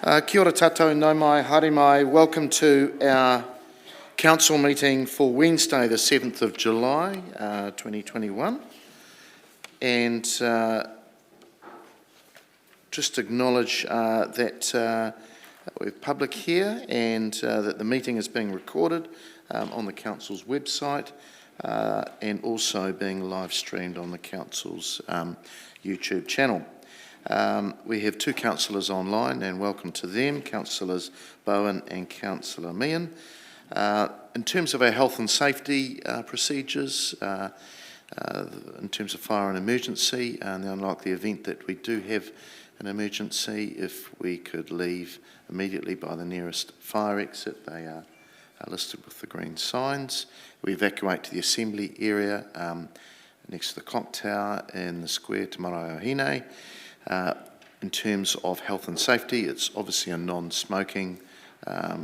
Kia ora tātou, nau mai, haere mai. Welcome to our council meeting for Wednesday, the 7th of July, 2021. And just acknowledge that we have public here and that the meeting is being recorded on the council's website and also being live streamed on the council's YouTube channel. We have two councillors online, and welcome to them, Councillors Bowen and Councillor Meehan. In terms of our health and safety procedures, in terms of fire and emergency, in the unlikely event that we do have an emergency, if we could leave immediately by the nearest fire exit. They are listed with the green signs. We evacuate to the assembly area next to the clock tower in the square to Maraeohine. In terms of health and safety, it's obviously a non-smoking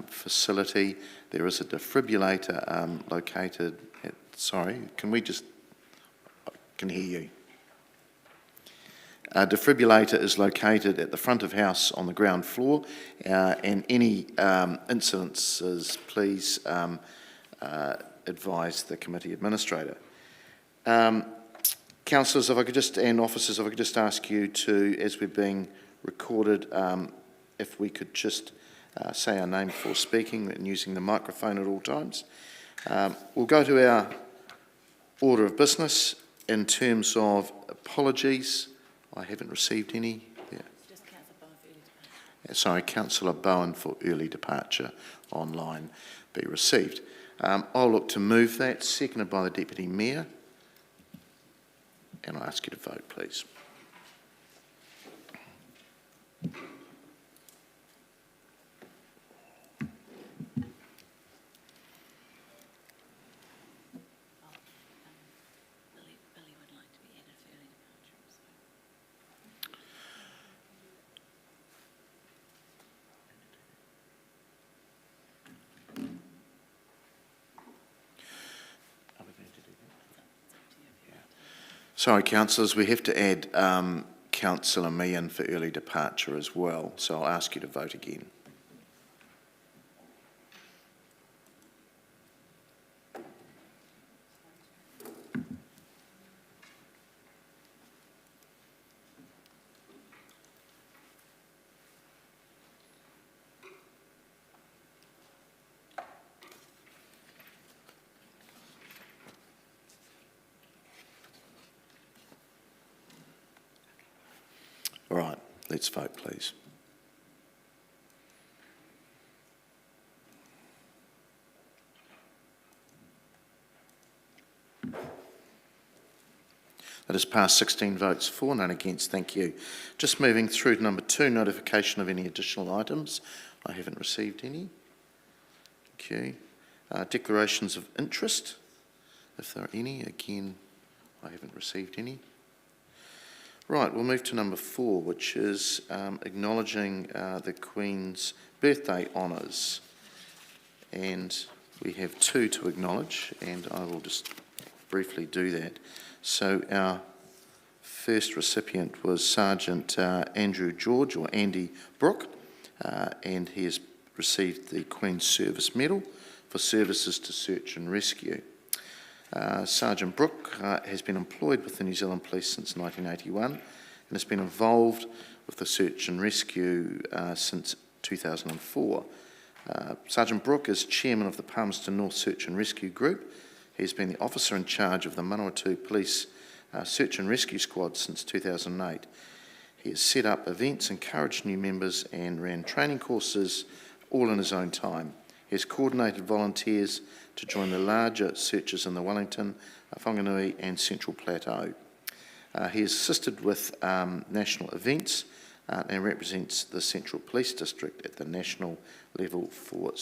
facility. There is a defibrillator located at, can hear you. A defibrillator is located at the front of house on the ground floor, and any incidences, please advise the committee administrator. Councillors, and officers, if I could just ask you to, as we're being recorded, if we could just say our name before speaking and using the microphone at all times. We'll go to our order of business. In terms of apologies, I haven't received any. Yeah. Just Councillor Bowen for early departure. Sorry, Councillor Bowen for early departure online be received. I'll look to move that, seconded by the Deputy Mayor. And I'll ask you to vote, please. Billy would like to be added for early departure. Sorry, councillors, we have to add Councillor Meehan for early departure as well, so I'll ask you to vote again. All right, let's vote, please. That has passed 16 votes for, none against. Thank you. Just moving through to number 2, notification of any additional items. I haven't received any. Thank you. Declarations of interest, if there are any. Again, I haven't received any. Right, we'll move to number 4, which is acknowledging the Queen's birthday honours. And we have 2 to acknowledge, and I will just briefly do that. So our first recipient was Sergeant Andrew George, or Andy Brooke, and he has received the Queen's Service Medal for services to search and rescue. Sergeant Brooke has been employed with the New Zealand Police since 1981 and has been involved with the search and rescue since 2004. Sergeant Brooke is chairman of the Palmerston North Search and Rescue Group. He's been the officer in charge of the Manawatu Police Search and Rescue Squad since 2008. He has set up events, encouraged new members and ran training courses all in his own time. He has coordinated volunteers to join the larger searches in the Wellington, Whanganui and Central Plateau. He has assisted with national events and represents the Central Police District at the national level for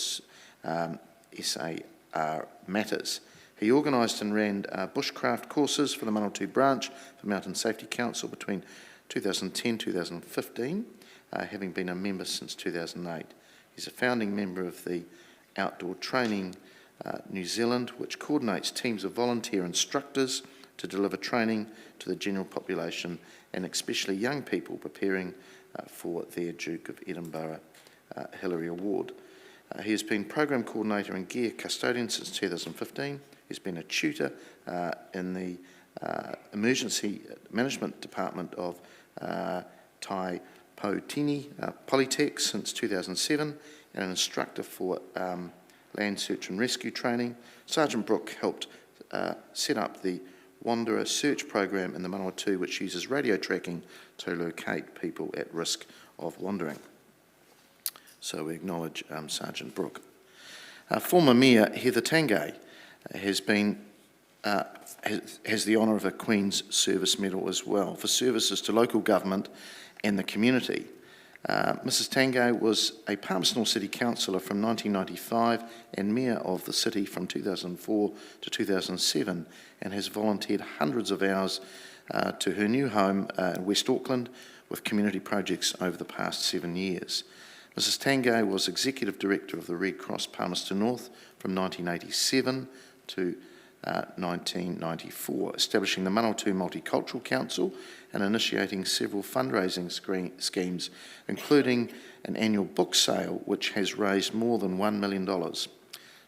SAR matters. He organised and ran bushcraft courses for the Manawatu branch for Mountain Safety Council between 2010-2015, having been a member since 2008. He's a founding member of the Outdoor Training New Zealand, which coordinates teams of volunteer instructors to deliver training to the general population and especially young people preparing for their Duke of Edinburgh Hillary Award. He has been Program Coordinator and Gear Custodian since 2015. He's been a tutor in the Emergency Management Department of Tai Potini Polytech since 2007, and an instructor for land search and rescue training. Sergeant Brooke helped set up the Wanderer Search Program in the Manawatu, which uses radio tracking to locate people at risk of wandering. So we acknowledge Sergeant Brooke. Former Mayor Heather Tangay has the honour of a Queen's Service Medal as well for services to local government and the community. Mrs Tangay was a Palmerston City Councillor from 1995 and Mayor of the city from 2004 to 2007, and has volunteered hundreds of hours to her new home in West Auckland with community projects over the past 7 years. Mrs Tangay was Executive Director of the Red Cross Palmerston North from 1987 to 1994, establishing the Manawatu Multicultural Council and initiating several fundraising schemes, including an annual book sale which has raised more than $1 million.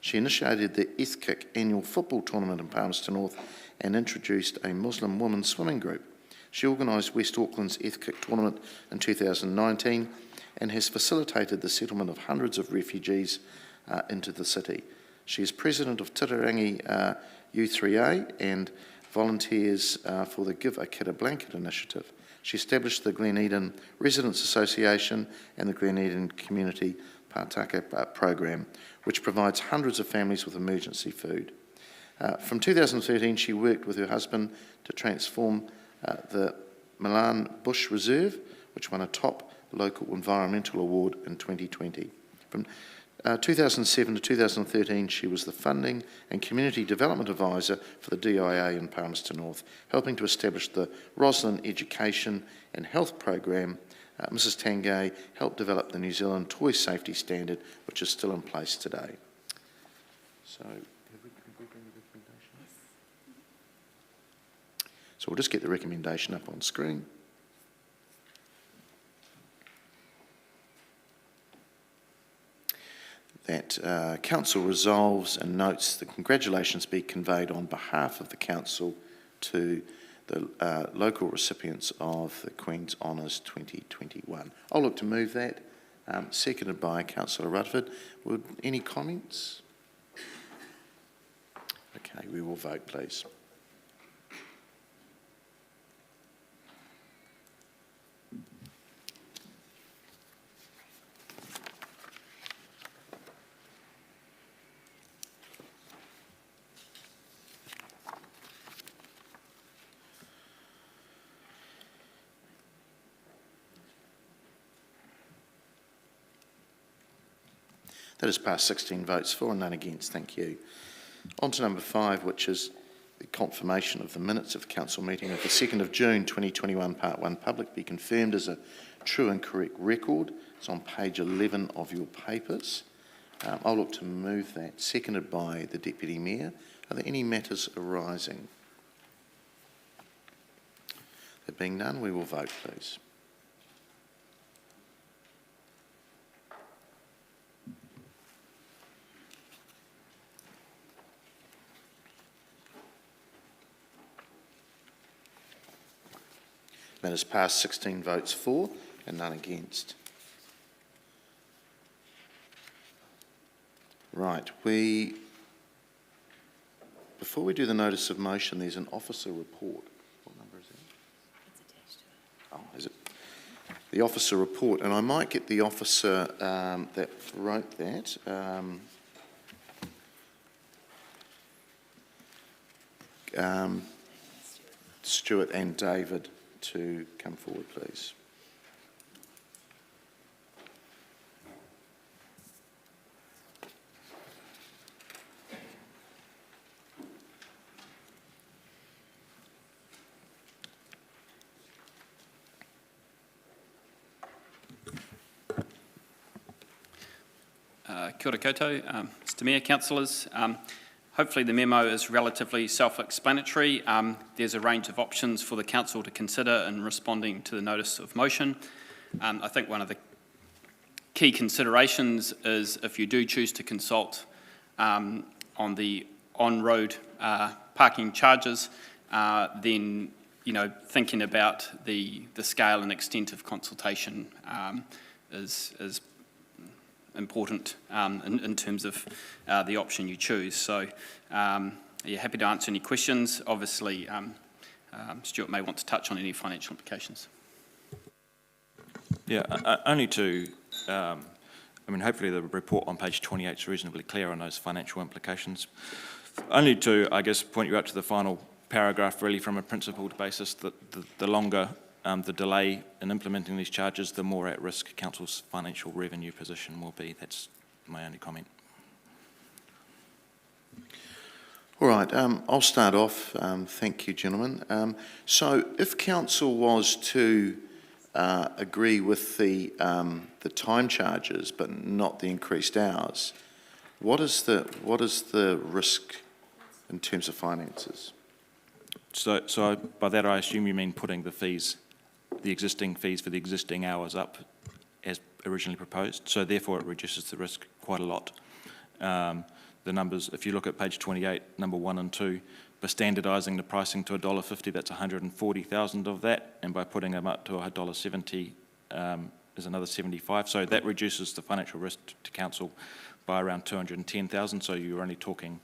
She initiated the Ethkick annual football tournament in Palmerston North and introduced a Muslim women's swimming group. She organised West Auckland's Ethkick tournament in 2019 and has facilitated the settlement of hundreds of refugees into the city. She is President of Titirangi U3A and volunteers for the Give a Kid a Blanket initiative. She established the Glen Eden Residents Association and the Glen Eden Community Pātaka program, which provides hundreds of families with emergency food. From 2013, she worked with her husband to transform the Milan Bush Reserve, which won a top local environmental award in 2020. From 2007 to 2013, she was the Funding and Community Development Advisor for the DIA in Palmerston North, helping to establish the Roslyn Education and Health Program. Mrs Tangay helped develop the New Zealand Toy Safety Standard, which is still in place today. So, have we bring the recommendation? So we'll just get the recommendation up on screen. That Council resolves and notes that congratulations be conveyed on behalf of the Council to the local recipients of the Queen's Honours 2021. I'll look to move that, seconded by Councillor Rutherford. Would any comments? Okay, we will vote, please. That has passed 16 votes for and none against. Thank you. On to number 5, which is the confirmation of the minutes of the Council meeting of the 2nd of June 2021, Part 1, public, be confirmed as a true and correct record. It's on page 11 of your papers. I'll look to move that, seconded by the Deputy Mayor. Are there any matters arising? There being none, we will vote, please. That has passed 16 votes for and none against. Right, before we do the notice of motion, there's an officer report. What number is that? It's attached to it. Oh, is it? The officer report, and I might get the officer that wrote that. Stuart and David to come forward, please. Kia ora koutou, Mr Mayor, councillors. Hopefully the memo is relatively self-explanatory. There's a range of options for the council to consider in responding to the notice of motion. I think one of the key considerations is if you do choose to consult on the on-road parking charges, then thinking about the scale and extent of consultation is important in terms of the option you choose. So, yeah, happy to answer any questions. Obviously, Stuart may want to touch on any financial implications. Yeah, only to, hopefully the report on page 28 is reasonably clear on those financial implications. Only to, I guess, point you out to the final paragraph, really from a principled basis, that the longer the delay in implementing these charges, the more at risk council's financial revenue position will be. That's my only comment. All right, I'll start off. Thank you, gentlemen. So if council was to agree with the time charges but not the increased hours, what is the risk in terms of finances? So by that I assume you mean putting the existing fees for the existing hours up as originally proposed. So therefore it reduces the risk quite a lot. The numbers, if you look at page 28, number 1 and 2, by standardising the pricing to $1.50, that's 140,000 of that, and by putting them up to $1.70 is another 75. So that reduces the financial risk to council by around 210,000. So you're only talking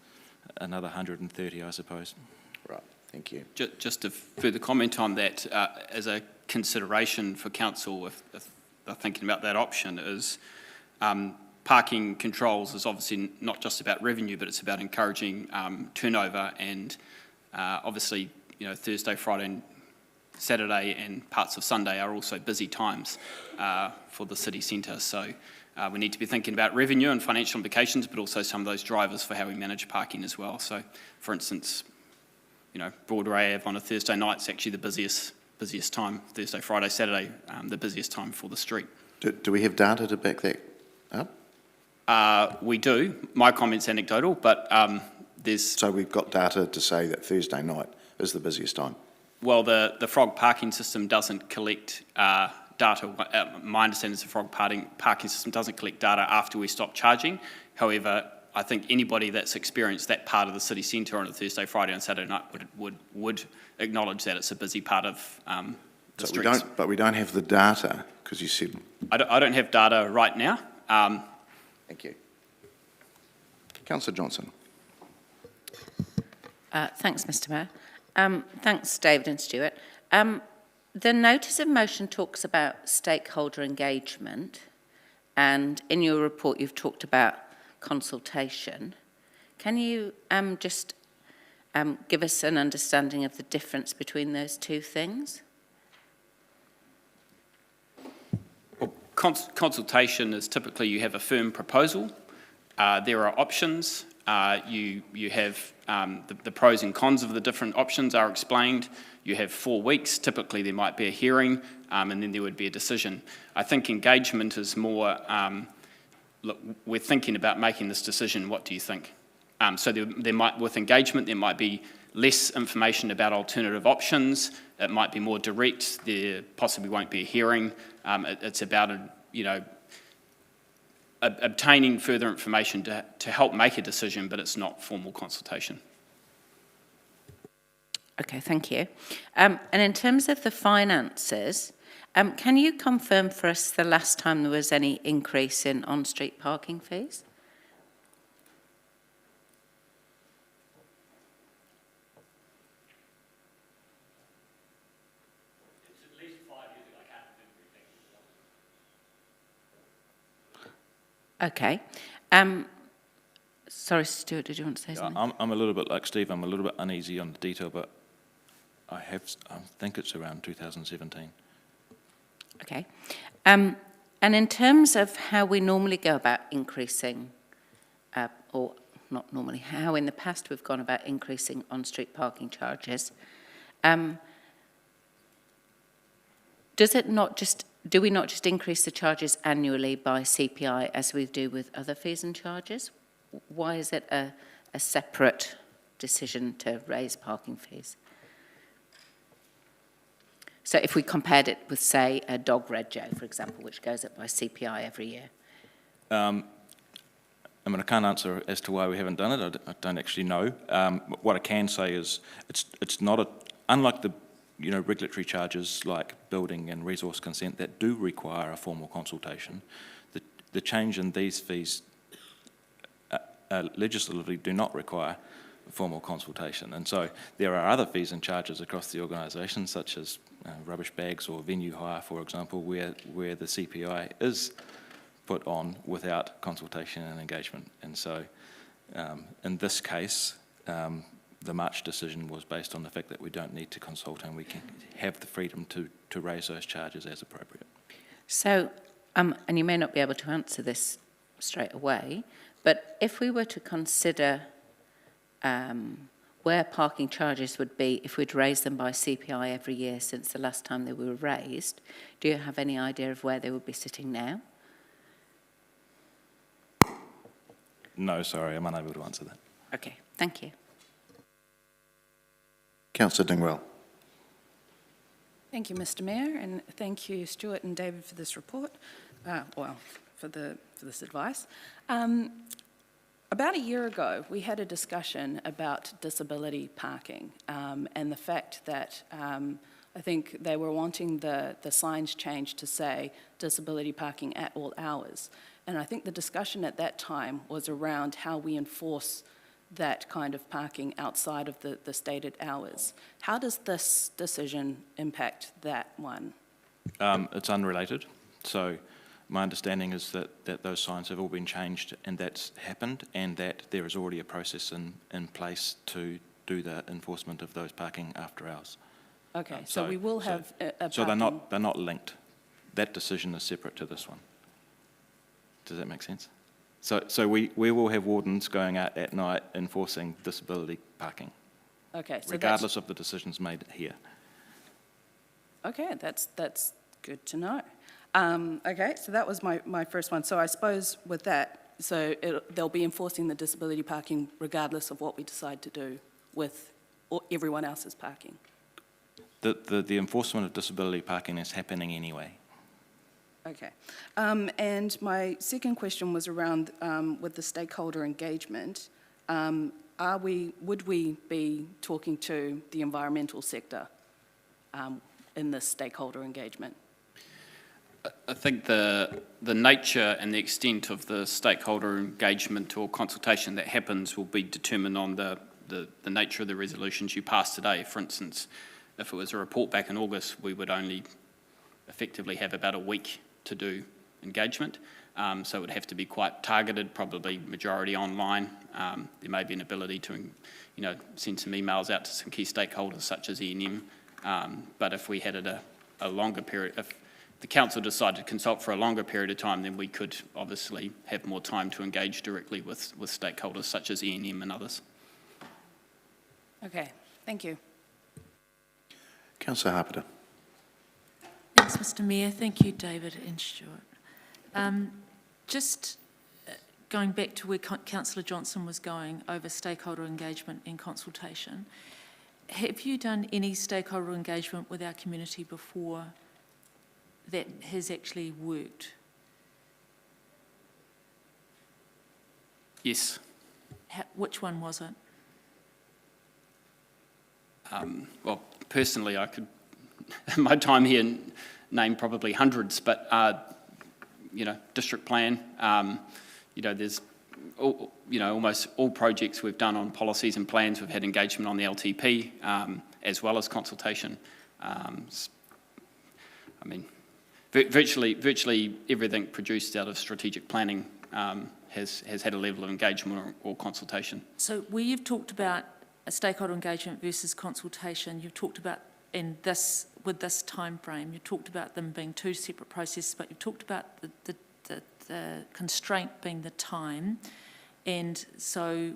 another 130, I suppose. Right, thank you. Just to further comment on that, as a consideration for council, if they're thinking about that option, is parking controls is obviously not just about revenue, but it's about encouraging turnover, and obviously, Thursday, Friday, and Saturday, and parts of Sunday are also busy times for the city centre. So we need to be thinking about revenue and financial implications, but also some of those drivers for how we manage parking as well. So, for instance, Broadway Ave on a Thursday night is actually the busiest time. Thursday, Friday, Saturday, the busiest time for the street. Do we have data to back that up? We do. My comment's anecdotal, but there's... So we've got data to say that Thursday night is the busiest time? Well, the Frog parking system doesn't collect data. My understanding is the Frog parking system doesn't collect data after we stop charging. However, I think anybody that's experienced that part of the city centre on a Thursday, Friday and Saturday night would acknowledge that it's a busy part of the streets. But we don't have the data, because you said... I don't have data right now. Thank you. Councillor Johnson. Thanks, Mr Mayor. Thanks, David and Stuart. The notice of motion talks about stakeholder engagement, and in your report you've talked about consultation. Can you just give us an understanding of the difference between those two things? Well, consultation is typically you have a firm proposal. There are options. You have the pros and cons of the different options are explained. You have 4 weeks. Typically there might be a hearing and then there would be a decision. I think engagement is more, look, we're thinking about making this decision, what do you think? So there might, with engagement, there might be less information about alternative options. It might be more direct. There possibly won't be a hearing. It's about, obtaining further information to help make a decision, but it's not formal consultation. Okay, thank you. And in terms of the finances, can you confirm for us the last time there was any increase in on-street parking fees? It's at least 5 years ago. I can't remember exactly. Okay. Sorry, Stuart, did you want to say something? I'm a little bit like Steve. I'm a little bit uneasy on the detail, but I think it's around 2017. Okay. And in terms of how we normally go about increasing, or not normally, how in the past we've gone about increasing on-street parking charges, do we not just increase the charges annually by CPI as we do with other fees and charges? Why is it a separate decision to raise parking fees? So if we compared it with, say, a dog rego, for example, which goes up by CPI every year, I mean, I can't answer as to why we haven't done it. I don't actually know. What I can say is it's not unlike the regulatory charges like building and resource consent that do require a formal consultation. The change in these fees legislatively do not require formal consultation, and so there are other fees and charges across the organisation, such as rubbish bags or venue hire, for example, where the CPI is put on without consultation and engagement. And so in this case, the March decision was based on the fact that we don't need to consult and we can have the freedom to raise those charges as appropriate. So, and you may not be able to answer this straight away, but if we were to consider where parking charges would be if we'd raised them by CPI every year since the last time they were raised, do you have any idea of where they would be sitting now? No, sorry, I'm unable to answer that. Okay, thank you. Councillor Dingwell. Thank you, Mr. Mayor, and thank you, Stuart and David, for this report. For this advice. About a year ago, we had a discussion about disability parking and the fact that I think they were wanting the signs changed to say disability parking at all hours. And I think the discussion at that time was around how we enforce that kind of parking outside of the stated hours. How does this decision impact that one? It's unrelated. So my understanding is that those signs have all been changed and that's happened, and that there is already a process in place to do the enforcement of those parking after hours. Okay, so we will have a So parking... they're not linked. That decision is separate to this one. Does that make sense? So we will have wardens going out at night enforcing disability parking, Okay, so regardless of the decisions made here. Okay, that's good to know. Okay, so that was my first one. So I suppose with that, they'll be enforcing the disability parking regardless of what we decide to do with everyone else's parking. The enforcement of disability parking is happening anyway. Okay. And my second question was around with the stakeholder engagement. Would we be talking to the environmental sector in this stakeholder engagement? I think the nature and the extent of the stakeholder engagement or consultation that happens will be determined on the nature of the resolutions you pass today. For instance, if it was a report back in August, we would only effectively have about a week to do engagement. So it would have to be quite targeted, probably majority online. There may be an ability to, send some emails out to some key stakeholders such as E&M. But if we had it a longer period, if the council decided to consult for a longer period of time, then we could obviously have more time to engage directly with stakeholders such as E&M and others. Okay, thank you. Councillor Harpiter. Thanks, Mr. Mayor. Thank you, David and Stuart. Just going back to where Councillor Johnson was going over stakeholder engagement and consultation, have you done any stakeholder engagement with our community before that has actually worked? Yes. Which one was it? Well, personally, I could, in my time here, name probably hundreds, but, district plan, there's, almost all projects we've done on policies and plans, we've had engagement on the LTP, as well as consultation. Virtually everything produced out of strategic planning has had a level of engagement or consultation. So where you've talked about a stakeholder engagement versus consultation, you've talked about with this time frame, you talked about them being two separate processes, but you've talked about the constraint being the time, and so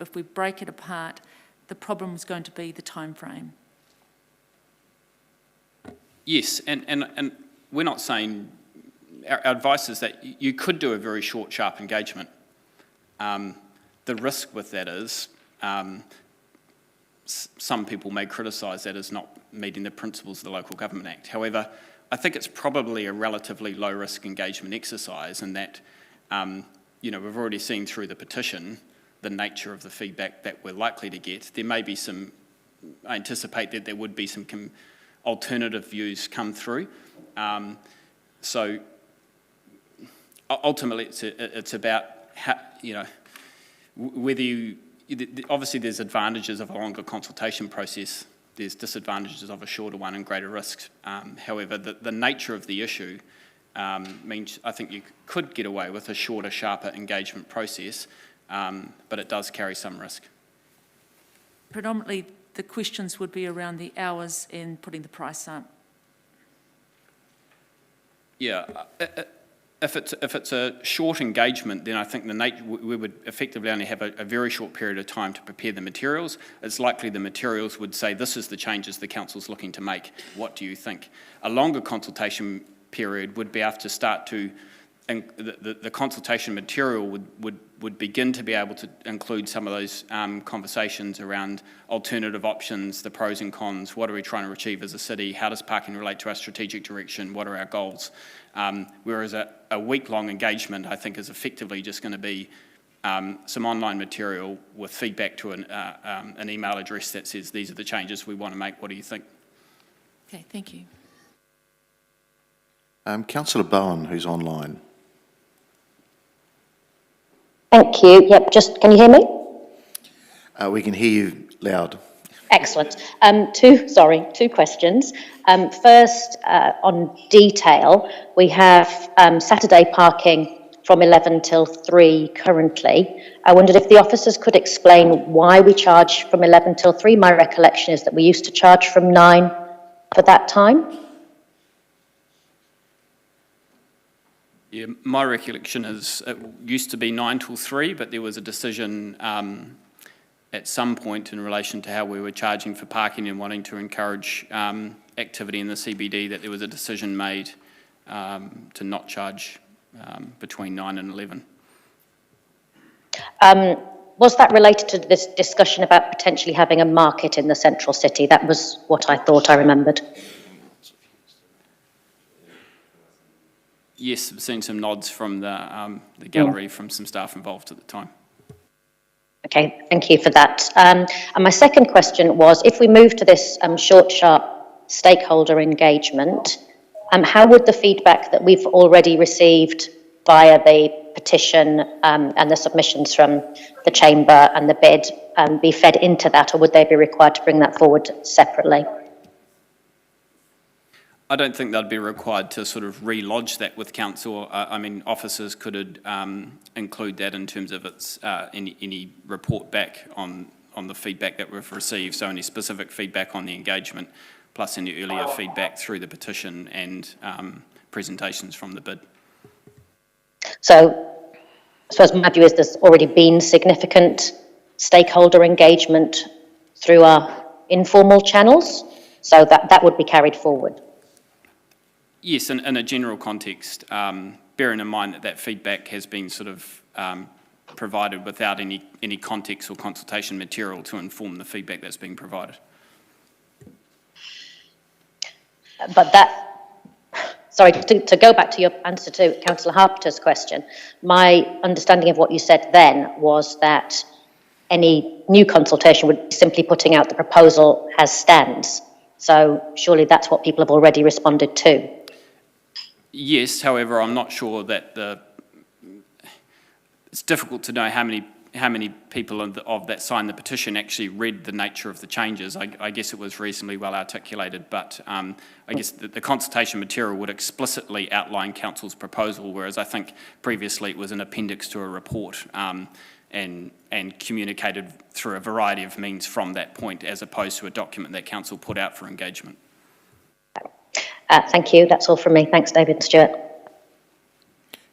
if we break it apart, the problem is going to be the time frame. Yes, and we're not saying, our advice is that you could do a very short, sharp engagement. The risk with that is, some people may criticise that as not meeting the principles of the Local Government Act. However, I think it's probably a relatively low-risk engagement exercise in that we've already seen through the petition the nature of the feedback that we're likely to get. There may be some, I anticipate that there would be some alternative views come through. So ultimately it's about how, whether obviously there's advantages of a longer consultation process, there's disadvantages of a shorter one and greater risks. However, the nature of the issue means I think you could get away with a shorter, sharper engagement process, but it does carry some risk. Predominantly, the questions would be around the hours and putting the price up. Yeah, if it's a short engagement, then I think we would effectively only have a very short period of time to prepare the materials. It's likely the materials would say, this is the changes the council's looking to make. What do you think? A longer consultation period would be able to start to, and the consultation material would begin to be able to include some of those conversations around alternative options, the pros and cons, what are we trying to achieve as a city, how does parking relate to our strategic direction, what are our goals? Whereas a week-long engagement, I think, is effectively just going to be some online material with feedback to an email address that says, these are the changes we want to make, what do you think? Okay, thank you. Councillor Bowen, who's online. Thank you. Yep, can you hear me? We can hear you loud. Excellent. Two questions. First, on detail, we have Saturday parking from 11 till 3 currently. I wondered if the officers could explain why we charge from 11 till 3. My recollection is that we used to charge from 9 for that time. Yeah, my recollection is it used to be 9 till 3, but there was a decision at some point in relation to how we were charging for parking and wanting to encourage activity in the CBD, that there was a decision made to not charge between 9 and 11. Was that related to this discussion about potentially having a market in the central city? That was what I thought I remembered. Yes, I've seen some nods from the gallery from some staff involved at the time. Okay, thank you for that. And my second question was, if we move to this short, sharp stakeholder engagement, how would the feedback that we've already received via the petition and the submissions from the Chamber and the bid be fed into that, or would they be required to bring that forward separately? I don't think they'd be required to sort of re-lodge that with council. I mean, officers could include that in terms of its any report back on the feedback that we've received, so any specific feedback on the engagement, plus any earlier feedback through the petition and presentations from the bid. So I suppose my view is there's already been significant stakeholder engagement through our informal channels, so that would be carried forward. Yes, in a general context, bearing in mind that feedback has been sort of provided without any context or consultation material to inform the feedback that's being provided. But to go back to your answer to Councillor Harper's question, my understanding of what you said then was that any new consultation would be simply putting out the proposal as stands. So surely that's what people have already responded to. Yes, however, I'm not sure that it's difficult to know how many people of that signed the petition actually read the nature of the changes. I guess it was reasonably well articulated, but I guess the consultation material would explicitly outline council's proposal, whereas I think previously it was an appendix to a report and communicated through a variety of means from that point, as opposed to a document that council put out for engagement. Thank you. That's all from me. Thanks, David and Stuart.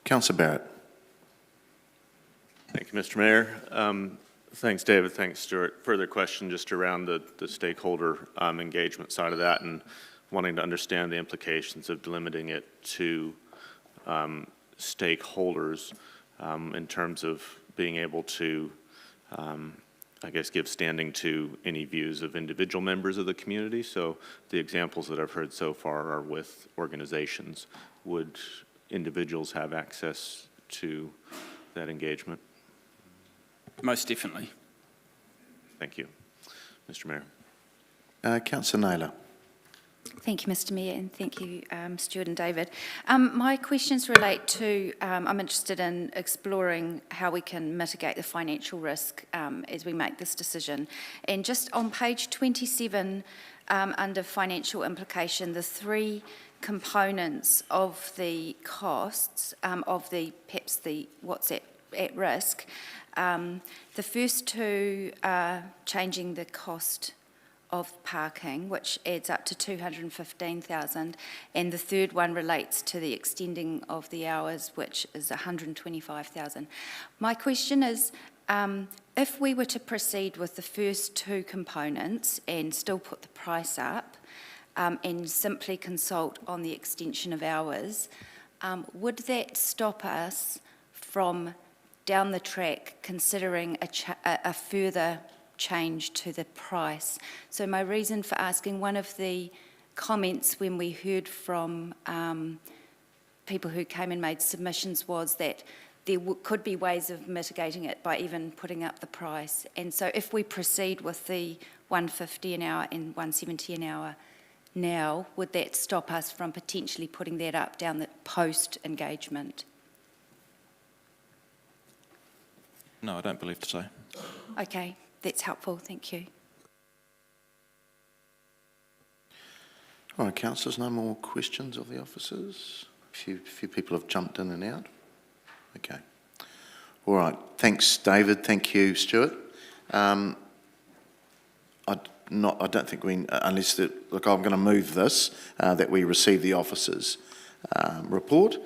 Councillor Barrett. Thank you, Mr. Mayor. Thanks, David. Thanks, Stuart. Further question just around the stakeholder engagement side of that and wanting to understand the implications of delimiting it to stakeholders in terms of being able to, I guess, give standing to any views of individual members of the community. So the examples that I've heard so far are with organizations. Would individuals have access to that engagement? Most definitely. Thank you. Mr. Mayor. Councillor Naylor. Thank you, Mr. Mayor, and thank you, Stuart and David. My questions relate to, I'm interested in exploring how we can mitigate the financial risk as we make this decision. And just on page 27, under financial implication, the three components of the costs, of the, perhaps the what's at risk, the first two are changing the cost of parking, which adds up to 215,000, and the third one relates to the extending of the hours, which is 125,000. My question is, if we were to proceed with the first two components and still put the price up, and simply consult on the extension of hours, would that stop us from down the track considering a further change to the price? So my reason for asking, one of the comments when we heard from people who came and made submissions was that there could be ways of mitigating it by even putting up the price. And so if we proceed with the 150 an hour and 170 an hour now, would that stop us from potentially putting that up down the post-engagement? No, I don't believe so. Okay. That's helpful, thank you. All right, councillors, no more questions of the officers? A few people have jumped in and out. Okay. All right, thanks, David. Thank you, Stuart. I don't think we, unless, look, I'm going to move this, that we receive the officers' report,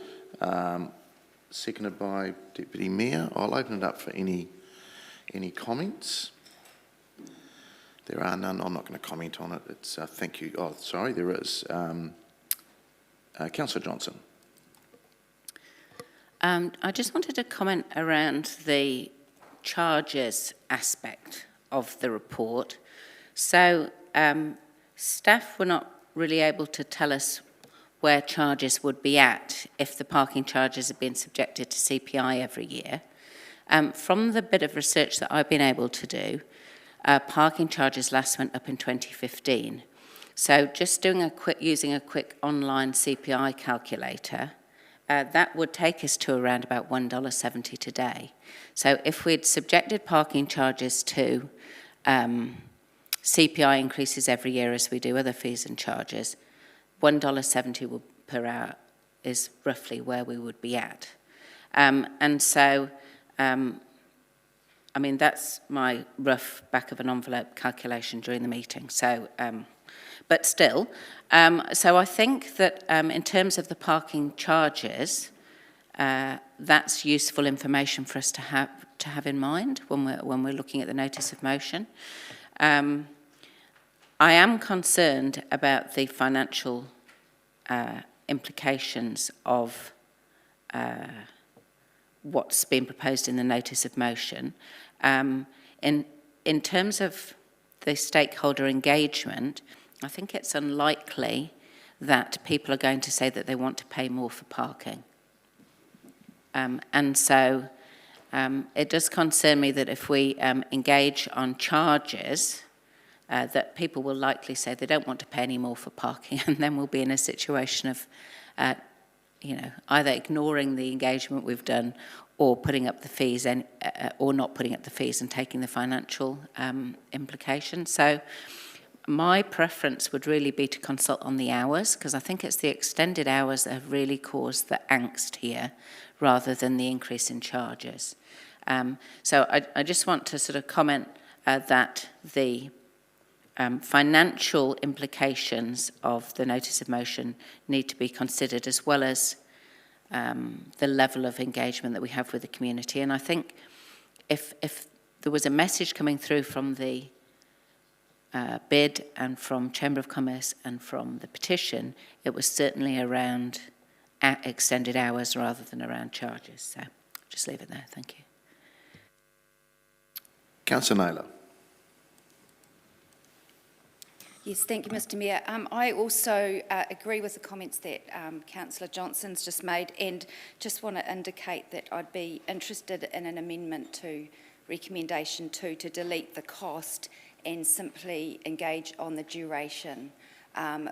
seconded by Deputy Mayor. I'll open it up for any comments. There are none. I'm not going to comment on it. It's thank you. Oh, sorry, there is. Councillor Johnson. I just wanted to comment around the charges aspect of the report. So staff were not really able to tell us where charges would be at if the parking charges had been subjected to CPI every year. From the bit of research that I've been able to do, parking charges last went up in 2015. So just using a quick online CPI calculator, that would take us to around about $1.70 today. So if we'd subjected parking charges to CPI increases every year as we do other fees and charges, $1.70 per hour is roughly where we would be at. And so I mean, that's my rough back of an envelope calculation during the meeting. So, but still, so I think that in terms of the parking charges, that's useful information for us to have in mind when we're looking at the notice of motion. I am concerned about the financial implications of what's been proposed in the notice of motion. In terms of the stakeholder engagement, I think it's unlikely that people are going to say that they want to pay more for parking. And so it does concern me that if we engage on charges, that people will likely say they don't want to pay any more for parking, and then we'll be in a situation of either ignoring the engagement we've done or putting up the fees or not putting up the fees and taking the financial implications. So my preference would really be to consult on the hours, because I think it's the extended hours that have really caused the angst here rather than the increase in charges. So I just want to sort of comment that the financial implications of the notice of motion need to be considered, as well as the level of engagement that we have with the community. And I think if there was a message coming through from the bid and from Chamber of Commerce and from the petition, it was certainly around extended hours rather than around charges. So just leave it there. Thank you. Councillor Naylor. Yes, thank you, Mr Mayor. I also agree with the comments that Councillor Johnson's just made, and just want to indicate that I'd be interested in an amendment to recommendation 2 to delete the cost and simply engage on the duration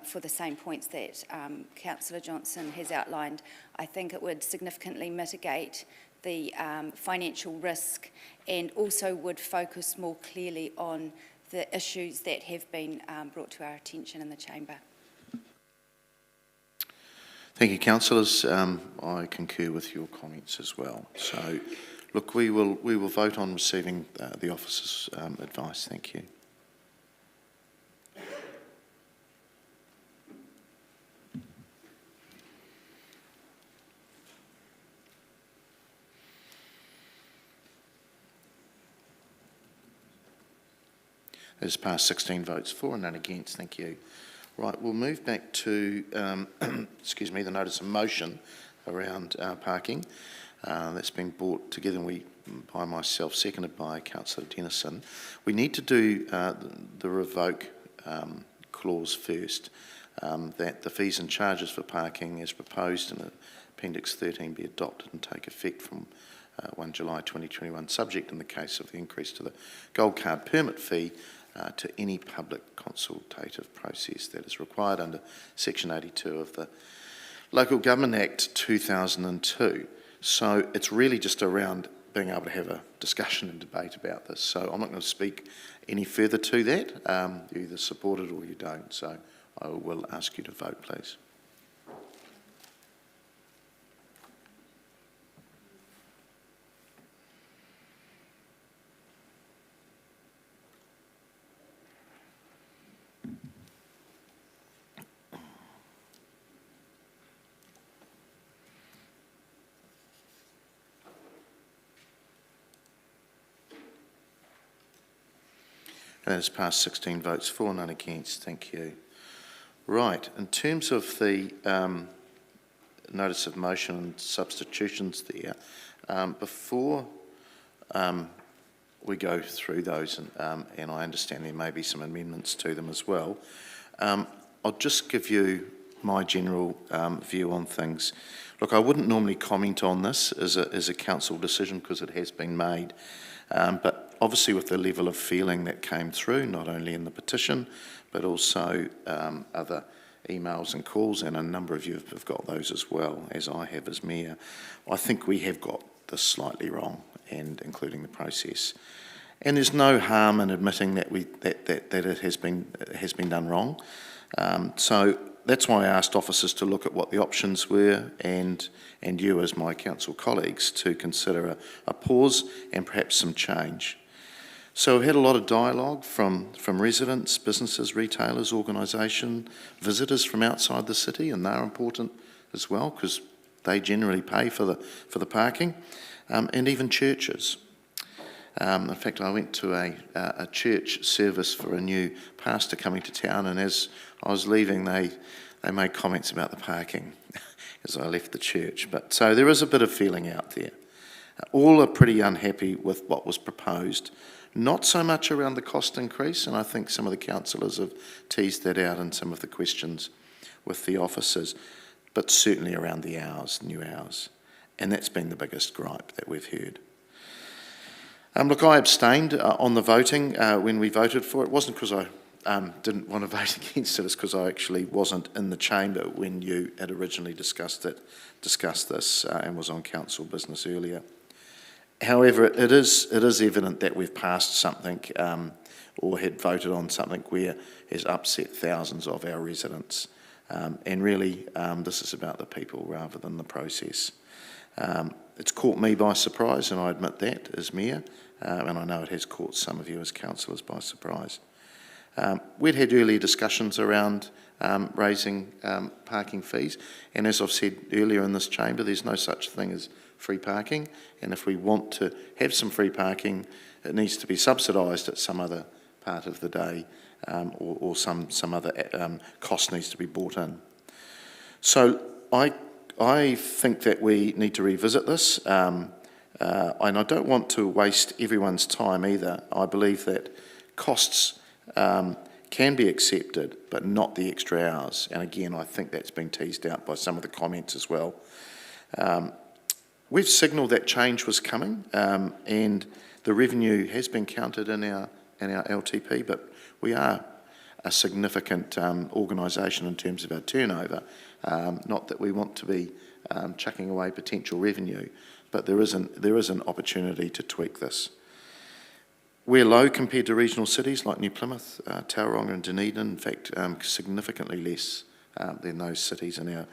for the same points that Councillor Johnson has outlined. I think it would significantly mitigate the financial risk and also would focus more clearly on the issues that have been brought to our attention in the chamber. Thank you, councillors. I concur with your comments as well. So, look, we will vote on receiving the officer's advice. Thank you. It has passed 16 votes for and none against. Thank you. Right, we'll move back to, excuse me, the notice of motion around parking. That's been brought together by myself, seconded by Councillor Dennison. We need to do the revoke clause first, that the fees and charges for parking as proposed in Appendix 13 be adopted and take effect from 1 July 2021, subject in the case of the increase to the gold card permit fee to any public consultative process that is required under Section 82 of the Local Government Act 2002. So it's really just around being able to have a discussion and debate about this. So I'm not going to speak any further to that. You either support it or you don't. So I will ask you to vote, please. That has passed 16 votes for, none against. Thank you. Right, in terms of the notice of motion and substitutions there, before we go through those, and I understand there may be some amendments to them as well, I'll just give you my general view on things. Look, I wouldn't normally comment on this as a council decision because it has been made, but obviously with the level of feeling that came through, not only in the petition, but also other emails and calls, and a number of you have got those as well, as I have as Mayor, I think we have got this slightly wrong, and including the process. And there's no harm in admitting that it has been done wrong. So that's why I asked officers to look at what the options were, and you as my council colleagues to consider a pause and perhaps some change. So we've had a lot of dialogue from residents, businesses, retailers, organisation, visitors from outside the city, and they're important as well because they generally pay for the parking, and even churches. In fact, I went to a church service for a new pastor coming to town, and as I was leaving, they made comments about the parking as I left the church. But so there is a bit of feeling out there. All are pretty unhappy with what was proposed. Not so much around the cost increase, and I think some of the councillors have teased that out in some of the questions with the officers, but certainly around the hours, new hours. And that's been the biggest gripe that we've heard. Look, I abstained on the voting when we voted for it. It wasn't because I didn't want to vote against it, it's because I actually wasn't in the chamber when you had originally discussed this and was on council business earlier. However, it is evident that we've passed something or had voted on something where has upset thousands of our residents. And really, this is about the people rather than the process. It's caught me by surprise, and I admit that as Mayor, and I know it has caught some of you as councillors by surprise. We'd had earlier discussions around raising parking fees, and as I've said earlier in this chamber, there's no such thing as free parking, and if we want to have some free parking, it needs to be subsidised at some other part of the day, or some other cost needs to be brought in. So I think that we need to revisit this, and I don't want to waste everyone's time either. I believe that costs can can be accepted, but not the extra hours. And again, I think that's been teased out by some of the comments as well. We've signalled that change was coming, and the revenue has been counted in our LTP, but we are a significant organisation in terms of our turnover. Not that we want to be chucking away potential revenue, but there is an opportunity to tweak this. We're low compared to regional cities like New Plymouth, Tauranga and Dunedin, in fact significantly less than those cities in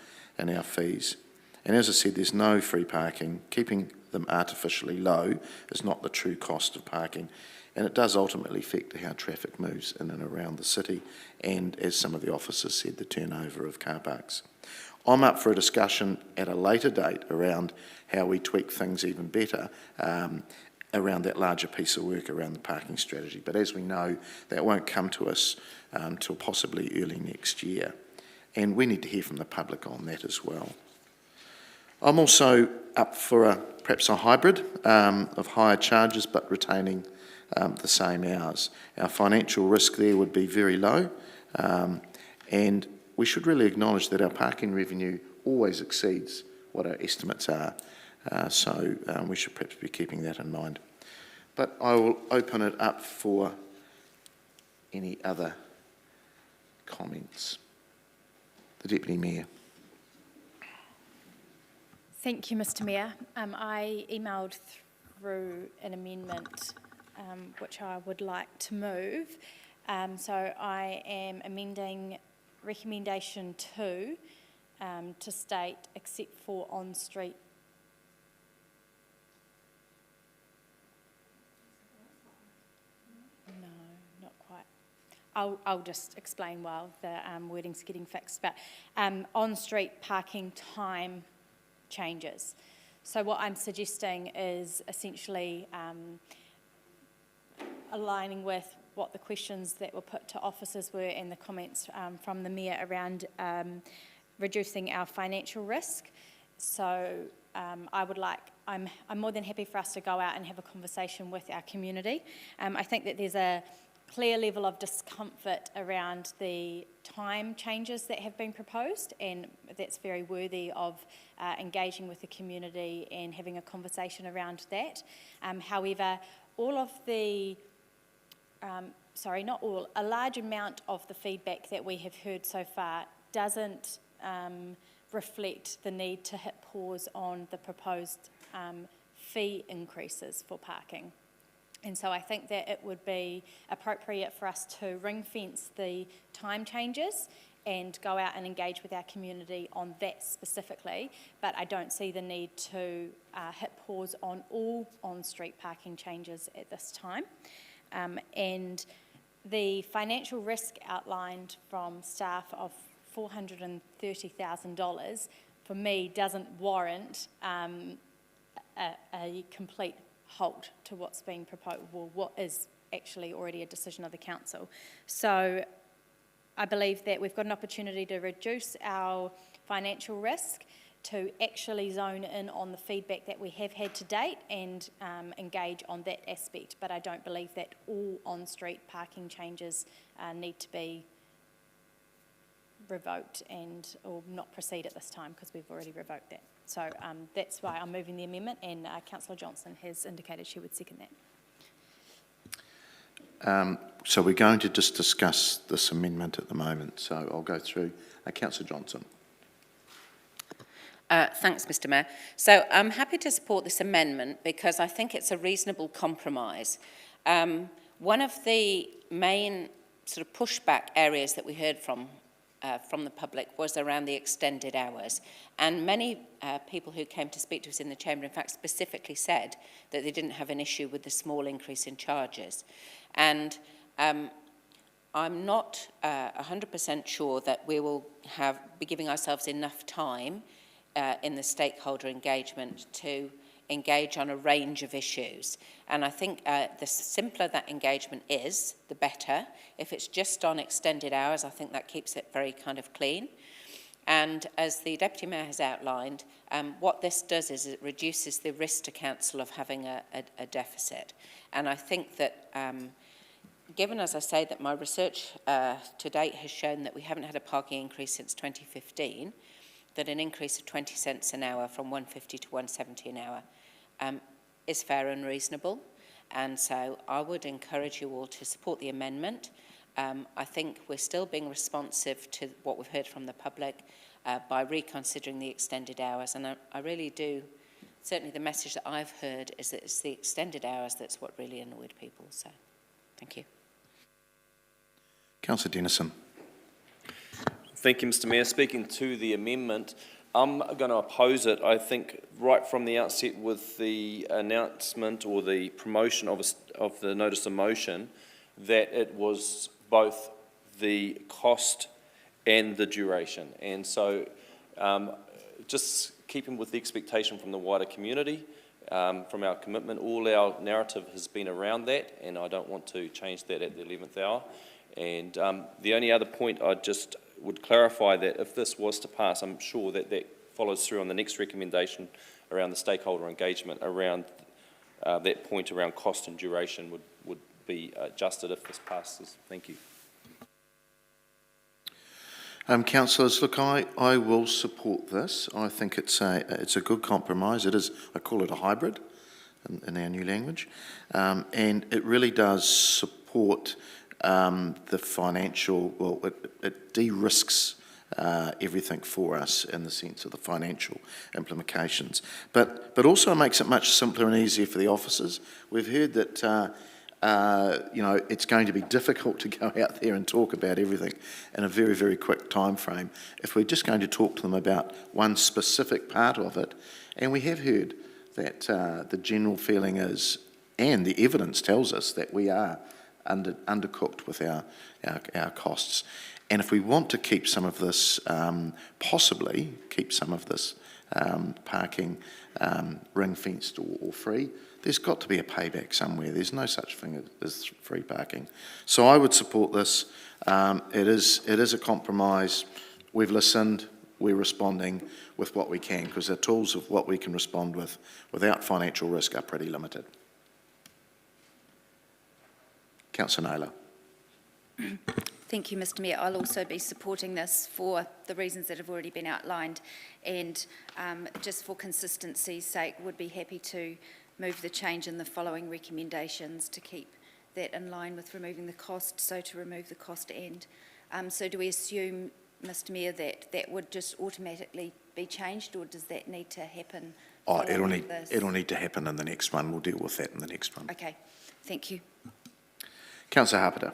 our fees. And as I said, there's no free parking. Keeping them artificially low is not the true cost of parking, and it does ultimately affect how traffic moves in and around the city, and as some of the officers said, the turnover of car parks. I'm up for a discussion at a later date around how we tweak things even better around that larger piece of work around the parking strategy. But as we know, that won't come to us until possibly early next year. And we need to hear from the public on that as well. I'm also up for perhaps a hybrid of higher charges but retaining the same hours. Our financial risk there would be very low, and we should really acknowledge that our parking revenue always exceeds what our estimates are, so we should perhaps be keeping that in mind. But I will open it up for any other comments. The Deputy Mayor. Thank you, Mr. Mayor. I emailed through an amendment which I would like to move. So I am amending recommendation 2 to state except for on-street. No, not quite. I'll just explain while the wording's getting fixed. But on-street parking time changes. So what I'm suggesting is essentially aligning with what the questions that were put to officers were and the comments from the Mayor around reducing our financial risk. So I'm more than happy for us to go out and have a conversation with our community. I think that there's a clear level of discomfort around the time changes that have been proposed, and that's very worthy of engaging with the community and having a conversation around that. However, a large amount of the feedback that we have heard so far doesn't reflect the need to hit pause on the proposed fee increases for parking. And so I think that it would be appropriate for us to ring fence the time changes and go out and engage with our community on that specifically, but I don't see the need to hit pause on all on-street parking changes at this time. And the financial risk outlined from staff of $430,000 for me doesn't warrant a complete halt to what's being proposed, well, what is actually already a decision of the council. So I believe that we've got an opportunity to reduce our financial risk, to actually zone in on the feedback that we have had to date and engage on that aspect. But I don't believe that all on-street parking changes need to be revoked or not proceed at this time, because we've already revoked that. So that's why I'm moving the amendment, and Councillor Johnson has indicated she would second that. So we're going to just discuss this amendment at the moment, so I'll go through. Councillor Johnson. Thanks, Mr. Mayor. So I'm happy to support this amendment because I think it's a reasonable compromise. One of the main sort of pushback areas that we heard from the public was around the extended hours. And many people who came to speak to us in the chamber, in fact, specifically said that they didn't have an issue with the small increase in charges. And I'm not 100% sure that we will be giving ourselves enough time in the stakeholder engagement to engage on a range of issues. And I think the simpler that engagement is, the better. If it's just on extended hours, I think that keeps it very kind of clean. And as the Deputy Mayor has outlined, what this does is it reduces the risk to council of having a deficit. And I think that given, as I say, that my research to date has shown that we haven't had a parking increase since 2015, that an increase of 20 cents an hour from 150 to 170 an hour is fair and reasonable. And so I would encourage you all to support the amendment. I think we're still being responsive to what we've heard from the public by reconsidering the extended hours. And I really do, certainly the message that I've heard is that it's the extended hours that's what really annoyed people. So thank you. Councillor Dennison. Thank you, Mr Mayor. Speaking to the amendment, I'm going to oppose it. I think right from the outset with the announcement or the promotion of the notice of motion that it was both the cost and the duration. And so just keeping with the expectation from the wider community, from our commitment, all our narrative has been around that, and I don't want to change that at the 11th hour. And the only other point I just would clarify that if this was to pass, I'm sure that that follows through on the next recommendation around the stakeholder engagement, around that point around cost and duration would be adjusted if this passes. Thank you. Councillors, look, I will support this. I think it's a good compromise. It is, I call it a hybrid in our new language, and it really does support the financial, well, it de-risks everything for us in the sense of the financial implications, but also makes it much simpler and easier for the officers. We've heard that you know, it's going to be difficult to go out there and talk about everything in a very, very quick time frame. If we're just going to talk to them about one specific part of it, and we have heard that the general feeling is, and the evidence tells us that we are undercooked with our costs. And if we want to keep some of this, possibly keep some of this parking ring-fenced or free, there's got to be a payback somewhere. There's no such thing as free parking. So I would support this. It is a compromise. We've listened. We're responding with what we can, because the tools of what we can respond with without financial risk are pretty limited. Councillor Naylor. Thank you, Mr Mayor. I'll also be supporting this for the reasons that have already been outlined, and just for consistency's sake, would be happy to move the change in the following recommendations to keep that in line with removing the cost, so to remove the cost end. So do we assume, Mr Mayor, that that would just automatically be changed, or does that need to happen? Oh, it'll need to happen in the next one. We'll deal with that in the next one. Okay, thank you. Councillor Harpiter.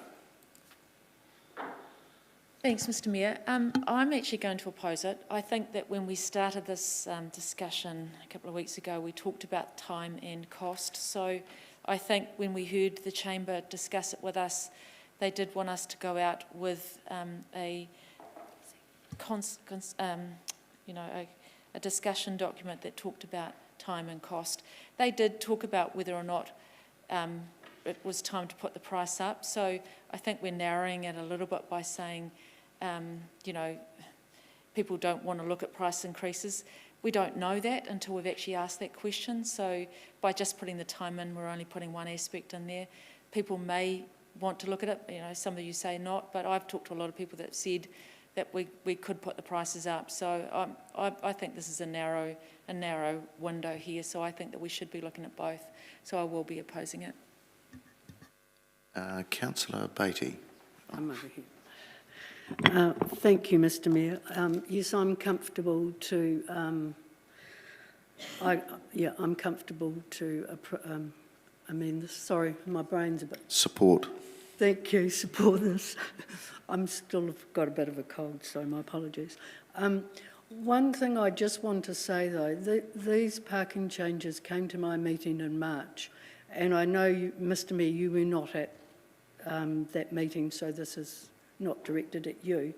Thanks, Mr Mayor. I'm actually going to oppose it. I think that when we started this discussion a couple of weeks ago, we talked about time and cost. So I think when we heard the Chamber discuss it with us, they did want us to go out with a discussion document that talked about time and cost. They did talk about whether or not it was time to put the price up. So I think we're narrowing it a little bit by saying, you know, people don't want to look at price increases. We don't know that until we've actually asked that question. So by just putting the time in, we're only putting one aspect in there. People may want to look at it, you know, some of you say not, but I've talked to a lot of people that said that we could put the prices up. So I think this is a narrow window here, so I think that we should be looking at both. So I will be opposing it. Councillor Beattie. I'm over here. Thank you, Mr Mayor. Yes, I'm comfortable to, I'm comfortable to amend this. Sorry, my brain's a bit... Support. Thank you, support this. I'm still got a bit of a cold, so my apologies. One thing I just want to say, though, these parking changes came to my meeting in March, and I know, you, Mr Mayor, you were not at that meeting, so this is not directed at you.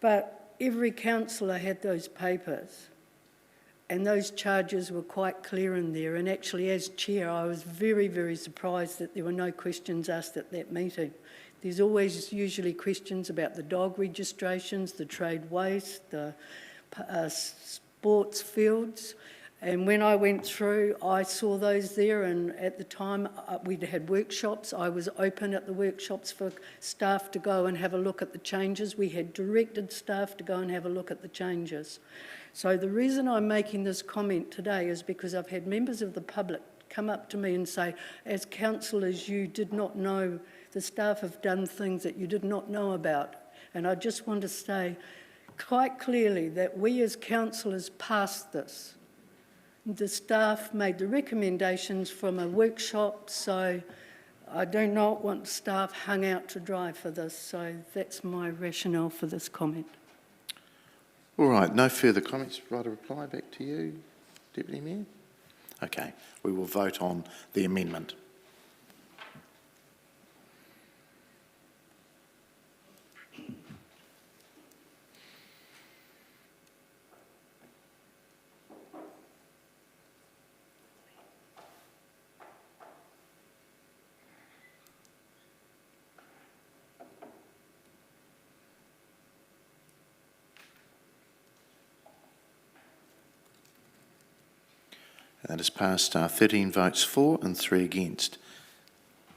But every councillor had those papers, and those charges were quite clear in there. And actually, as chair, I was very, very surprised that there were no questions asked at that meeting. There's always usually questions about the dog registrations, the trade waste, the sports fields. And when I went through, I saw those there, and at the time we'd had workshops. I was open at the workshops for staff to go and have a look at the changes. We had directed staff to go and have a look at the changes. So the reason I'm making this comment today is because I've had members of the public come up to me and say, as councillors, you did not know, the staff have done things that you did not know about. And I just want to say quite clearly that we as councillors passed this. The staff made the recommendations from a workshop, so I do not want staff hung out to dry for this. So that's my rationale for this comment. All right, no further comments. Right, a reply back to you, Deputy Mayor. Okay, we will vote on the amendment. That has passed 13 votes for and 3 against.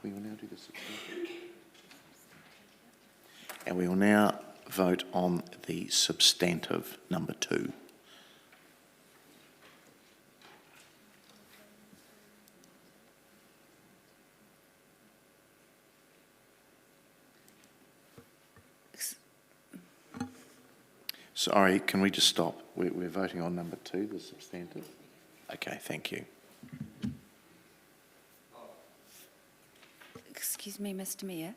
We will now do the substantive. And we will now vote on the substantive number 2. Sorry, can we just stop? We're voting on number 2, the substantive. Okay, thank you. Excuse me, Mr Mayor.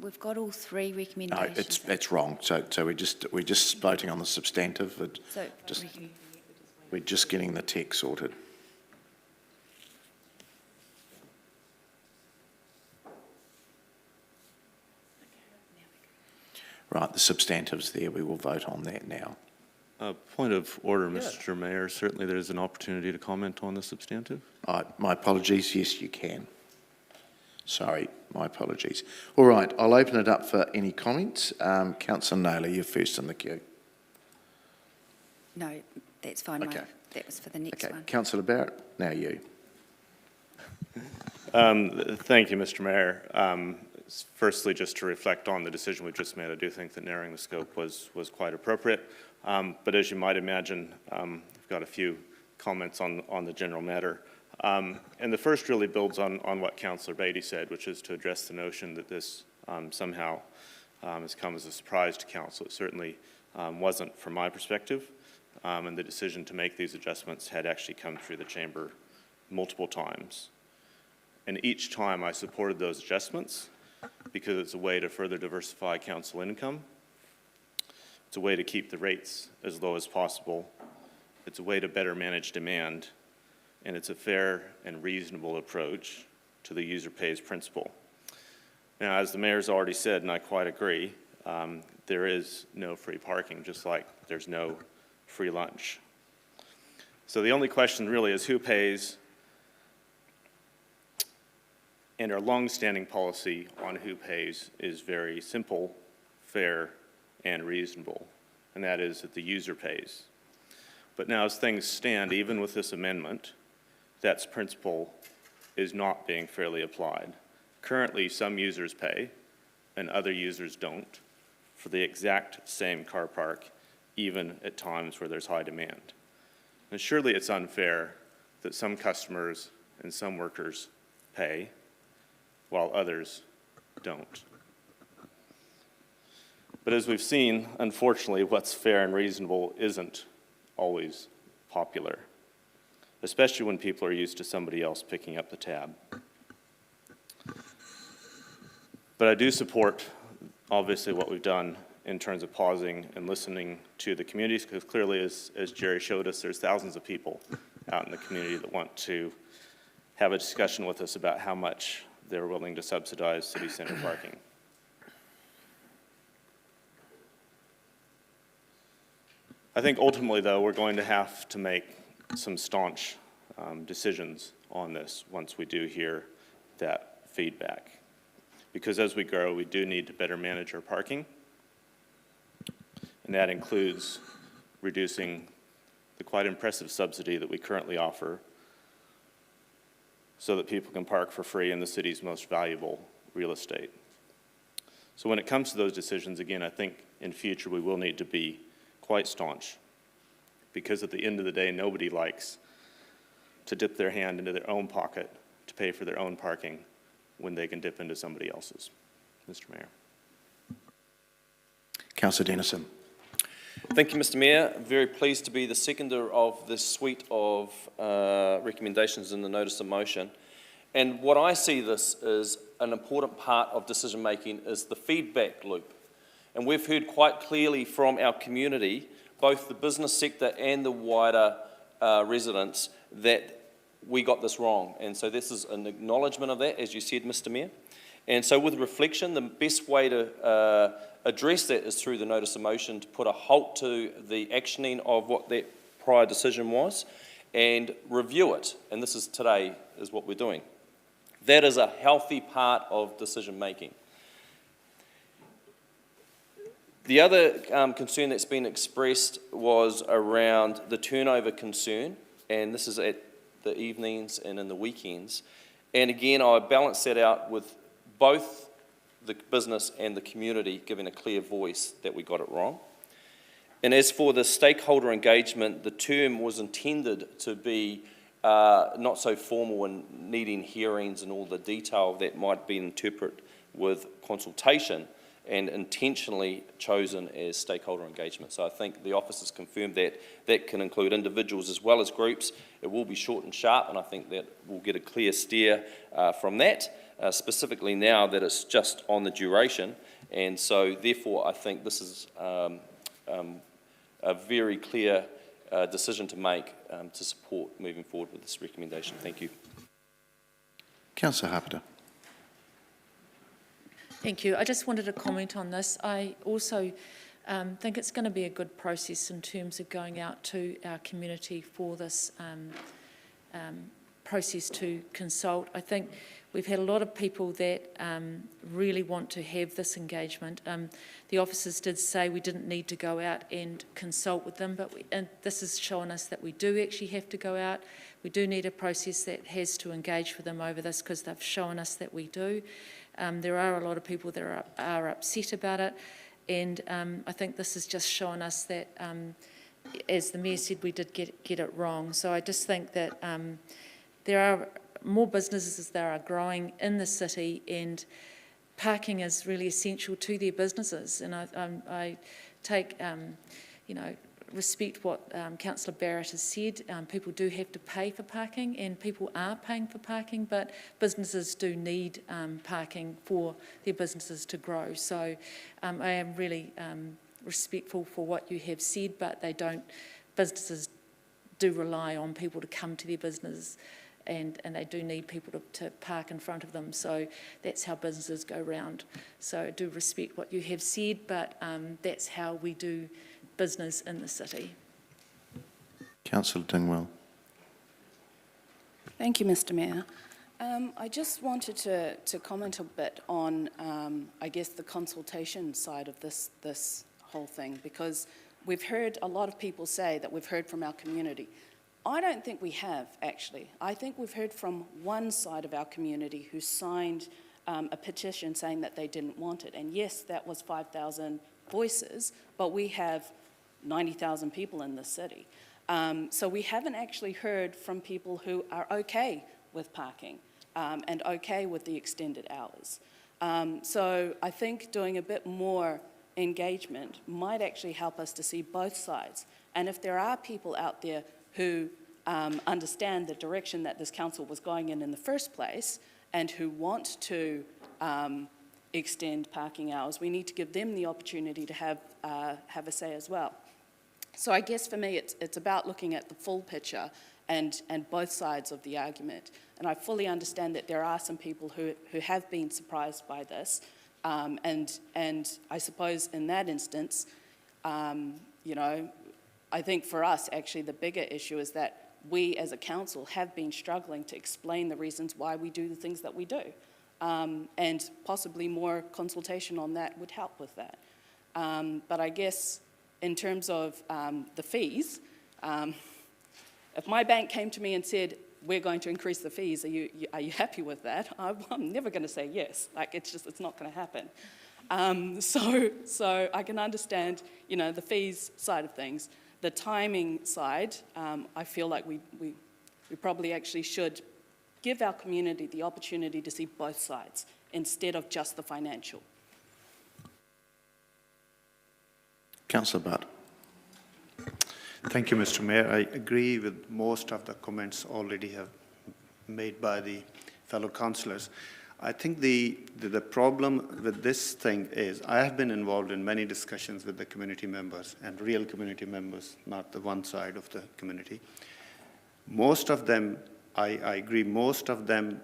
We've got all 3 No, recommendations. it's wrong. So we're just voting on the substantive. We're just getting the text sorted. Right, the substantive's there. We will vote on that now. Point of order, Mr. Mayor. Certainly there's an opportunity to comment on the substantive. My apologies. Yes, you can. Sorry, my apologies. All right, I'll open it up for any comments. Councillor Naylor, you're first in the queue. No, that's fine. Okay. That was for the next one. Councillor Barrett, now you. Thank you, Mr. Mayor. Firstly, just to reflect on the decision we've just made, I do think that narrowing the scope was quite appropriate. But as you might imagine, I've got a few comments on the general matter. And the first really builds on what Councillor Beattie said, which is to address the notion that this somehow has come as a surprise to Council. It certainly wasn't from my perspective, and the decision to make these adjustments had actually come through the Chamber multiple times. And each time I supported those adjustments because it's a way to further diversify Council income. It's a way to keep the rates as low as possible. It's a way to better manage demand, and it's a fair and reasonable approach to the user pays principle. Now, as the Mayor's already said, and I quite agree, there is no free parking, just like there's no free lunch. So the only question really is who pays, and our long-standing policy on who pays is very simple, fair, and reasonable, and that is that the user pays. But now as things stand, even with this amendment, that principle is not being fairly applied. Currently, some users pay and other users don't for the exact same car park, even at times where there's high demand. And surely it's unfair that some customers and some workers pay while others don't. But as we've seen, unfortunately, what's fair and reasonable isn't always popular, especially when people are used to somebody else picking up the tab. But I do support, obviously, what we've done in terms of pausing and listening to the communities, because clearly, as Jerry showed us, there's thousands of people out in the community that want to have a discussion with us about how much they're willing to subsidize city center parking. I think ultimately, though, we're going to have to make some staunch decisions on this once we do hear that feedback. Because as we grow, we do need to better manage our parking, and that includes reducing the quite impressive subsidy that we currently offer so that people can park for free in the city's most valuable real estate. So when it comes to those decisions, again, I think in future we will need to be quite staunch, because at the end of the day, nobody likes to dip their hand into their own pocket to pay for their own parking when they can dip into somebody else's. Mr. Mayor. Councillor Dennison. Thank you, Mr. Mayor. Very pleased to be the seconder of this suite of recommendations in the notice of motion. And what I see this as an important part of decision making is the feedback loop. And we've heard quite clearly from our community, both the business sector and the wider residents, that we got this wrong. And so this is an acknowledgement of that, as you said, Mr. Mayor. And so with reflection, the best way to address that is through the notice of motion, to put a halt to the actioning of what that prior decision was and review it. And this is today is what we're doing. That is a healthy part of decision making. The other concern that's been expressed was around the turnover concern, and this is at the evenings and in the weekends. And again, I balance that out with both the business and the community giving a clear voice that we got it wrong. And as for the stakeholder engagement, the term was intended to be not so formal and needing hearings and all the detail that might be interpreted with consultation, and intentionally chosen as stakeholder engagement. So I think the office has confirmed that that can include individuals as well as groups. It will be short and sharp, and I think that we'll get a clear steer from that, specifically now that it's just on the duration. And so therefore I think this is a very clear decision to make to support moving forward with this recommendation. Thank you. Councillor Harpiter. Thank you. I just wanted to comment on this. I also think it's going to be a good process in terms of going out to our community for this process to consult. I think we've had a lot of people that really want to have this engagement. The officers did say we didn't need to go out and consult with them, but and this has shown us that we do actually have to go out. We do need a process that has to engage with them over this, because they've shown us that we do. There are a lot of people that are upset about it, and I think this has just shown us that, as the Mayor said, we did get it wrong. So I just think that there are more businesses that are growing in the city, and parking is really essential to their businesses. And I take, respect what Councillor Barrett has said. People do have to pay for parking, and people are paying for parking, but businesses do need parking for their businesses to grow. So I am really respectful for what you have said, but businesses do rely on people to come to their business, and they do need people to park in front of them. So that's how businesses go round. So I do respect what you have said, but that's how we do business in the city. Councillor Dingwell. Thank you, Mr. Mayor. I just wanted to comment a bit on, I guess, the consultation side of this whole thing, because we've heard a lot of people say that we've heard from our community. I don't think we have, actually. I think we've heard from one side of our community who signed a petition saying that they didn't want it. And yes, that was 5,000 voices, but we have 90,000 people in the city. So we haven't actually heard from people who are okay with parking and okay with the extended hours. So I think doing a bit more engagement might actually help us to see both sides. And if there are people out there who understand the direction that this council was going in the first place, and who want to extend parking hours, we need to give them the opportunity to have a say as well. So I guess for me, it's about looking at the full picture and both sides of the argument. And I fully understand that there are some people who have been surprised by this. And I suppose in that instance, I think for us, actually, the bigger issue is that we as a council have been struggling to explain the reasons why we do the things that we do. And possibly more consultation on that would help with that. But I guess in terms of the fees, If my bank came to me and said, we're going to increase the fees, are you happy with that? I'm never going to say yes. Like, it's not going to happen. So I can understand, the fees side of things. The timing side, I feel like we probably actually should give our community the opportunity to see both sides instead of just the financial. Councillor Butt. Thank you, Mr. Mayor. I agree with most of the comments already have made by the fellow councillors. I think the problem with this thing is I have been involved in many discussions with the community members, and real community members, not the one side of the community. Most of them, I agree, most of them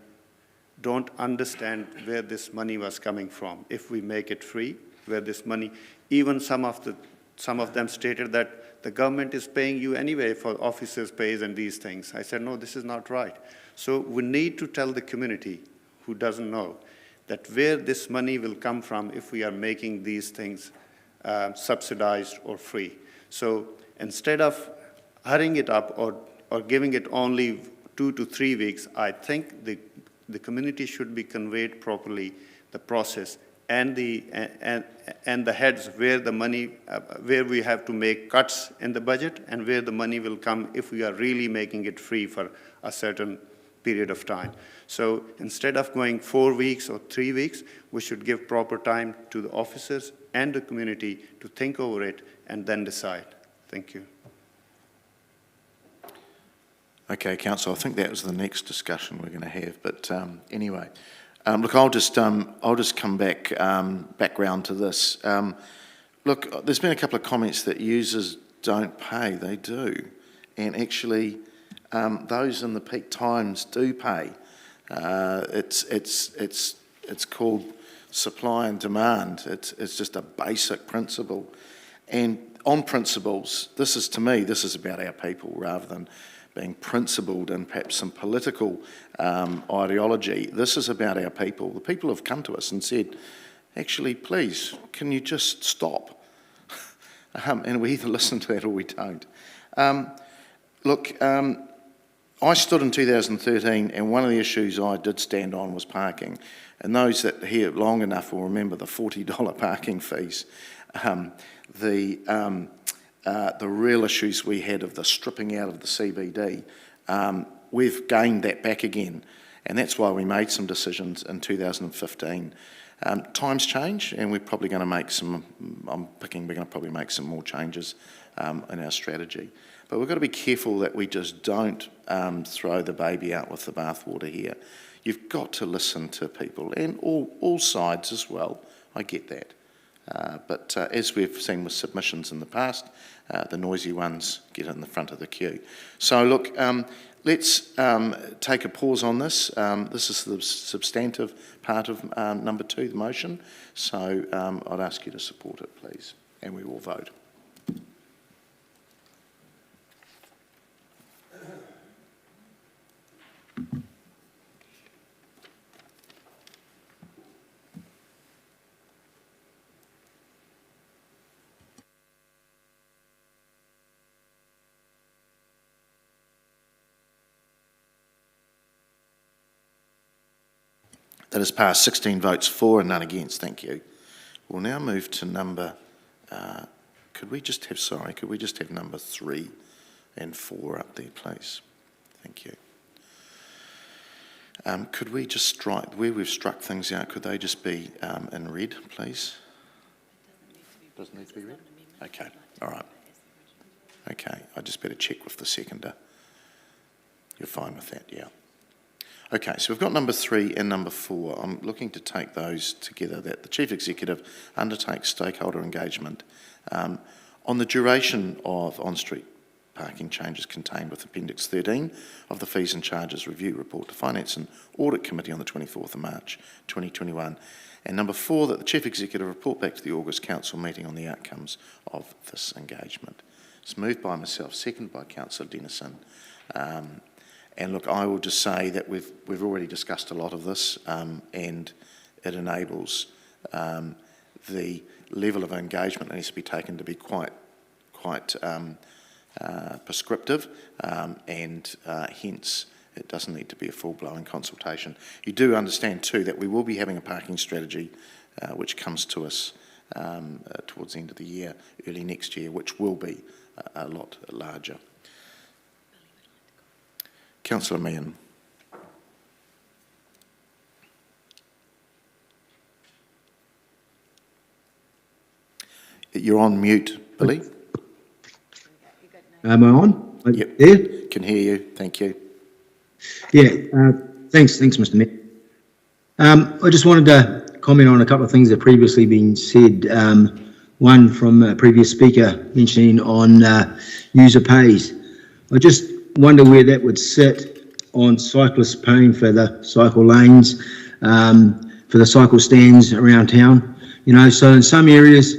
don't understand where this money was coming from. If we make it free, where this money, even some of them stated that the government is paying you anyway for officers' pays and these things. I said, no, this is not right. So we need to tell the community who doesn't know that where this money will come from if we are making these things subsidized or free. So instead of hurrying it up or giving it only 2 to 3 weeks, I think the community should be conveyed properly the process and the heads where the money, where we have to make cuts in the budget and where the money will come if we are really making it free for a certain period of time. So instead of going 4 weeks or 3 weeks, we should give proper time to the officers and the community to think over it and then decide. Thank you. Okay, Councillor, I think that was the next discussion we're going to have. But anyway, look, I'll just come back round to this. Look, there's been a couple of comments that users don't pay. They do, and actually, those in the peak times do pay. It's called supply and demand. It's just a basic principle, and on principles, to me, this is about our people rather than being principled in perhaps some political ideology. This is about our people. The people have come to us and said, actually, please, can you just stop? And we either listen to that or we don't. Look, I stood in 2013, and one of the issues I did stand on was parking. And those that here long enough will remember the $40 parking fees. The real issues we had of the stripping out of the CBD, we've gained that back again, and that's why we made some decisions in 2015. Times change, and we're probably going to make some, we're going to probably make some more changes in our strategy. But we've got to be careful that we just don't throw the baby out with the bathwater here. You've got to listen to people, and all sides as well. I get that. But as we've seen with submissions in the past, the noisy ones get in the front of the queue. So look, let's take a pause on this. This is the substantive part of number 2, the motion. So I'd ask you to support it, please, and we will vote. That has passed 16 votes for and none against. Thank you. We'll now move to number, could we just have number 3 and 4 up there, please? Thank you. Could we just strike, where we've struck things out, could they just be in red, please? Doesn't need to be red? Okay, all right. Okay, I just better check with the seconder. You're fine with that, yeah. Okay, so we've got number 3 and number 4. I'm looking to take those together, that the Chief Executive undertakes stakeholder engagement on the duration of on-street parking changes contained with Appendix 13 of the Fees and Charges Review Report to Finance and Audit Committee on the 24th of March 2021. And number 4, that the Chief Executive report back to the August Council meeting on the outcomes of this engagement. It's moved by myself, seconded by Councillor Dennison. And look, I will just say that we've already discussed a lot of this, and it enables the level of engagement that needs to be taken to be quite prescriptive, and hence it doesn't need to be a full-blown consultation. You do understand too that we will be having a parking strategy which comes to us towards the end of the year, early next year, which will be a lot larger. Councillor Meehan. You're on mute, Billy. Am I on? Yep. There? Can hear you. Thank you. Yeah, thanks, Mr. Mayor. I just wanted to comment on a couple of things that have previously been said. One from a previous speaker mentioning on user pays. I just wonder where that would sit on cyclists paying for the cycle lanes, for the cycle stands around town. You know, so in some areas,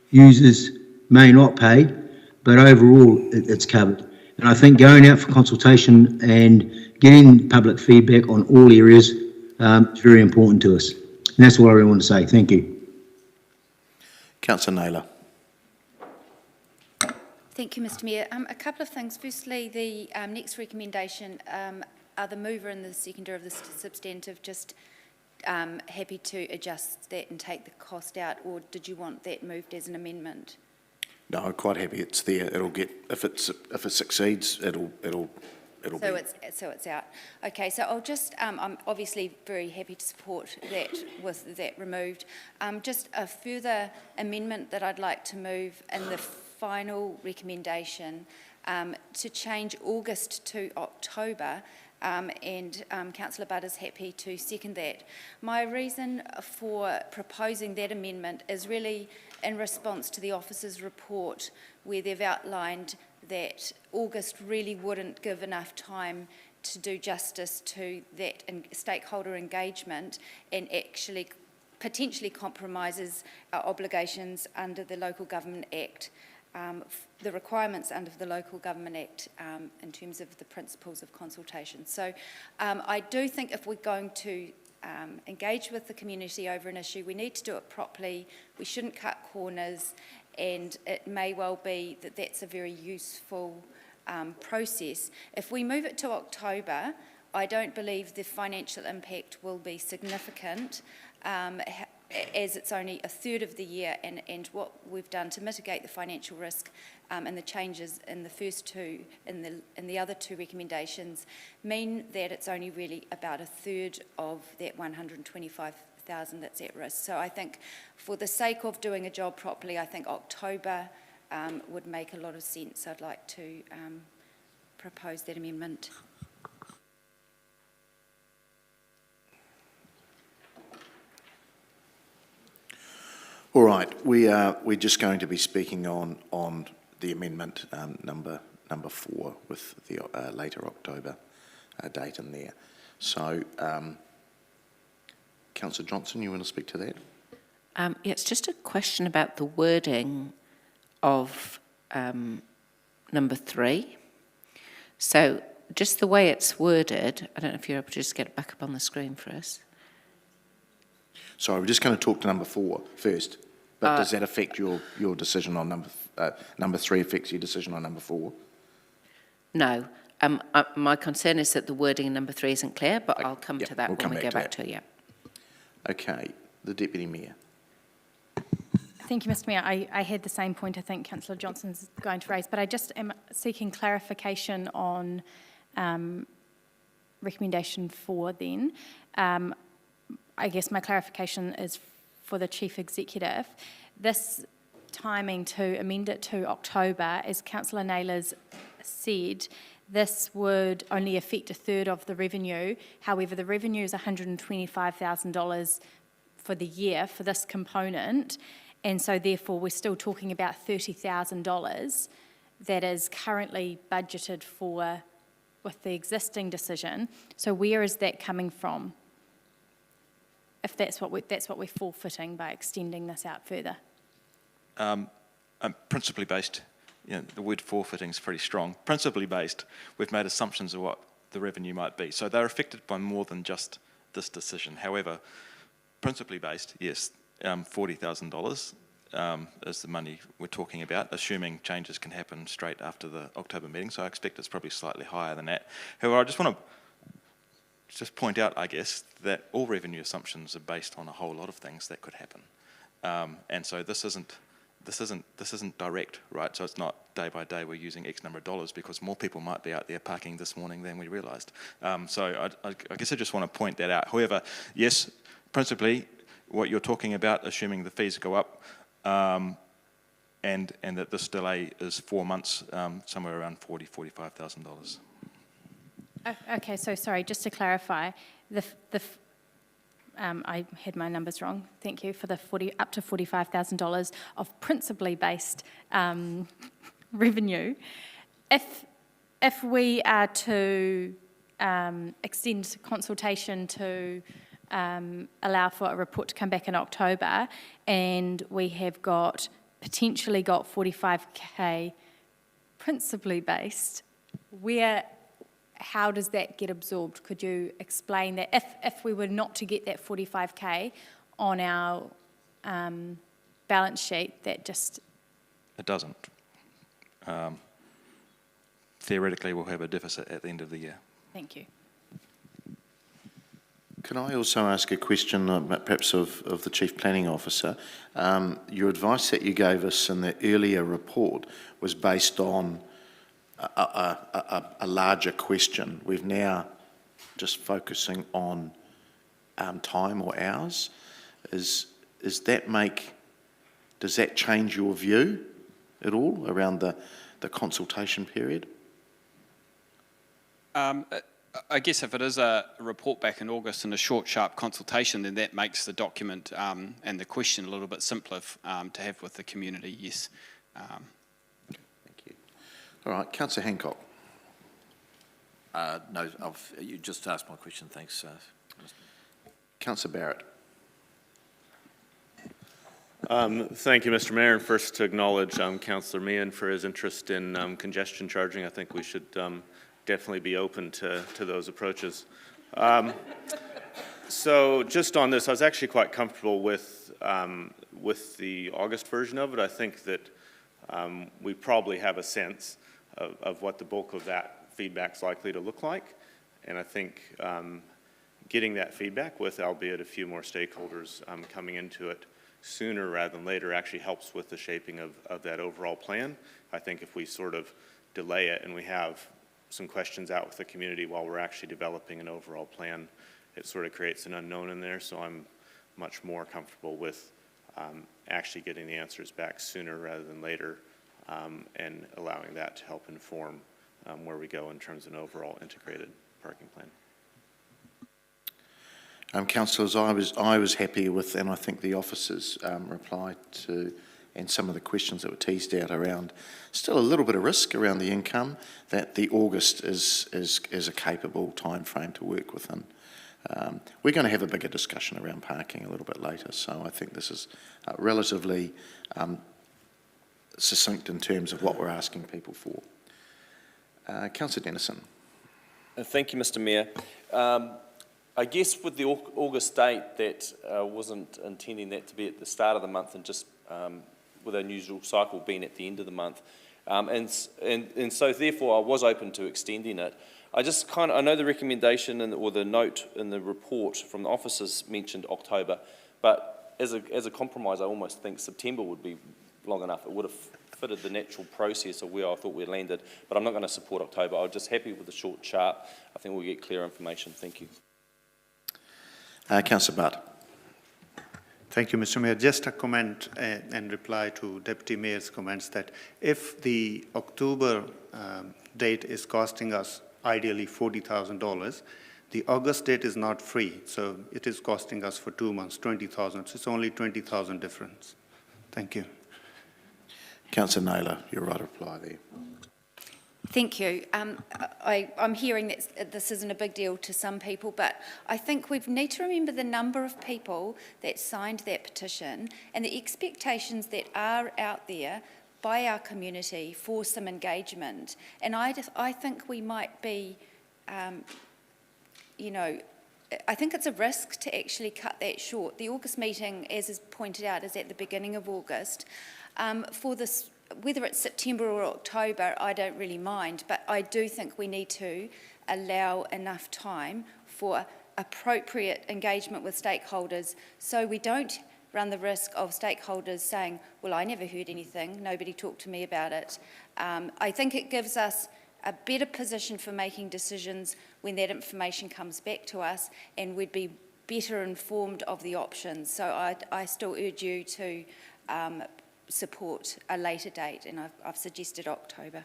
users may not pay, but overall it's covered. And I think going out for consultation and getting public feedback on all areas is very important to us. And that's all I really want to say. Thank you. Councillor Naylor. Thank you, Mr. Mayor. A couple of things. Firstly, the next recommendation, are the mover and the seconder of the substantive just happy to adjust that and take the cost out, or did you want that moved as an amendment? No, I'm quite happy it's there. It'll get, if it succeeds, it'll be. So it's out. Okay, so I'll just, I'm obviously very happy to support that with that removed. Just a further amendment that I'd like to move in the final recommendation to change August to October, and Councillor Budd is happy to second that. My reason for proposing that amendment is really in response to the officer's report, where they've outlined that August really wouldn't give enough time to do justice to that stakeholder engagement, and actually potentially compromises our obligations under the Local Government Act, the requirements under the Local Government Act in terms of the principles of consultation. So I do think if we're going to engage with the community over an issue, we need to do it properly. We shouldn't cut corners, and it may well be that that's a very useful process. If we move it to October, I don't believe the financial impact will be significant, as it's only a third of the year, and what we've done to mitigate the financial risk and the changes in the first two, in the other two recommendations, mean that it's only really about a third of that 125,000 that's at risk. So I think for the sake of doing a job properly, I think October would make a lot of sense. I'd like to propose that amendment. All right, we're just going to be speaking on the amendment number 4 with the later October date in there. So, Councillor Johnson, you want to speak to that? Yeah, it's just a question about the wording of number 3. So just the way it's worded, I don't know if you're able to just get it back up on the screen for us. Sorry, we're just going to talk to number 4 first. But does that affect your decision on number 3 affects your decision on number 4? No. My concern is that the wording in number 3 isn't clear, but I'll come to that when we go back to it, yeah. Okay, the Deputy Mayor. Thank you, Mr. Mayor. I had the same point I think Councillor Johnson's going to raise, but I just am seeking clarification on recommendation 4 then. I guess my clarification is for the Chief Executive. This timing to amend it to October, as Councillor Naylor's said, this would only affect a third of the revenue. However, the revenue is $125,000 for the year for this component, and so therefore we're still talking about $30,000 that is currently budgeted for with the existing decision. So where is that coming from? If that's what we're forfeiting by extending this out further. Principally based, you know, the word forfeiting is pretty strong. Principally based, we've made assumptions of what the revenue might be. So they're affected by more than just this decision. However, principally based, yes, $40,000 is the money we're talking about, assuming changes can happen straight after the October meeting. So I expect it's probably slightly higher than that. However, I just want to point out, I guess, that all revenue assumptions are based on a whole lot of things that could happen. And so this isn't direct, right? So it's not day by day we're using X number of dollars, because more people might be out there parking this morning than we realised. So I guess I just want to point that out. However, yes, principally, what you're talking about, assuming the fees go up, and that this delay is 4 months, somewhere around $40,000-$45,000. Okay, so sorry, just to clarify, I had my numbers wrong. Thank you for the up to $45,000 of principally based revenue. If we are to extend consultation to allow for a report to come back in October, and we have potentially got 45K principally based, how does that get absorbed? Could you explain that if we were not to get that 45K on our balance sheet, that just... It doesn't. Theoretically, we'll have a deficit at the end of the year. Thank you. Can I also ask a question, perhaps of the Chief Planning Officer? Your advice that you gave us in the earlier report was based on a larger question. We're now just focusing on time or hours. Does that change your view at all around the consultation period? I guess if it is a report back in August and a short, sharp consultation, then that makes the document and the question a little bit simpler to have with the community, yes. Thank you. All right, Councillor Hancock. No, you just asked my question, thanks. Councillor Barrett. Thank you, Mr. Mayor. And first to acknowledge Councillor Meehan for his interest in congestion charging. I think we should definitely be open to those approaches. So just on this, I was actually quite comfortable with the August version of it. I think that we probably have a sense of what the bulk of that feedback's likely to look like. And I think getting that feedback with, albeit a few more stakeholders coming into it sooner rather than later, actually helps with the shaping of that overall plan. I think if we sort of delay it and we have some questions out with the community while we're actually developing an overall plan, it sort of creates an unknown in there. So I'm much more comfortable with actually getting the answers back sooner rather than later, and allowing that to help inform where we go in terms of an overall integrated parking plan. Councillors, I was happy with, and I think the officers replied to, and some of the questions that were teased out around still a little bit of risk around the income, that the August is a capable time frame to work within. We're going to have a bigger discussion around parking a little bit later, so I think this is relatively succinct in terms of what we're asking people for. Councillor Dennison. Thank you, Mr. Mayor. I guess with the August date, that wasn't intending that to be at the start of the month and just with our usual cycle being at the end of the month. And so therefore I was open to extending it. I know the recommendation or the note in the report from the officers mentioned October, but as a compromise, I almost think September would be long enough. It would have fitted the natural process of where I thought we landed, but I'm not going to support October. I'm just happy with the short, sharp. I think we'll get clear information. Thank you. Councillor Butt. Thank you, Mr. Mayor. Just a comment and reply to Deputy Mayor's comments that if the October date is costing us ideally $40,000, the August date is not free, so it is costing us for 2 months $20,000. So it's only $20,000 difference. Thank you. Councillor Naylor, your right reply there. Thank you. I'm hearing that this isn't a big deal to some people, but I think we need to remember the number of people that signed that petition and the expectations that are out there by our community for some engagement. And I think we might be, I think it's a risk to actually cut that short. The August meeting, as is pointed out, is at the beginning of August. For this, whether it's September or October, I don't really mind, but I do think we need to allow enough time for appropriate engagement with stakeholders so we don't run the risk of stakeholders saying, well, I never heard anything, nobody talked to me about it. I think it gives us a better position for making decisions when that information comes back to us, and we'd be better informed of the options. So I still urge you to support a later date, and I've suggested October.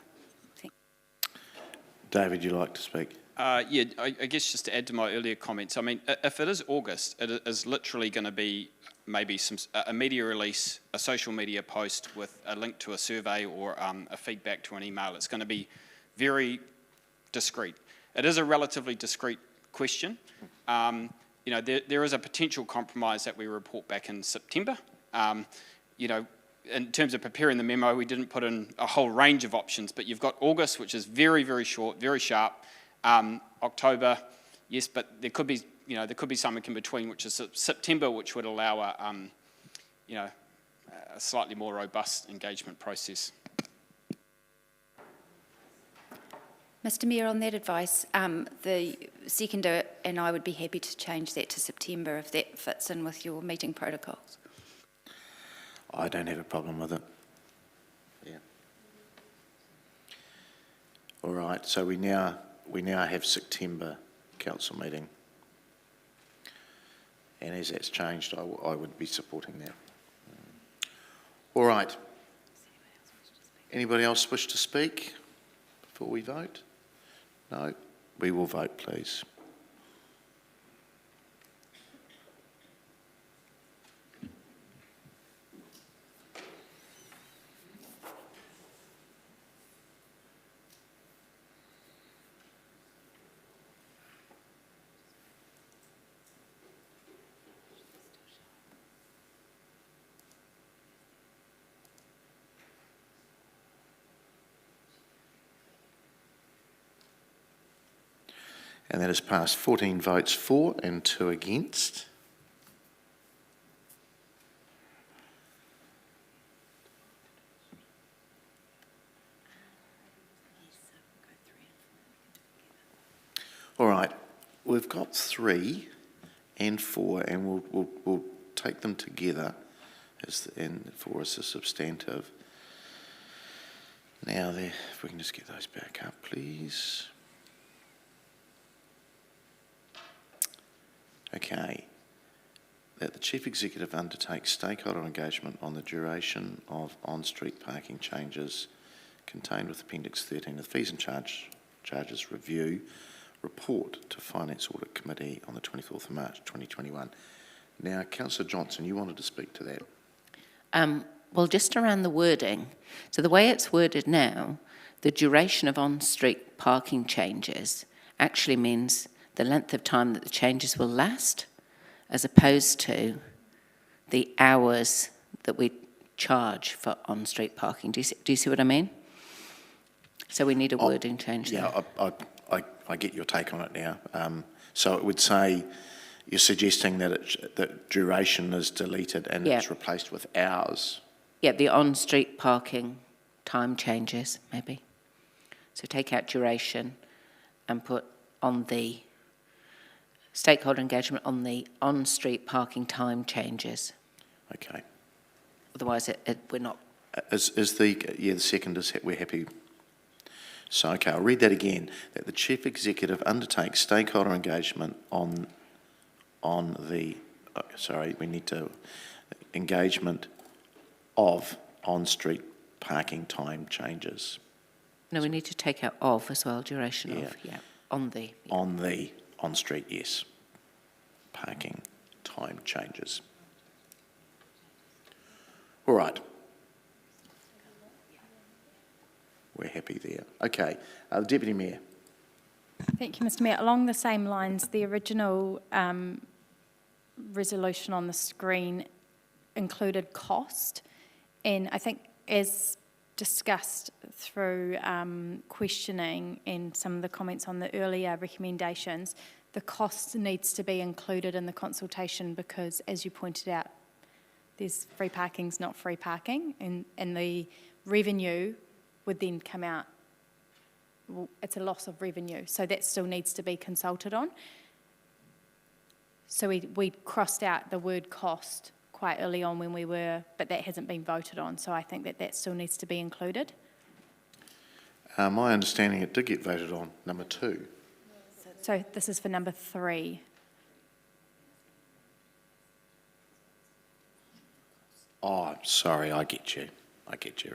David, you'd like to speak? Yeah, I guess just to add to my earlier comments, I mean, if it is August, it is literally going to be maybe a media release, a social media post with a link to a survey or a feedback to an email. It's going to be very discreet. It is a relatively discreet question. You know, there is a potential compromise that we report back in September. You know, in terms of preparing the memo, we didn't put in a whole range of options, but you've got August, which is very, very short, very sharp. October, yes, but there could be, you know, there could be something in between, which is September, which would allow a, you know, a slightly more robust engagement process. Mr. Mayor, on that advice, the seconder and I would be happy to change that to September if that fits in with your meeting protocols. I don't have a problem with it. Yeah. All right, so we now have September council meeting. And as that's changed, I would be supporting that. All right. Anybody else wish to speak before we vote? No? We will vote, please. And that has passed 14 votes for and 2 against. All right, we've got 3 and 4, and we'll take them together and for us a substantive. Now, if we can just get those back up, please. Okay, that the Chief Executive undertakes stakeholder engagement on the duration of on-street parking changes contained with Appendix 13 of the Fees and Charges Review report to Finance Audit Committee on the 24th of March 2021. Now, Councillor Johnson, you wanted to speak to that. Well, just around the wording. So the way it's worded now, the duration of on-street parking changes actually means the length of time that the changes will last, as opposed to the hours that we charge for on-street parking. Do you see what I mean? So we need a wording change there. Yeah, I get your take on it now. So it would say, you're suggesting that that duration is deleted and it's replaced with hours. Yeah, the on-street parking time changes, maybe. So take out duration and put on the stakeholder engagement on the on-street parking time changes. Okay. Otherwise, we're not. The second is we're happy. So, okay, I'll read that again. That the Chief Executive undertakes stakeholder engagement on the, we need to, engagement of on-street parking time changes. No, we need to take out of as well, duration of, on the. Yeah. On the on-street, yes. Parking time changes. All right. We're happy there. Okay, Deputy Mayor. Thank you, Mr. Mayor. Along the same lines, the original resolution on the screen included cost, and I think as discussed through questioning and some of the comments on the earlier recommendations, the cost needs to be included in the consultation because, as you pointed out, there's free parking's not free parking, and the revenue would then come out, well, it's a loss of revenue, so that still needs to be consulted on. So we crossed out the word cost quite early on when we were, but that hasn't been voted on, so I think that still needs to be included. My understanding, it did get voted on, number 2. So this is for number 3. Oh, sorry, I get you,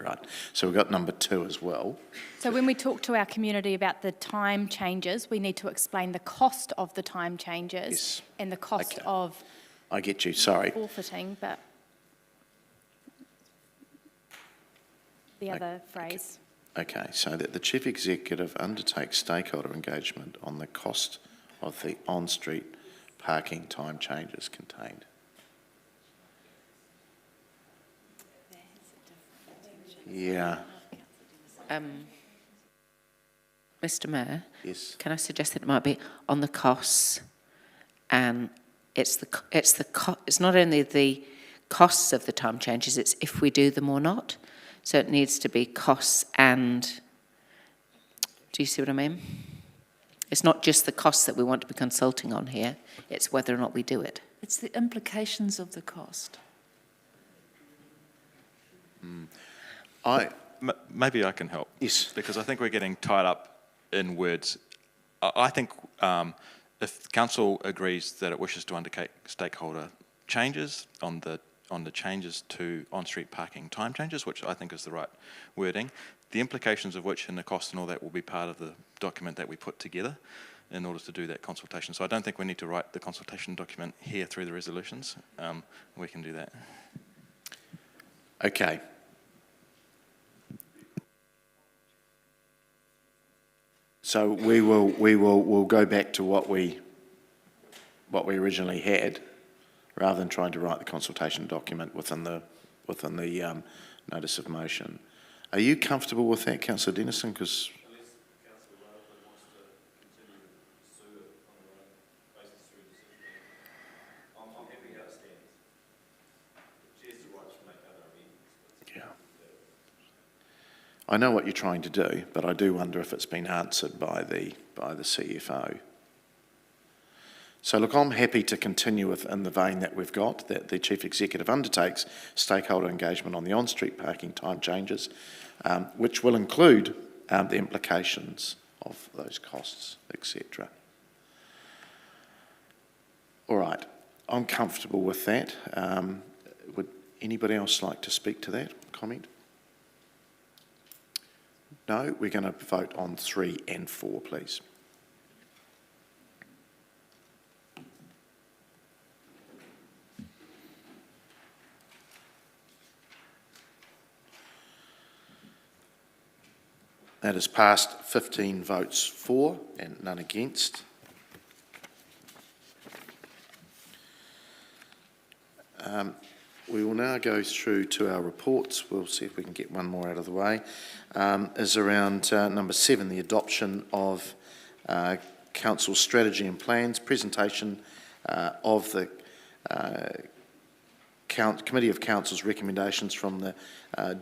right. So we've got number 2 as well. So when we talk to our community about the time changes, we need to explain the cost of the time changes Yes. and the cost Okay. of I get you, sorry. forfeiting, but the other phrase. Okay, so that the Chief Executive undertakes stakeholder engagement on the cost of the on-street parking time changes contained. Yeah, Mr Mayor, yes. can I suggest that it might be on the costs, and it's not only the costs of the time changes, it's if we do them or not. So it needs to be costs and, do you see what I mean? It's not just the costs that we want to be consulting on here, it's whether or not we do it. It's the implications of the cost. Maybe I can help. Yes. Because I think we're getting tied up in words. I think if council agrees that it wishes to undertake stakeholder changes on the changes to on-street parking time changes, which I think is the right wording, the implications of which and the cost and all that will be part of the document that we put together in order to do that consultation. So I don't think we need to write the consultation document here through the resolutions. We can do that. Okay. So we'll go back to what we originally had, rather than trying to write the consultation document within the notice of motion. Are you comfortable with that, Councillor Dennison? Because I know what you're trying to do, but I do wonder if it's been answered by the CFO. So look, I'm happy to continue within the vein that we've got, that the Chief Executive undertakes stakeholder engagement on the on-street parking time changes, which will include the implications of those costs, etc. All right, I'm comfortable with that. Would anybody else like to speak to that comment? No, we're going to vote on 3 and 4, please. That is passed, 15 votes for and none against. We will now go through to our reports. We'll see if we can get one more out of the way. Is around number 7, the adoption of Council strategy and plans, presentation of the Committee of Council's recommendations from the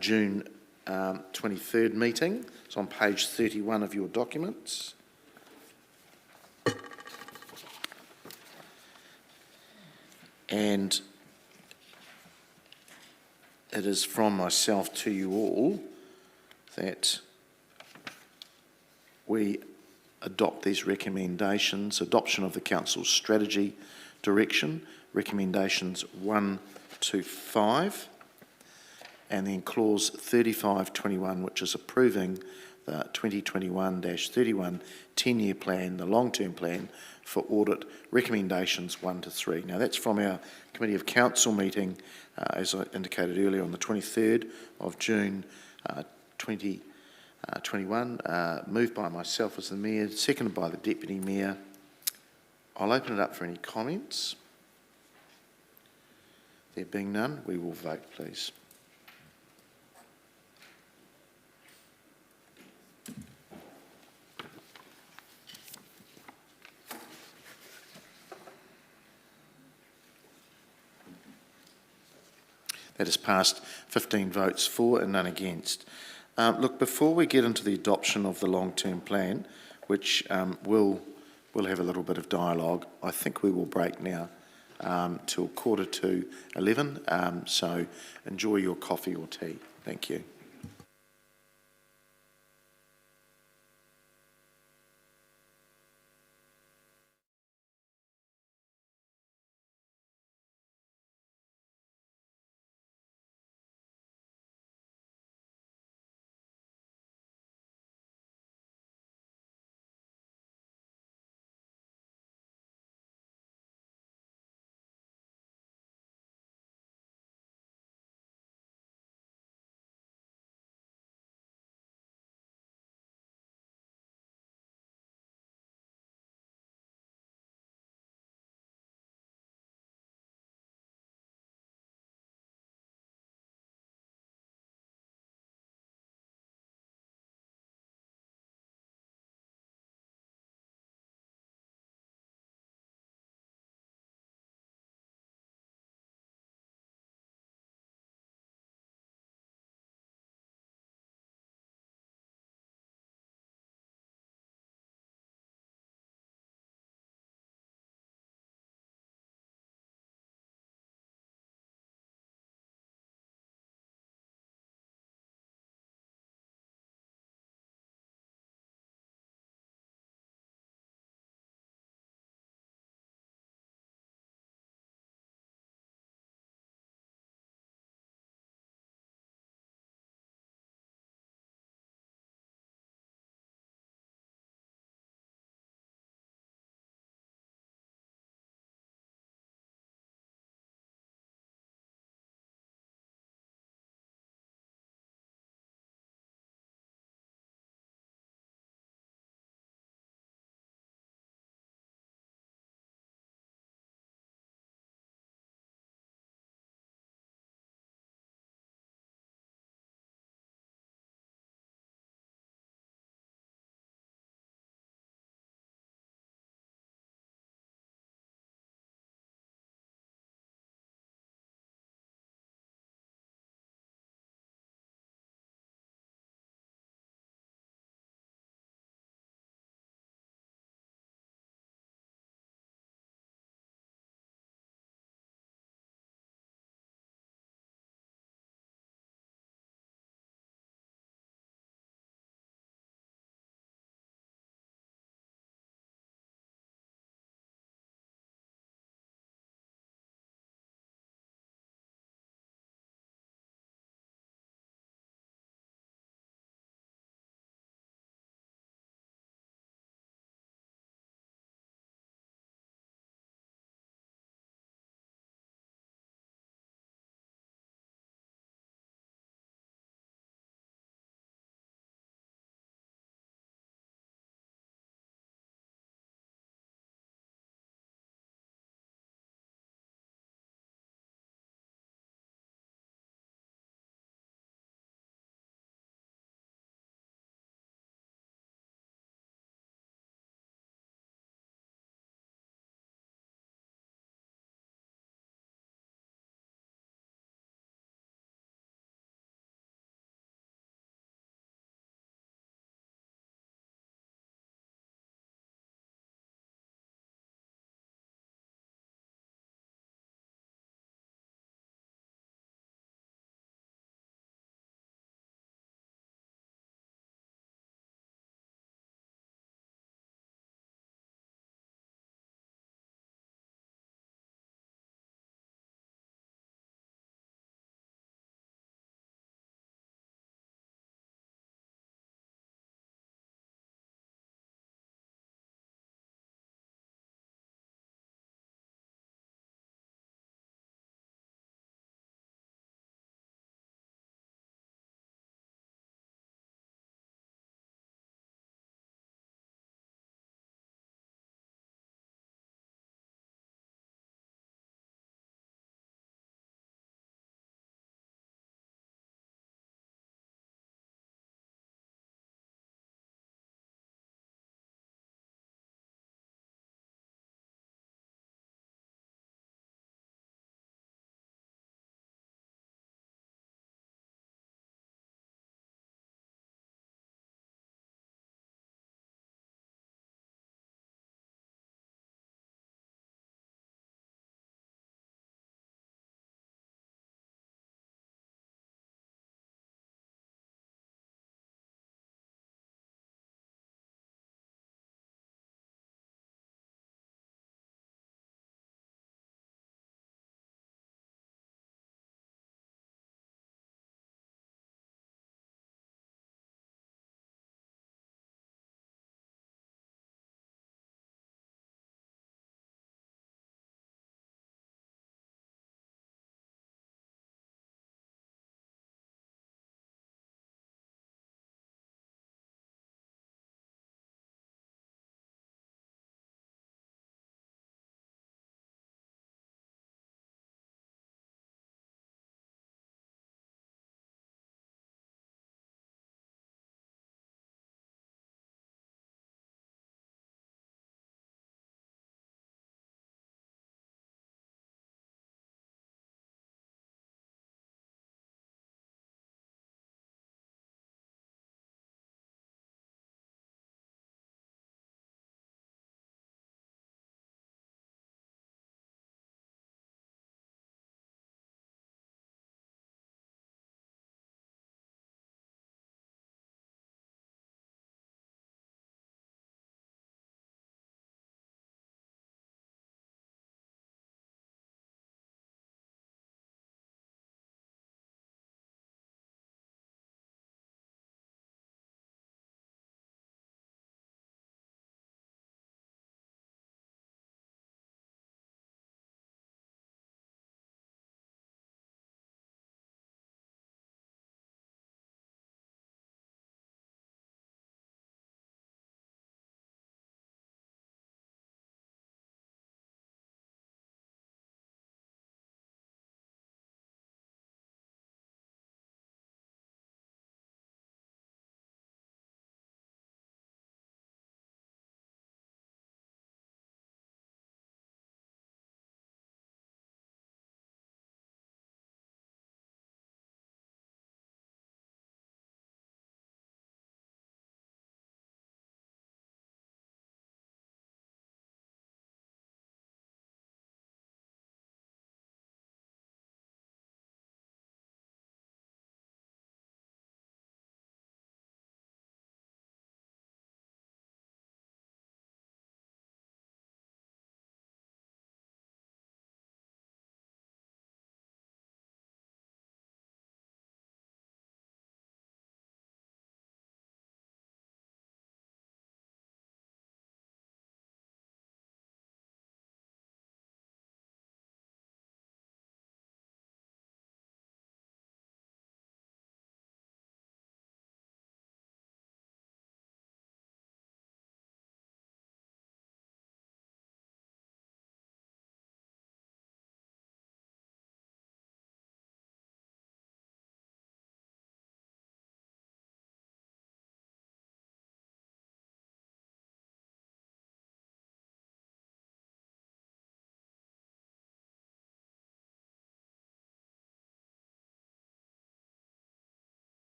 June 23rd meeting. It's on page 31 of your documents. And it is from myself to you all that we adopt these recommendations, adoption of the Council's strategy direction, recommendations 1 to 5, and then clause 3521, which is approving the 2021-31 10-year plan, the long-term plan for audit, recommendations 1 to 3. Now that's from our Committee of Council meeting, as I indicated earlier, on the 23rd of June 2021, moved by myself as the Mayor, seconded by the Deputy Mayor. I'll open it up for any comments. There being none, we will vote, please. That is passed 15 votes for and none against. Look, before we get into the adoption of the long-term plan, which we'll have a little bit of dialogue, I think we will break now till 11:45. So enjoy your coffee or tea. Thank you.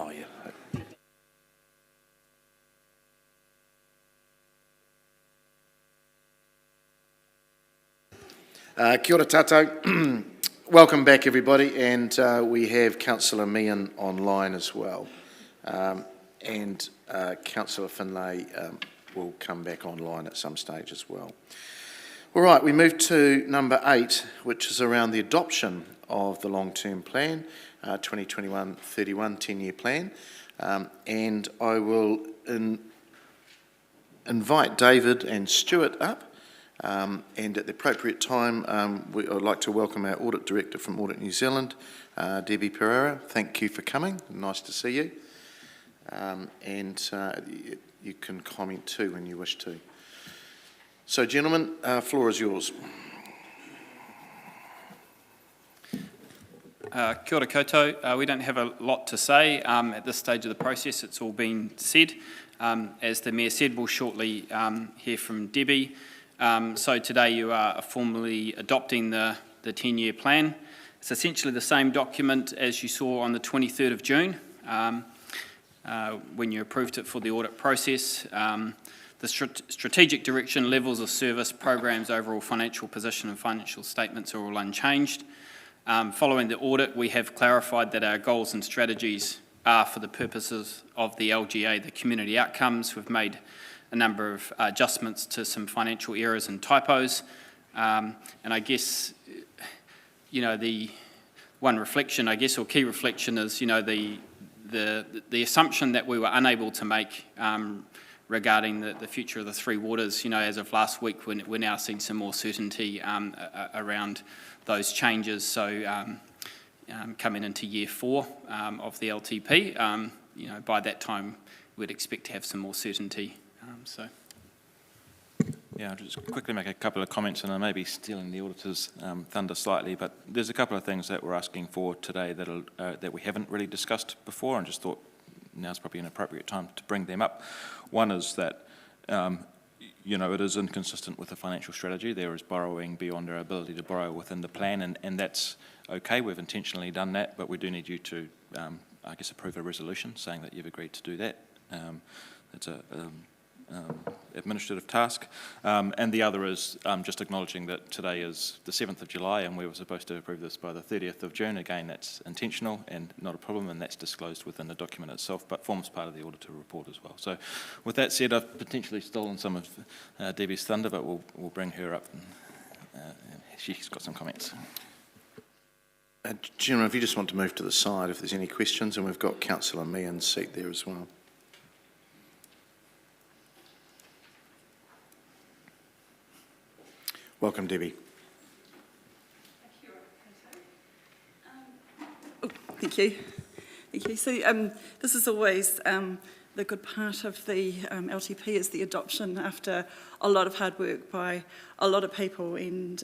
Oh, yeah. Kia ora tātou. Welcome back, everybody, and we have Councillor Meehan online as well. And Councillor Finlay will come back online at some stage as well. All right, we move to number 8, which is around the adoption of the long-term plan, 2021-31 10-year plan. And I will invite David and Stuart up. And at the appropriate time, I'd like to welcome our Audit Director from Audit New Zealand, Debbie Pereira. Thank you for coming. Nice to see you. You can comment too when you wish to. So, gentlemen, floor is yours. Kia ora koutou. We don't have a lot to say at this stage of the process. It's all been said. As the Mayor said, we'll shortly hear from Debbie. So today you are formally adopting the 10-year plan. It's essentially the same document as you saw on the 23rd of June when you approved it for the audit process. The strategic direction, levels of service, programs, overall financial position and financial statements are all unchanged. Following the audit, we have clarified that our goals and strategies are for the purposes of the LGA, the community outcomes. We've made a number of adjustments to some financial errors and typos. And I guess, the one reflection, or key reflection is, the assumption that we were unable to make regarding the future of the Three Waters, as of last week, we're now seeing some more certainty around those changes. So coming into year 4 of the LTP, by that time, we'd expect to have some more certainty. Yeah, I'll just quickly make a couple of comments, and I may be stealing the auditor's thunder slightly, but there's a couple of things that we're asking for today that we haven't really discussed before, and just thought now's probably an appropriate time to bring them up. One is that, it is inconsistent with the financial strategy. There is borrowing beyond our ability to borrow within the plan, and that's okay. We've intentionally done that, but we do need you to, approve a resolution saying that you've agreed to do that. It's a administrative task. And the other is just acknowledging that today is the 7th of July and we were supposed to approve this by the 30th of June. Again, that's intentional and not a problem, and that's disclosed within the document itself, but forms part of the auditor report as well. So with that said, I've potentially stolen some of Debbie's thunder, but we'll bring her up. And, she's got some comments. Gentlemen, if you just want to move to the side if there's any questions, and we've got Councillor Meehan's seat there as well. Welcome, Debbie. Thank you. Thank you. So this is always the good part of the LTP is the adoption after a lot of hard work by a lot of people, and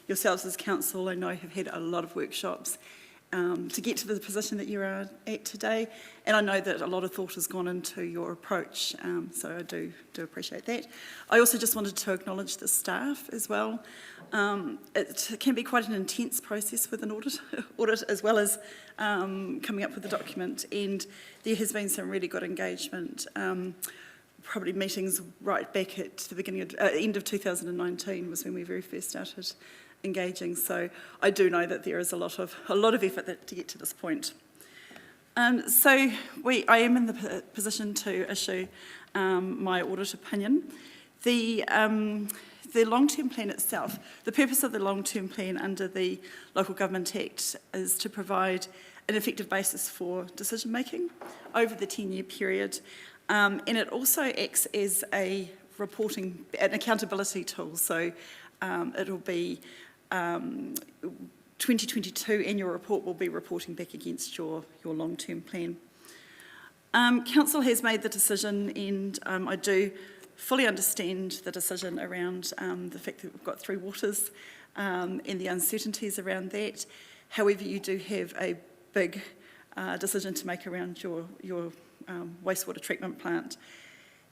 yourselves as council, I know, have had a lot of workshops to get to the position that you are at today, and I know that a lot of thought has gone into your approach, so I do appreciate that. I also just wanted to acknowledge the staff as well. It can be quite an intense process with an audit as well as coming up with the document, and there has been some really good engagement, probably meetings right back at the beginning of, end of 2019 was when we very first started engaging. So I do know that there is a lot of effort to get to this point. So I am in the position to issue my audit opinion. The long-term plan itself, the purpose of the long-term plan under the Local Government Act is to provide an effective basis for decision-making over the 10-year period, and it also acts as an accountability tool. So it'll be 2022 annual report will be reporting back against your long-term plan. Council has made the decision, and I do fully understand the decision around the fact that we've got Three Waters and the uncertainties around that. However, you do have a big decision to make around your wastewater treatment plant.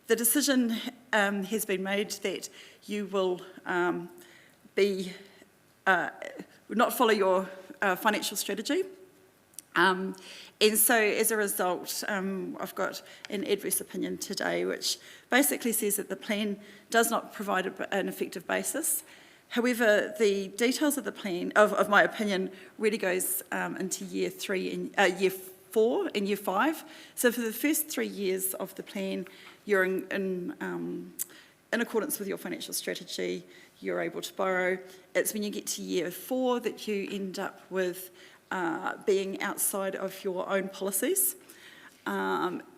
The decision has been made that you will not follow your financial strategy, And so as a result, I've got an adverse opinion today, which basically says that the plan does not provide an effective basis. However, the details of the plan, of my opinion, really goes into year 4 and year 5. So for the first 3 years of the plan, you're in accordance with your financial strategy, you're able to borrow. It's when you get to year 4 that you end up with being outside of your own policies,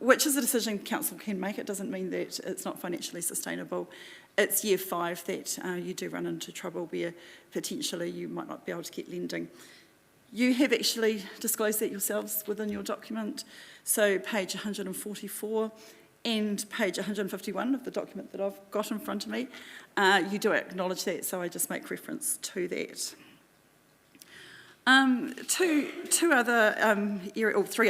which is a decision council can make. It doesn't mean that it's not financially sustainable. It's year 5 that you do run into trouble where potentially you might not be able to get lending. You have actually disclosed that yourselves within your document. So page 144 and page 151 of the document that I've got in front of me, you do acknowledge that, so I just make reference to that. Three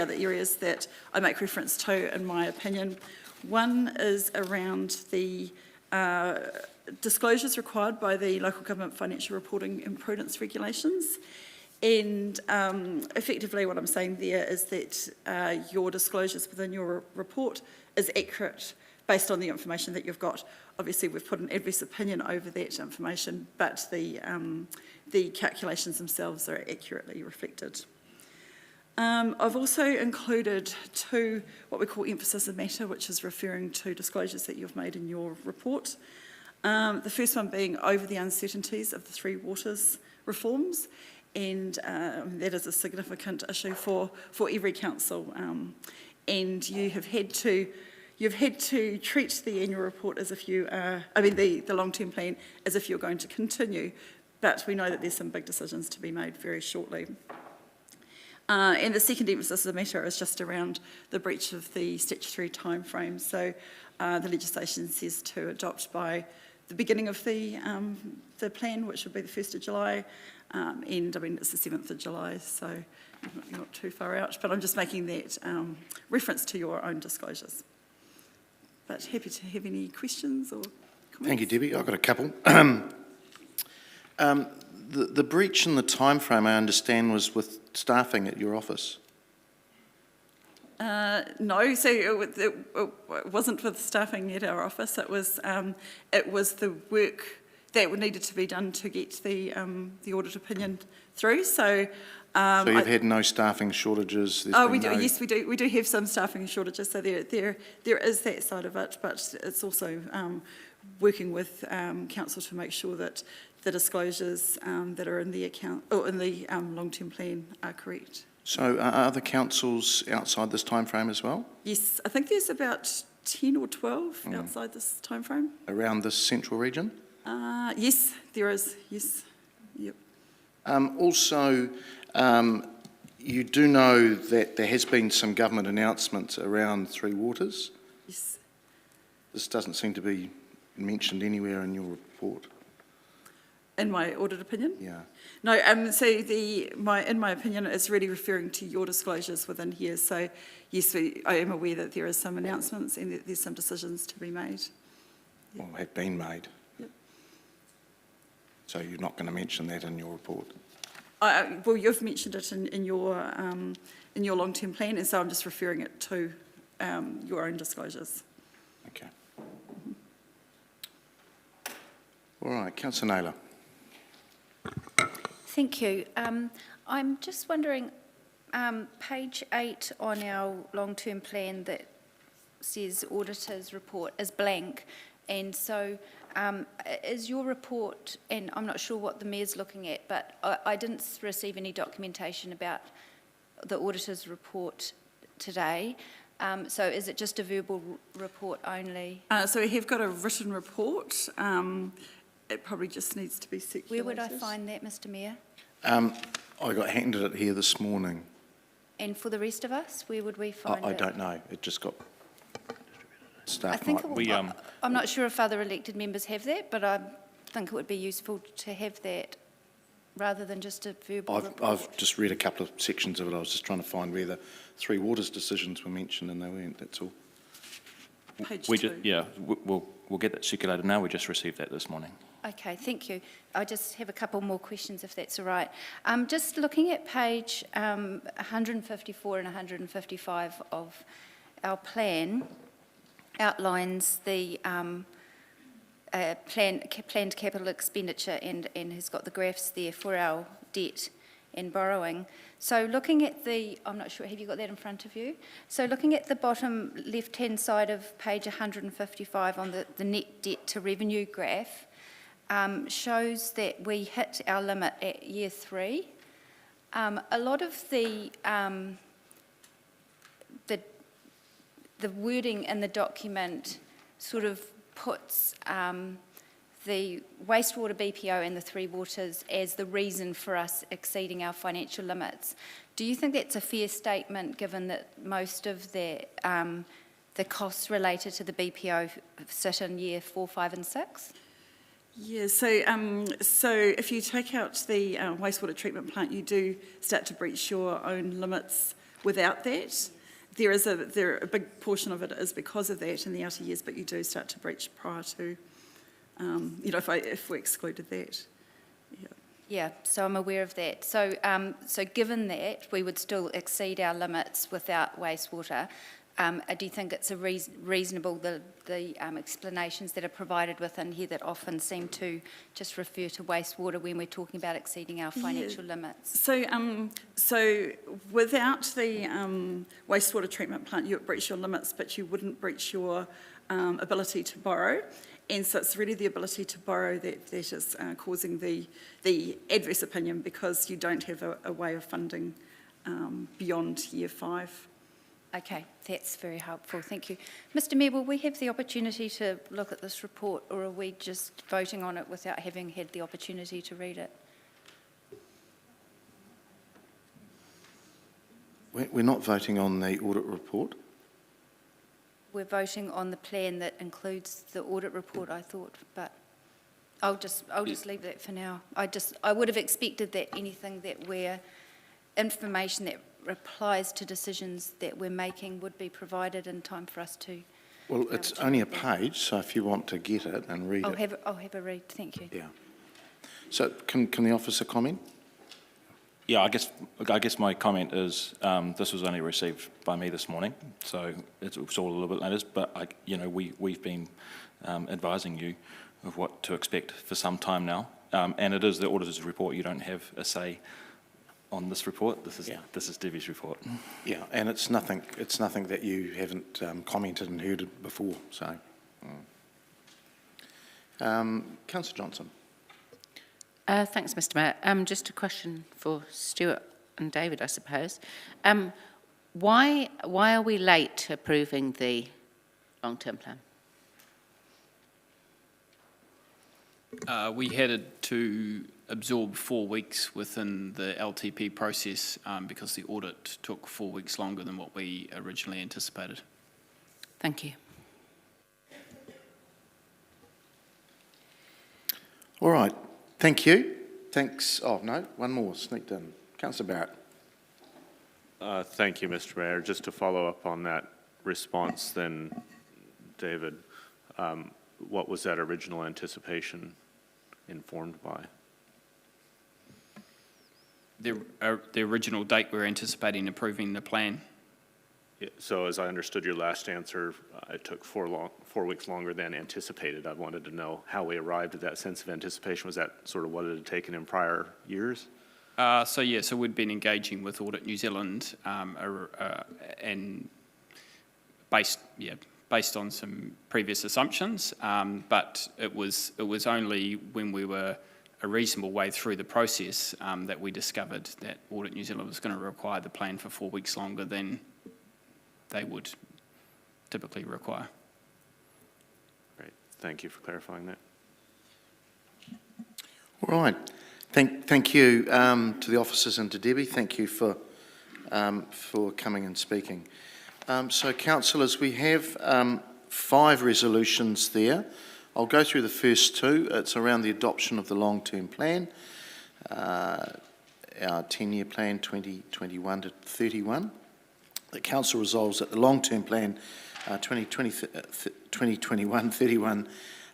other areas that I make reference to in my opinion. One is around the disclosures required by the Local Government Financial Reporting and Prudence Regulations. And effectively what I'm saying there is that your disclosures within your report is accurate based on the information that you've got. Obviously we've put an adverse opinion over that information, but the calculations themselves are accurately reflected. I've also included 2 what we call emphasis of matter, which is referring to disclosures that you've made in your report. The first one being over the uncertainties of the Three Waters reforms, and that is a significant issue for every council. And you've had to treat the annual report as if you are, the long-term plan as if you're going to continue, but we know that there's some big decisions to be made very shortly. And the second emphasis of the matter is just around the breach of the statutory timeframe. So the legislation says to adopt by the beginning of the plan, which would be the 1st of July, and it's the 7th of July, so you're not too far out, but I'm just making that reference to your own disclosures. But happy to have any questions or comments. Thank you, Debbie. I've got a couple. The breach in the timeframe, I understand, was with staffing at your office. No, so it wasn't with staffing at our office. It was the work that needed to be done to get the audit opinion through. So you've had no staffing shortages? We do. Yes, we do. We do have some staffing shortages. So there is that side of it, but it's also working with council to make sure that the disclosures that are in the account or in the long-term plan are correct. So are other councils outside this timeframe as well? Yes, I think there's about 10 or 12 outside this timeframe. Around this central region? Yes, there is. Yes. Yep. Also, you do know that there has been some government announcements around Three Waters. Yes. This doesn't seem to be mentioned anywhere in your report. In my audit opinion? Yeah. No, so in my opinion, it's really referring to your disclosures within here. So yes, I am aware that there are some announcements and that there's some decisions to be made. Yep. Or have been made. Yep. So you're not going to mention that in your report? Well, you've mentioned it in your long-term plan, and so I'm just referring it to your own disclosures. Okay. All right, Councillor Naylor. Thank you. I'm just wondering, page 8 on our long-term plan that says auditor's report is blank, and so is your report, and I'm not sure what the Mayor's looking at, but I didn't receive any documentation about the auditor's report today. So is it just a verbal report only? So we have got a written report. It probably just needs to be circulated. Where would I find that, Mr Mayor? I got handed it here this morning. And for the rest of us, where would we find it? I don't know. It just got staff. I think I'm not sure if other elected members have that, but I think it would be useful to have that rather than just a verbal report. I've just read a couple of sections of it. I was just trying to find where the Three Waters decisions were mentioned, and they weren't. That's all. Page 2. We'll get that circulated now. We just received that this morning. Okay, thank you. I just have a couple more questions, if that's all right. Just looking at page 154 and 155 of our plan, outlines the planned capital expenditure and has got the graphs there for our debt and borrowing. So looking at the, I'm not sure, have you got that in front of you? So looking at the bottom left-hand side of page 155 on the net debt to revenue graph, shows that we hit our limit at year 3. A lot of the wording in the document sort of puts the wastewater BPO and the Three Waters as the reason for us exceeding our financial limits. Do you think that's a fair statement, given that most of the costs related to the BPO sit in year 4, 5 and 6? Yeah, so if you take out the wastewater treatment plant, you do start to breach your own limits without that. A big portion of it is because of that in the outer years, but you do start to breach prior to, if we excluded that. Yeah. Yeah, so I'm aware of that. So, so given that, we would still exceed our limits without wastewater. Do you think it's reasonable, the explanations that are provided within here that often seem to just refer to wastewater when we're talking about exceeding our financial limits? So without the wastewater treatment plant, you would breach your limits, but you wouldn't breach your ability to borrow. And so it's really the ability to borrow that is causing the adverse opinion, because you don't have a way of funding beyond year 5. Okay, that's very helpful, thank you. Mr. Mayor, will we have the opportunity to look at this report, or are we just voting on it without having had the opportunity to read it? We're not voting on the audit report. We're voting on the plan that includes the audit report, I thought, but I'll just leave that for now. I would have expected that anything that information that replies to decisions that we're making would be provided in time for us to. Well, it's only a page, so if you want to get it and read it. I'll have a read, thank you. Yeah. So can the officer comment? Yeah, I guess my comment is this was only received by me this morning, so it's all a little bit later. But we've been advising you of what to expect for some time now, and it is the auditor's report. You don't have a say on this report. This is Debbie's report. Yeah, and it's nothing that you haven't commented and heard it before. So, Councillor Johnson. Thanks, Mr. Mayor. Just a question for Stuart and David, I suppose. Why are we late to approving the long-term plan? We had to absorb 4 weeks within the LTP process because the audit took 4 weeks longer than what we originally anticipated. Thank you. All right. Thank you. Thanks. Oh, no, one more sneaked in. Councillor Barrett. Thank you, Mr. Mayor. Just to follow up on that response then, David, what was that original anticipation informed by? The original date we were anticipating approving the plan. Yeah, so as I understood your last answer, it took 4 weeks longer than anticipated. I wanted to know how we arrived at that sense of anticipation. Was that sort of what it had taken in prior years? So we'd been engaging with Audit New Zealand and based on some previous assumptions, but it was only when we were a reasonable way through the process that we discovered that Audit New Zealand was going to require the plan for 4 weeks longer than they would typically require. Great. Thank you for clarifying that. All right. Thank you to the officers and to Debbie. Thank you for coming and speaking. So, councillors, we have 5 resolutions there. I'll go through the first 2. It's around the adoption of the long-term plan, our 10-year plan 2021 to 31. The council resolves that the long-term plan 2021-31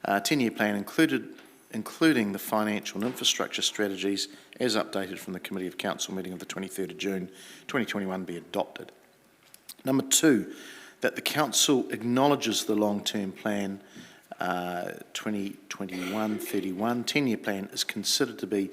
10-year plan including the financial and infrastructure strategies as updated from the Committee of Council meeting of the 23rd of June 2021 be adopted. Number 2, that the Council acknowledges the long-term plan 2021-31 10-year plan is considered to be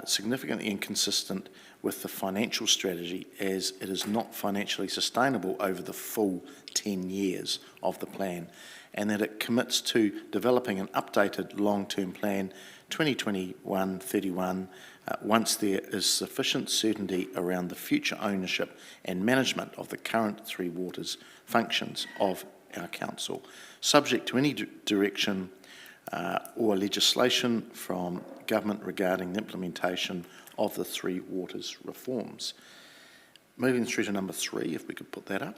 significantly inconsistent with the financial strategy, as it is not financially sustainable over the full 10 years of the plan, and that it commits to developing an updated long-term plan 2021-31 once there is sufficient certainty around the future ownership and management of the current Three Waters functions of our council, subject to any direction or legislation from government regarding the implementation of the Three Waters reforms. Moving through to number 3, if we could put that up,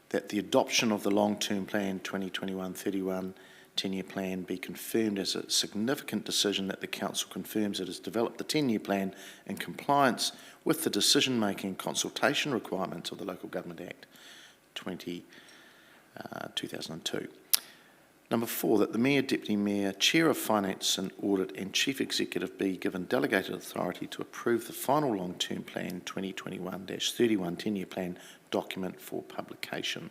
that the adoption of the long-term plan 2021-31 10-year plan be confirmed as a significant decision, that the Council confirms it has developed the 10-year plan in compliance with the decision-making consultation requirements of the Local Government Act 2002. Number 4, that the Mayor, Deputy Mayor, Chair of Finance and Audit and Chief Executive be given delegated authority to approve the final long-term plan 2021-31 10-year plan document for publication.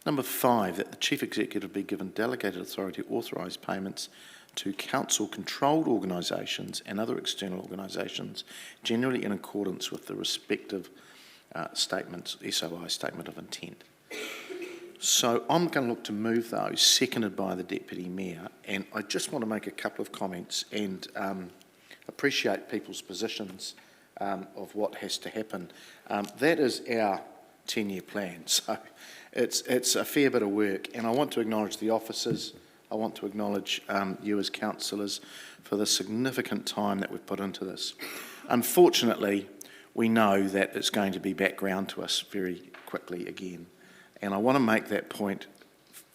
Number 5, that the Chief Executive be given delegated authority to authorise payments to council-controlled organisations and other external organisations, generally in accordance with the respective statements, SOI Statement of Intent. So I'm going to look to move those, seconded by the Deputy Mayor, and I just want to make a couple of comments and appreciate people's positions of what has to happen. That is our 10-year plan, so it's a fair bit of work, and I want to acknowledge the officers, I want to acknowledge you as councillors for the significant time that we've put into this. Unfortunately, we know that it's going to be back round to us very quickly again. And I want to make that point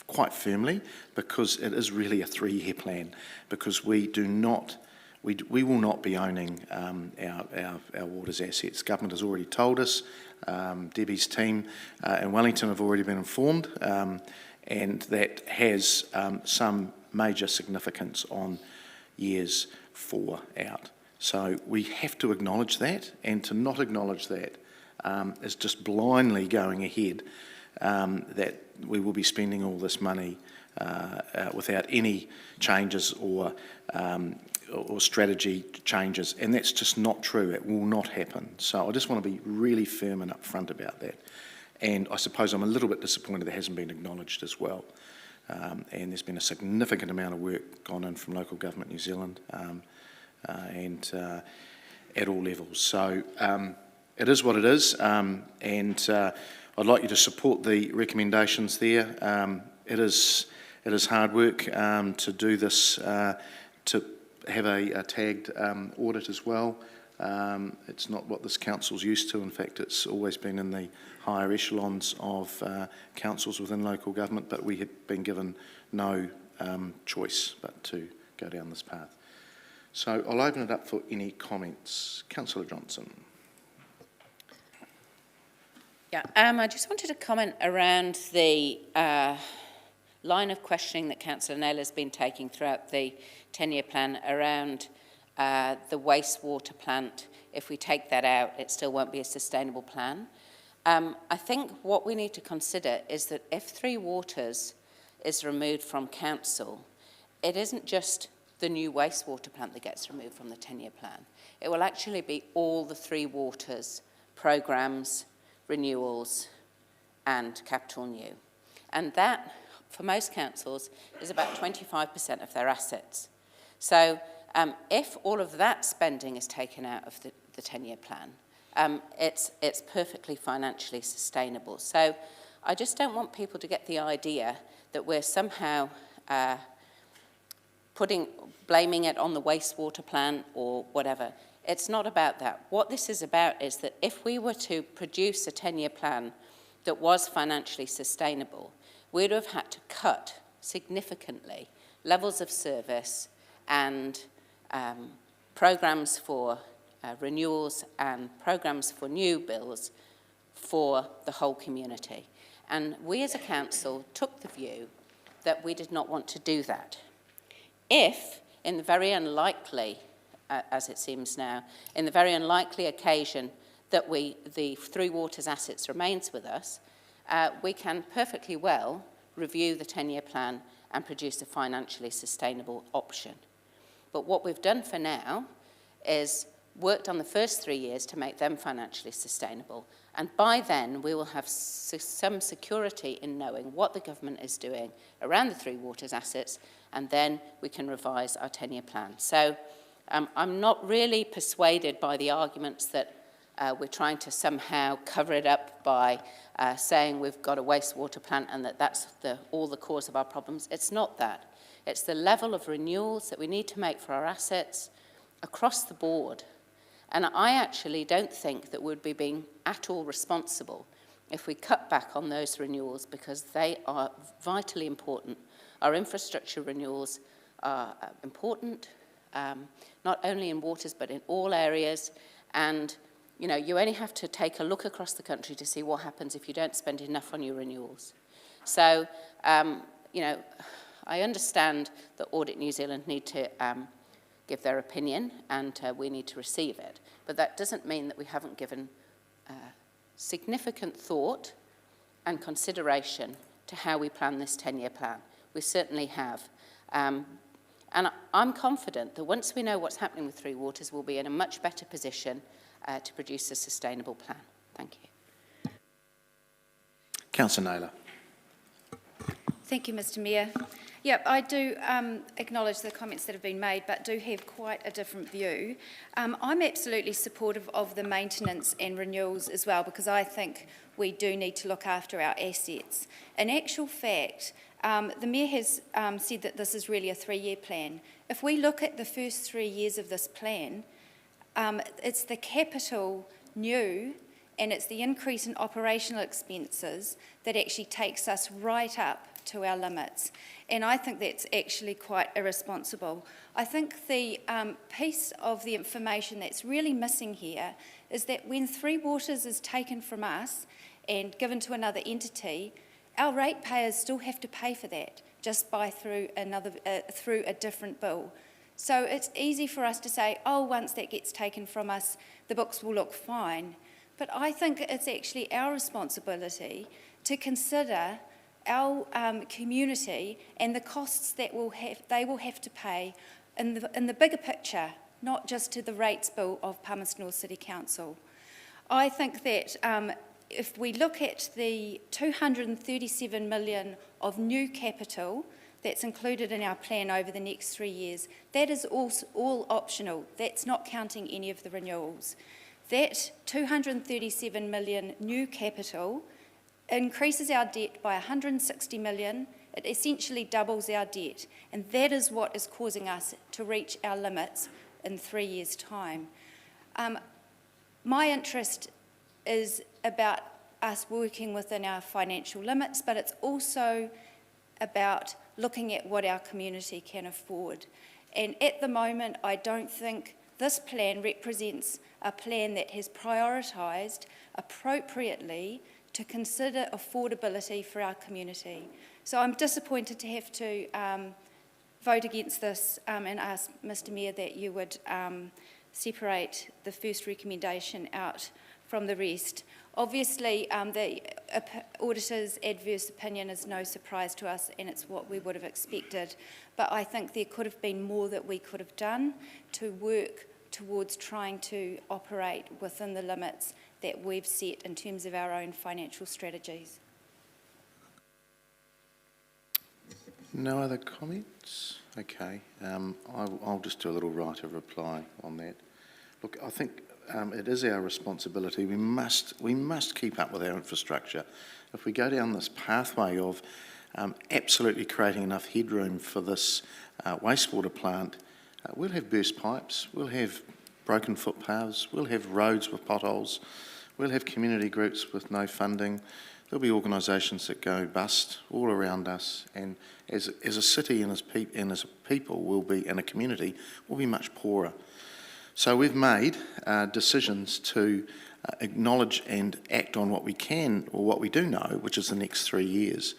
quite firmly, because it is really a 3-year plan, because we will not be owning our waters assets. Government has already told us, Debbie's team in Wellington have already been informed, and that has some major significance on years 4 out. So we have to acknowledge that, and to not acknowledge that is just blindly going ahead. That we will be spending all this money without any changes or strategy changes, and that's just not true. It will not happen. So I just want to be really firm and upfront about that. And I suppose I'm a little bit disappointed that hasn't been acknowledged as well. And there's been a significant amount of work gone in from Local Government New Zealand and at all levels. So it is what it is, and I'd like you to support the recommendations there. It is hard work to do this, to have a tagged audit as well. It's not what this council's used to. In fact, it's always been in the higher echelons of councils within local government, but we have been given no choice but to go down this path. So I'll open it up for any comments. Councillor Johnson. Yeah, I just wanted to comment around the line of questioning that Councillor Naylor has been taking throughout the 10-year plan around the wastewater plant. If we take that out, it still won't be a sustainable plan. I think what we need to consider is that if Three Waters is removed from council, it isn't just the new wastewater plant that gets removed from the 10-year plan. It will actually be all the Three Waters programmes, renewals and capital new. And that, for most councils, is about 25% of their assets. So if all of that spending is taken out of the 10-year plan, it's perfectly financially sustainable. So I just don't want people to get the idea that we're somehow blaming it on the wastewater plant or whatever. It's not about that. What this is about is that if we were to produce a 10-year plan that was financially sustainable, we'd have had to cut significantly levels of service and programmes for renewals and programmes for new builds for the whole community. And we as a council took the view that we did not want to do that. If in the very unlikely, as it seems now, in the very unlikely occasion that the Three Waters assets remains with us, we can perfectly well review the 10-year plan and produce a financially sustainable option. But what we've done for now is worked on the first 3 years to make them financially sustainable. And by then, we will have some security in knowing what the government is doing around the Three Waters assets, and then we can revise our 10-year plan. So I'm not really persuaded by the arguments that we're trying to somehow cover it up by saying we've got a wastewater plant and that's all the cause of our problems. It's not that. It's the level of renewals that we need to make for our assets across the board. And I actually don't think that we'd be being at all responsible if we cut back on those renewals, because they are vitally important. Our infrastructure renewals are important, not only in waters but in all areas. And you know, you only have to take a look across the country to see what happens if you don't spend enough on your renewals. So, you know, I understand that Audit New Zealand need to give their opinion, and we need to receive it. But that doesn't mean that we haven't given significant thought and consideration to how we plan this 10-year plan. We certainly have. And I'm confident that once we know what's happening with Three Waters, we'll be in a much better position to produce a sustainable plan. Thank you. Councillor Naylor. Thank you, Mr Mayor. Yep, I do acknowledge the comments that have been made, but do have quite a different view. I'm absolutely supportive of the maintenance and renewals as well, because I think we do need to look after our assets. In actual fact, the Mayor has said that this is really a 3-year plan. If we look at the first 3 years of this plan, it's the capital new and it's the increase in operational expenses that actually takes us right up to our limits. And I think that's actually quite irresponsible. I think the piece of the information that's really missing here is that when Three Waters is taken from us and given to another entity, our ratepayers still have to pay for that just by through a different bill. So it's easy for us to say, oh, once that gets taken from us, the books will look fine. But I think it's actually our responsibility to consider our community and the costs that they will have to pay in the bigger picture, not just to the rates bill of Palmerston North City Council. I think that if we look at the 237 million of new capital that's included in our plan over the next 3 years, that is all optional. That's not counting any of the renewals. That 237 million new capital increases our debt by 160 million. It essentially doubles our debt, and that is what is causing us to reach our limits in 3 years' time. My interest is about us working within our financial limits, but it's also about looking at what our community can afford. And at the moment, I don't think this plan represents a plan that has prioritised appropriately to consider affordability for our community. So I'm disappointed to have to vote against this and ask Mr Mayor that you would separate the first recommendation out from the rest. Obviously, the auditor's adverse opinion is no surprise to us, and it's what we would have expected. But I think there could have been more that we could have done to work towards trying to operate within the limits that we've set in terms of our own financial strategies. No other comments? Okay, I'll just do a little right of reply on that. Look, I think it is our responsibility. We must keep up with our infrastructure. If we go down this pathway of absolutely creating enough headroom for this wastewater plant, we'll have burst pipes, we'll have broken footpaths, we'll have roads with potholes, we'll have community groups with no funding, there'll be organisations that go bust all around us, and as a city and as people will be, and a community, will be much poorer. So we've made decisions to acknowledge and act on what we can, or what we do know, which is the next 3 years.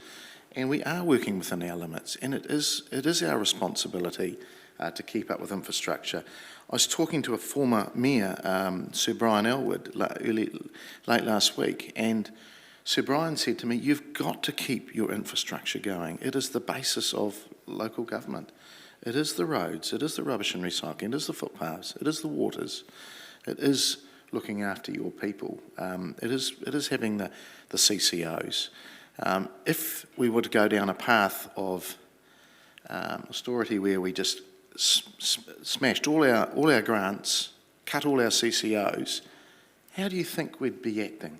And we are working within our limits, and it is our responsibility to keep up with infrastructure. I was talking to a former mayor, Sir Brian Elwood, late last week, and Sir Brian said to me, you've got to keep your infrastructure going. It is the basis of local government. It is the roads, it is the rubbish and recycling, it is the footpaths, it is the waters, it is looking after your people. It is having the CCOs. If we were to go down a path of austerity where we just smashed all our grants, cut all our CCOs, how do you think we'd be acting?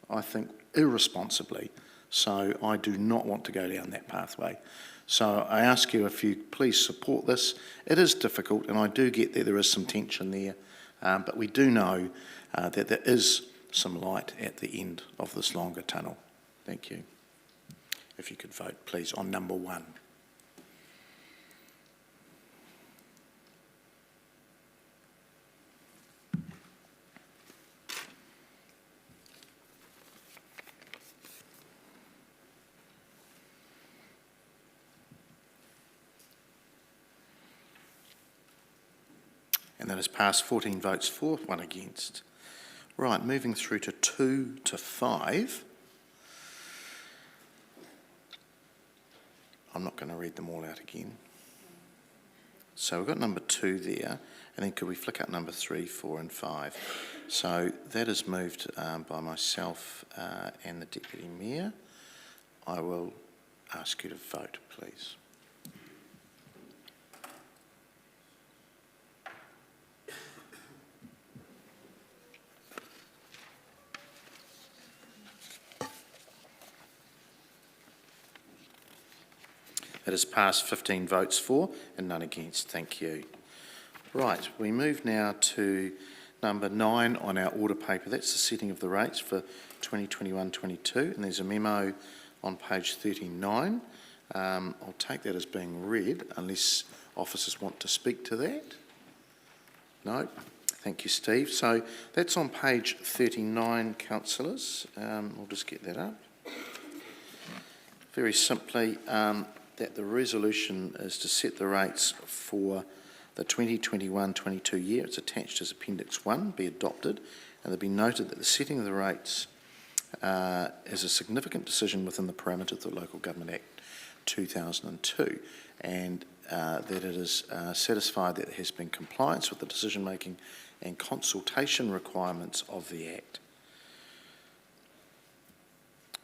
I think irresponsibly. So I do not want to go down that pathway. So I ask you if you please support this. It is difficult, and I do get that there is some tension there, but we do know that there is some light at the end of this longer tunnel. Thank you. If you could vote, please, on number 1. And that has passed 14 votes for, 1 against. Right, moving through to 2 to 5. I'm not going to read them all out again. So we've got number 2 there, and then could we flick up number 3, 4 and 5? So that is moved by myself and the Deputy Mayor. I will ask you to vote, please. It has passed 15 votes for and none against. Thank you. Right, we move now to number 9 on our order paper. That's the setting of the rates for 2021-22, and there's a memo on page 39. I'll take that as being read unless officers want to speak to that. No? Thank you, Steve. So that's on page 39, councillors. We'll just get that up. Very simply, that the resolution is to set the rates for the 2021-22 year. It's attached as Appendix 1, be adopted, and it be noted that the setting of the rates is a significant decision within the parameters of the Local Government Act 2002, and that it is satisfied that there has been compliance with the decision-making and consultation requirements of the Act.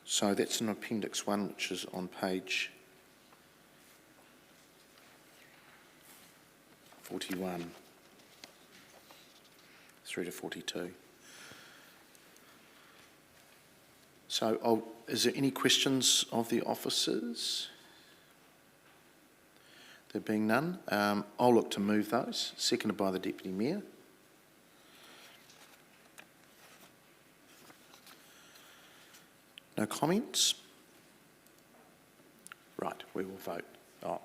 So that's in Appendix 1, which is on page 41 through to 42. So is there any questions of the officers? There being none, I'll look to move those, seconded by the Deputy Mayor. No comments? Right, we will vote. Oh,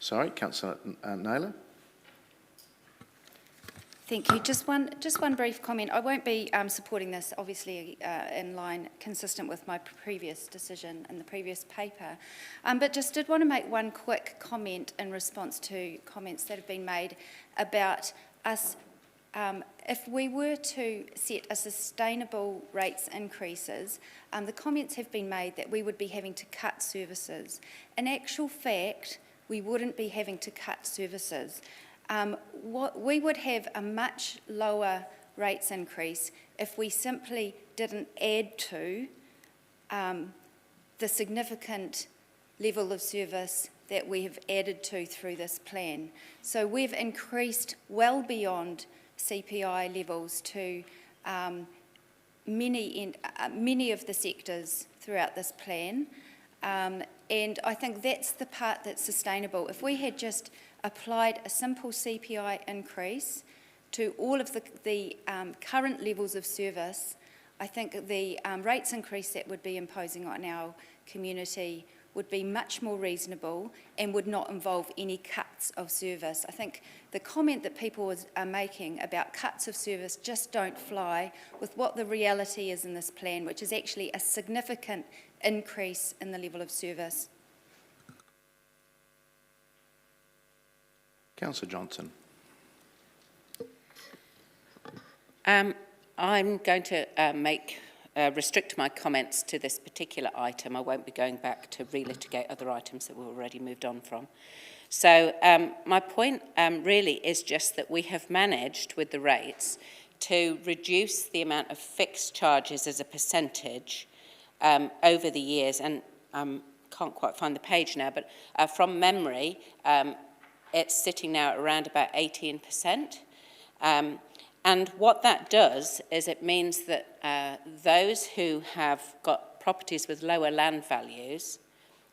sorry, Councillor Naylor. Thank you. Just one brief comment. I won't be supporting this, obviously, in line consistent with my previous decision in the previous paper, but just did want to make one quick comment in response to comments that have been made about us. If we were to set a sustainable rates increases, the comments have been made that we would be having to cut services. In actual fact, we wouldn't be having to cut services. We would have a much lower rates increase if we simply didn't add to the significant level of service that we have added to through this plan. So we've increased well beyond CPI levels to many of the sectors throughout this plan. And I think that's the part that's sustainable. If we had just applied a simple CPI increase to all of the current levels of service, I think the rates increase that would be imposing on our community would be much more reasonable and would not involve any cuts of service. I think the comment that people are making about cuts of service just don't fly with what the reality is in this plan, which is actually a significant increase in the level of service. Councillor Johnson. I'm going to restrict my comments to this particular item. I won't be going back to relitigate other items that we've already moved on from. So my point really is just that we have managed with the rates to reduce the amount of fixed charges as a percentage over the years, and can't quite find the page now, but from memory, it's sitting now at around about 18%. And what that does is it means that those who have got properties with lower land values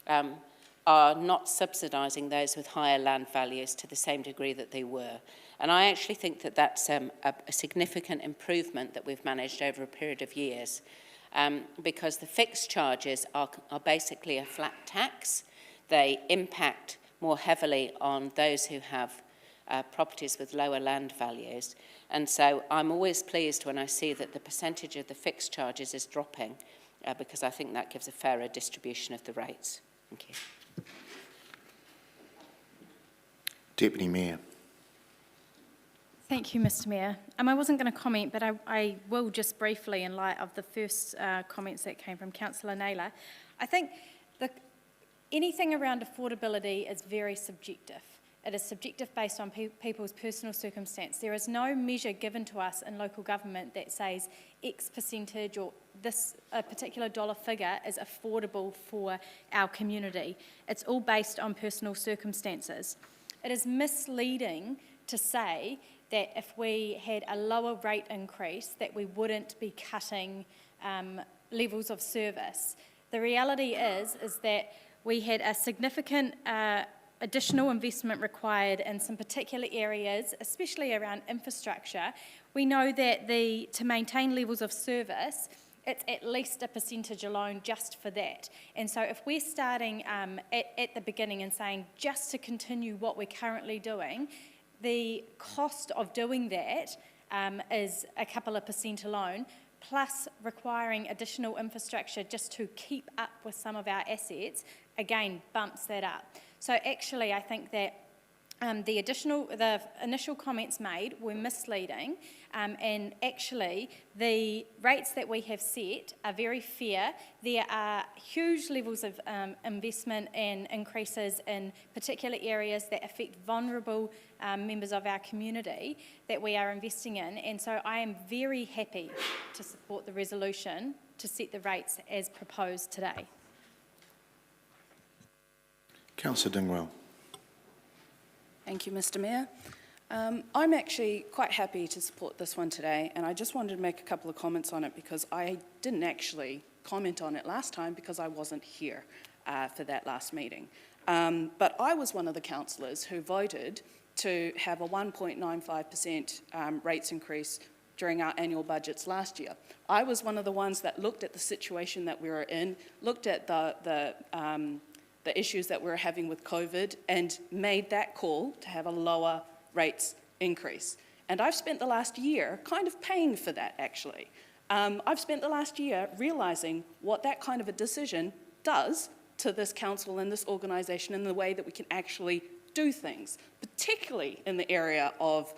are not subsidising those with higher land values to the same degree that they were. And I actually think that that's a significant improvement that we've managed over a period of years, because the fixed charges are basically a flat tax. They impact more heavily on those who have properties with lower land values. And so I'm always pleased when I see that the percentage of the fixed charges is dropping, because I think that gives a fairer distribution of the rates. Thank you. Deputy Mayor. Thank you, Mr Mayor. I wasn't going to comment, but I will just briefly, in light of the first comments that came from Councillor Naylor. I think anything around affordability is very subjective. It is subjective based on people's personal circumstance. There is no measure given to us in local government that says X percentage or this particular dollar figure is affordable for our community. It's all based on personal circumstances. It is misleading to say that if we had a lower rate increase that we wouldn't be cutting levels of service. The reality is that we had a significant additional investment required in some particular areas, especially around infrastructure. We know that to maintain levels of service, it's at least a percentage alone just for that. And so if we're starting at the beginning and saying just to continue what we're currently doing, the cost of doing that is a couple of percent alone, plus requiring additional infrastructure just to keep up with some of our assets, again, bumps that up. So actually, I think that the initial comments made were misleading, and actually the rates that we have set are very fair. There are huge levels of investment and increases in particular areas that affect vulnerable members of our community that we are investing in, and so I am very happy to support the resolution to set the rates as proposed today. Councillor Dingwell. Thank you, Mr Mayor. I'm actually quite happy to support this one today, and I just wanted to make a couple of comments on it because I didn't actually comment on it last time because I wasn't here for that last meeting. But I was one of the councillors who voted to have a 1.95% rates increase during our annual budgets last year. I was one of the ones that looked at the situation that we were in, looked at the issues that we were having with COVID and made that call to have a lower rates increase. And I've spent the last year kind of paying for that, actually. I've spent the last year realising what that kind of a decision does to this council and this organisation and the way that we can actually do things, particularly in the area of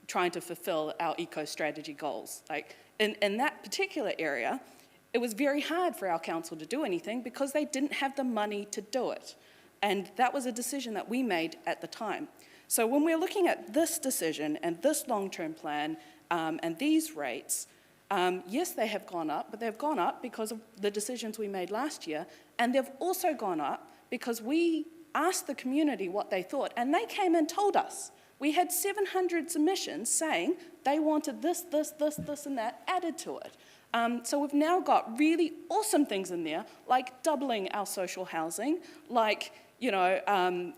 trying to fulfil our eco-strategy goals. Like in that particular area, it was very hard for our council to do anything because they didn't have the money to do it. And that was a decision that we made at the time. So when we're looking at this decision and this long-term plan and these rates, yes, they have gone up, but they've gone up because of the decisions we made last year, and they've also gone up because we asked the community what they thought, and they came and told us. We had 700 submissions saying they wanted this, and that added to it. So we've now got really awesome things in there, like doubling our social housing, like, you know,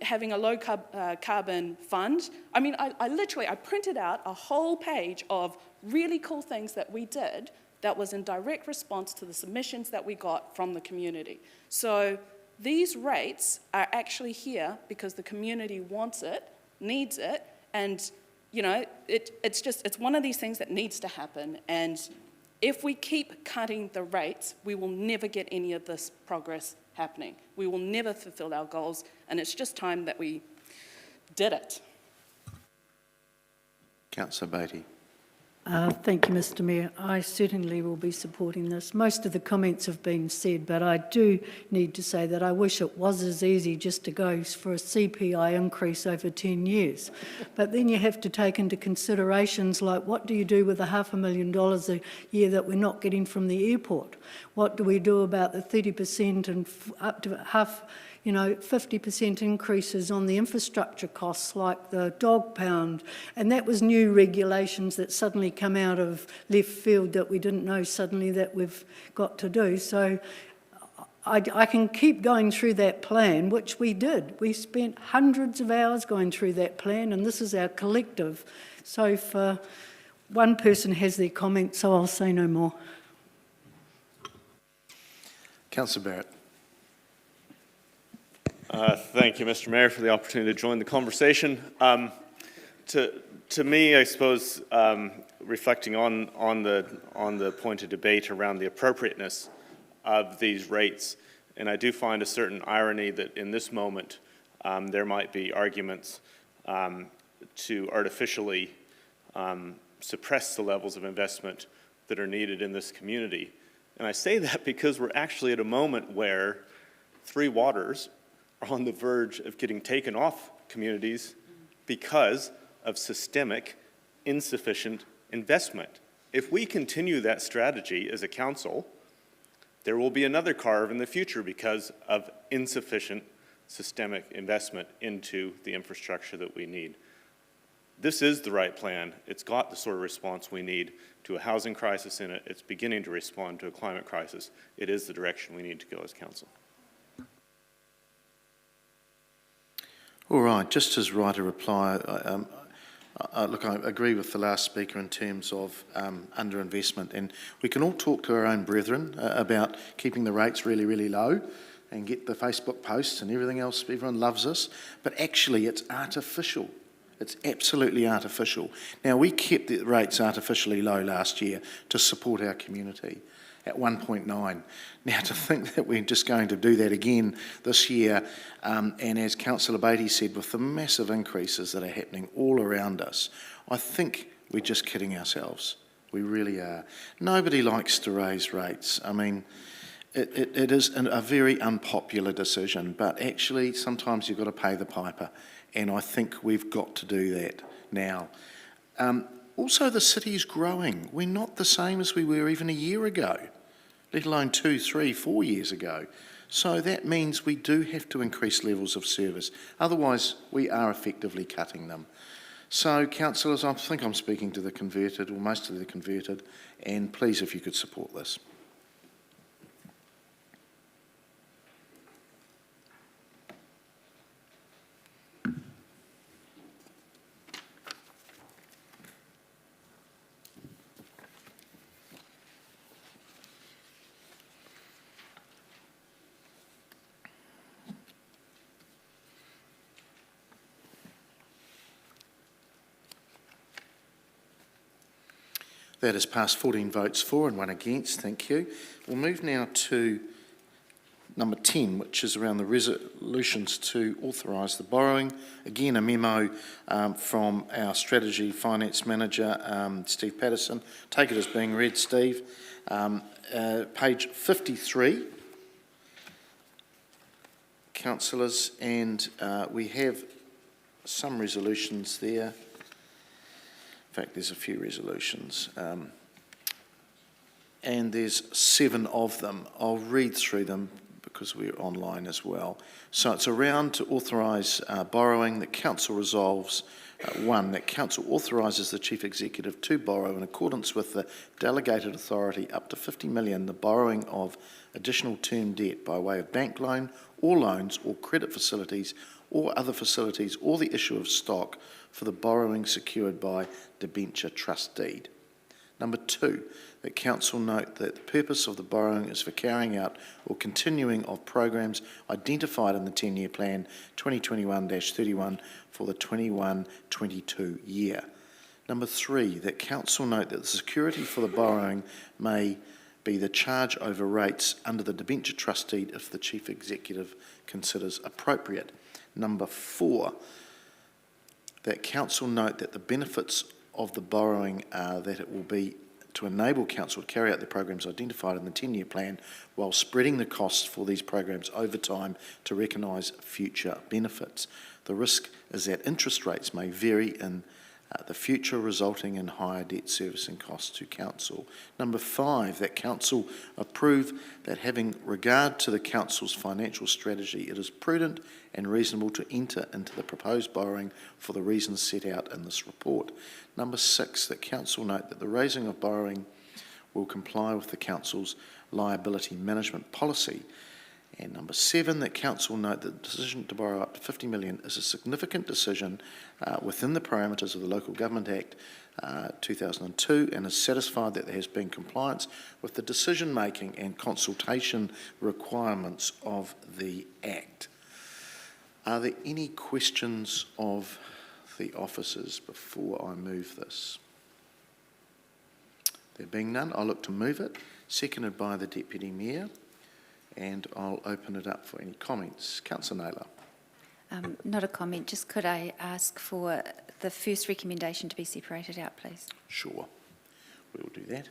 having a low carbon fund. I mean, I printed out a whole page of really cool things that we did that was in direct response to the submissions that we got from the community. So these rates are actually here because the community wants it, needs it, and, you know, it's one of these things that needs to happen. And if we keep cutting the rates, we will never get any of this progress happening. We will never fulfill our goals, and it's just time that we did it. Councillor Beattie. Thank you, Mr Mayor. I certainly will be supporting this. Most of the comments have been said, but I do need to say that I wish it was as easy just to go for a CPI increase over 10 years. But then you have to take into considerations like what do you do with the $500,000 a year that we're not getting from the airport? What do we do about the 30% and up to half, 50% increases on the infrastructure costs like the dog pound, and that was new regulations that suddenly come out of left field that we didn't know suddenly that we've got to do. So I can keep going through that plan, which we did. We spent hundreds of hours going through that plan, and this is our collective. So for one person has their comment, so I'll say no more. Councillor Barrett. Thank you, Mr Mayor, for the opportunity to join the conversation. To me, I suppose, reflecting on the point of debate around the appropriateness of these rates, and I do find a certain irony that in this moment there might be arguments to artificially suppress the levels of investment that are needed in this community. And I say that because we're actually at a moment where Three Waters are on the verge of getting taken off communities because of systemic, insufficient investment. If we continue that strategy as a council, there will be another carve in the future because of insufficient systemic investment into the infrastructure that we need. This is the right plan. It's got the sort of response we need to a housing crisis in it. It's beginning to respond to a climate crisis. It is the direction we need to go as council. All right, just as right a reply, look, I agree with the last speaker in terms of underinvestment, and we can all talk to our own brethren about keeping the rates really, really low and get the Facebook posts and everything else, everyone loves us, but actually it's artificial. It's absolutely artificial. Now, we kept the rates artificially low last year to support our community at 1.9. Now, to think that we're just going to do that again this year, and as Councillor Beattie said, with the massive increases that are happening all around us, I think we're just kidding ourselves. We really are. Nobody likes to raise rates. I mean, it is a very unpopular decision, but actually sometimes you've got to pay the piper, and I think we've got to do that now. Also, the city's growing. We're not the same as we were even a year ago, let alone 2, 3, 4 years ago. So that means we do have to increase levels of service. Otherwise, we are effectively cutting them. So, councillors, I think I'm speaking to the converted, or most of the converted, and please, if you could support this. That has passed 14 votes for and 1 against. Thank you. We'll move now to number 10, which is around the resolutions to authorise the borrowing. Again, a memo from our Strategy Finance Manager, Steve Patterson. Take it as being read, Steve. Page 53, councillors, and we have some resolutions there. In fact, there's a few resolutions, and there's 7 of them. I'll read through them because we're online as well. So it's around to authorise borrowing. The council resolves, 1, that council authorises the chief executive to borrow in accordance with the delegated authority up to 50 million, the borrowing of additional term debt by way of bank loan or loans or credit facilities or other facilities or the issue of stock for the borrowing secured by debenture trust deed. Number 2, that council note that the purpose of the borrowing is for carrying out or continuing of programs identified in the 10-year plan 2021-31 for the 21-22 year. Number 3, that council note that the security for the borrowing may be the charge over rates under the debenture trust deed if the chief executive considers appropriate. Number 4, that council note that the benefits of the borrowing are that it will be to enable council to carry out the programs identified in the 10-year plan while spreading the costs for these programs over time to recognise future benefits. The risk is that interest rates may vary in the future, resulting in higher debt servicing costs to council. Number 5, that council approve that having regard to the council's financial strategy, it is prudent and reasonable to enter into the proposed borrowing for the reasons set out in this report. Number 6, that council note that the raising of borrowing will comply with the council's liability management policy. And number 7, that council note that the decision to borrow up to 50 million is a significant decision within the parameters of the Local Government Act 2002 and is satisfied that there has been compliance with the decision-making and consultation requirements of the Act. Are there any questions of the officers before I move this? There being none, I'll look to move it, seconded by the Deputy Mayor. And I'll open it up for any comments. Councillor Naylor. Not a comment, just could I ask for the first recommendation to be separated out, please? Sure, we'll do that.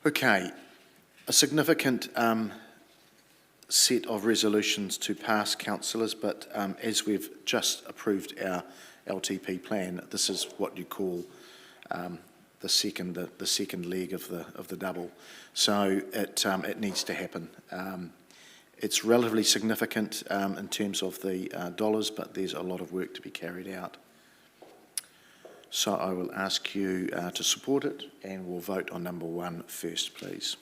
Okay, a significant set of resolutions to pass, councillors, but as we've just approved our LTP plan, this is what you call the second leg of the double. So it needs to happen. It's relatively significant in terms of the dollars, but there's a lot of work to be carried out. So I will ask you to support it, and we'll vote on number 1 first, please.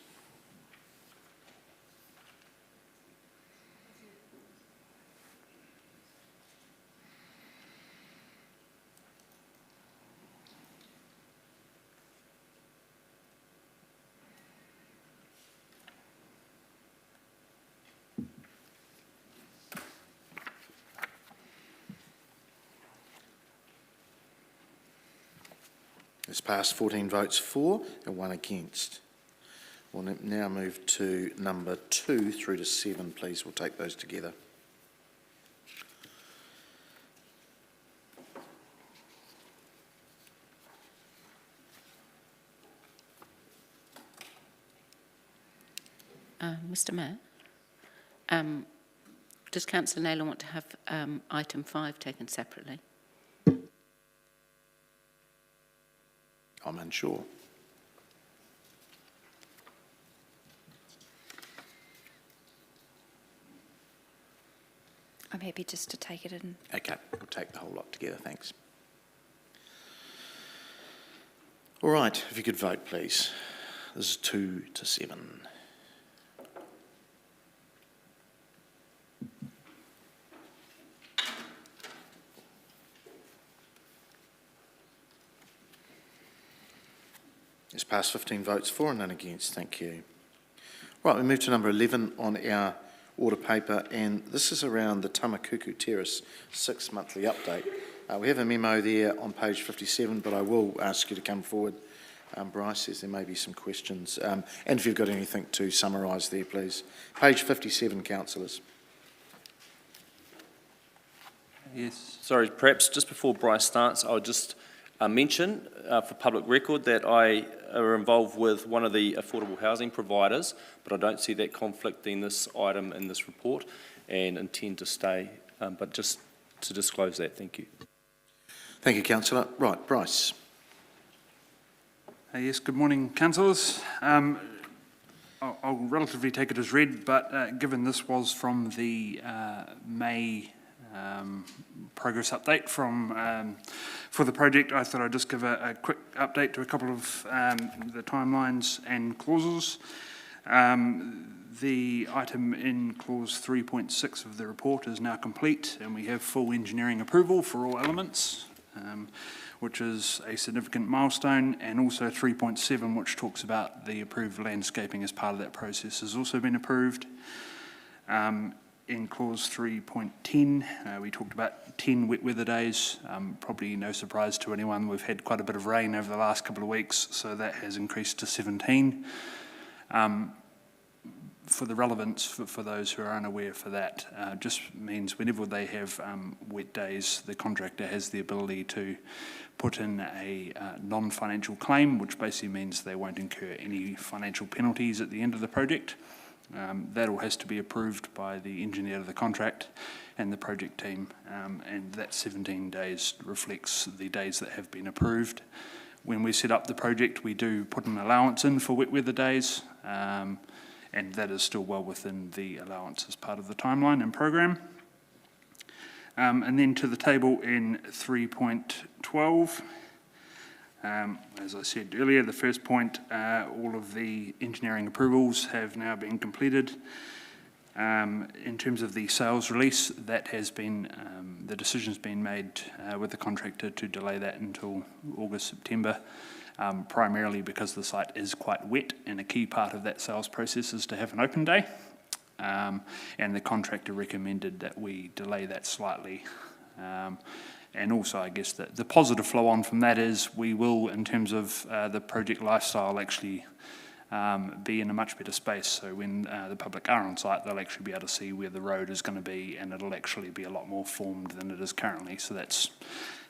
It's passed 14 votes for and 1 against. We'll now move to number 2 through to 7, please. We'll take those together. Mr Mayor, does Councillor Naylor want to have item 5 taken separately? I'm unsure. I'm happy just to take it in. Okay, we'll take the whole lot together, thanks. All right, if you could vote, please. This is 2 to 7. It's passed 15 votes for and none against. Thank you. Right, we move to number 11 on our order paper, and this is around the Tamakuku Terrace 6 monthly update. We have a memo there on page 57, but I will ask you to come forward, Bryce, as there may be some questions. And if you've got anything to summarise there, please. Page 57, councillors. Yes. Sorry, perhaps just before Bryce starts, I'll just mention for public record that I are involved with one of the affordable housing providers, but I don't see that conflicting this item in this report and intend to stay, but just to disclose that. Thank you. Thank you, councillor. Right, Bryce. Yes, good morning, councillors. I'll relatively take it as read, but given this was from the May progress update for the project, I thought I'd just give a quick update to a couple of the timelines and clauses. The item in clause 3.6 of the report is now complete, and we have full engineering approval for all elements, which is a significant milestone, and also 3.7, which talks about the approved landscaping as part of that process, has also been approved. In clause 3.10, we talked about 10 wet weather days. Probably no surprise to anyone, we've had quite a bit of rain over the last couple of weeks, so that has increased to 17. for the relevance, for those who are unaware for that, just means whenever they have wet days, the contractor has the ability to put in a non-financial claim, which basically means they won't incur any financial penalties at the end of the project. That all has to be approved by the engineer of the contract and the project team, and that 17 days reflects the days that have been approved. When we set up the project, we do put an allowance in for wet weather days, and that is still well within the allowance as part of the timeline and program. And then to the table in 3.12, as I said earlier, the first point, all of the engineering approvals have now been completed. In terms of the sales release, that has been, the decision's been made with the contractor to delay that until August, September, primarily because the site is quite wet, and a key part of that sales process is to have an open day. And the contractor recommended that we delay that slightly. And also, I guess, that the positive flow on from that is we will, in terms of the project lifestyle, actually be in a much better space. So when the public are on site, they'll actually be able to see where the road is going to be, and it'll actually be a lot more formed than it is currently. So that's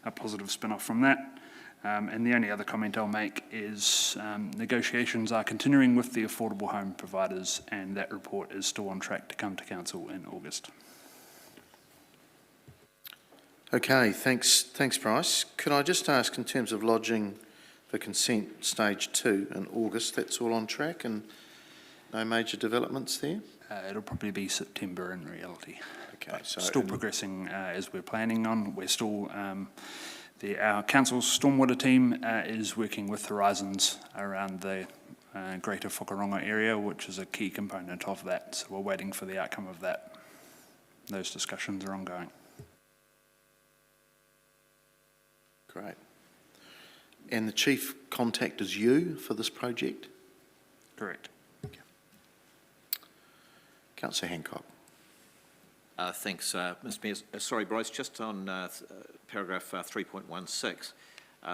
a positive spin-off from that. And the only other comment I'll make is negotiations are continuing with the affordable home providers, and that report is still on track to come to council in August. Okay, thanks, Bryce. Could I just ask, in terms of lodging for consent stage 2 in August, that's all on track and no major developments there? It'll probably be September in reality. Okay, so still progressing as we're planning on. We're still, our council's stormwater team is working with Horizons around the greater Whakaronga area, which is a key component of that. So we're waiting for the outcome of that. Those discussions are ongoing. Great. And the chief contact is you for this project? Correct. Okay. Councillor Hancock. Thanks, Mr Mayor. Sorry, Bryce, just on paragraph 3.16,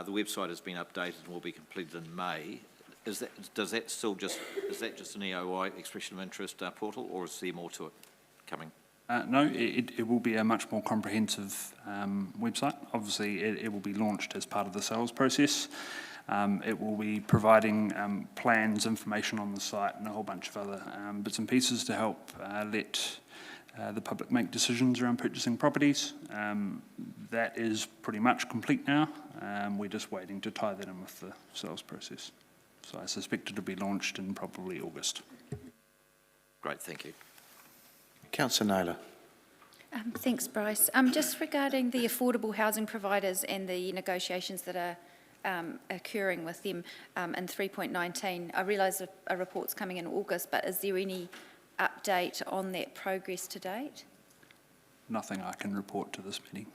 the website has been updated and will be completed in May. Is that just an EOI, expression of interest portal, or is there more to it coming? No, it will be a much more comprehensive website. Obviously, it will be launched as part of the sales process. It will be providing plans, information on the site, and a whole bunch of other bits and pieces to help let the public make decisions around purchasing properties. That is pretty much complete now. We're just waiting to tie that in with the sales process. So I suspect it'll be launched in probably August. Great, thank you. Councillor Naylor. Thanks, Bryce. Just regarding the affordable housing providers and the negotiations that are occurring with them in 3.19, I realise a report's coming in August, but is there any update on that progress to date? Nothing I can report to this meeting.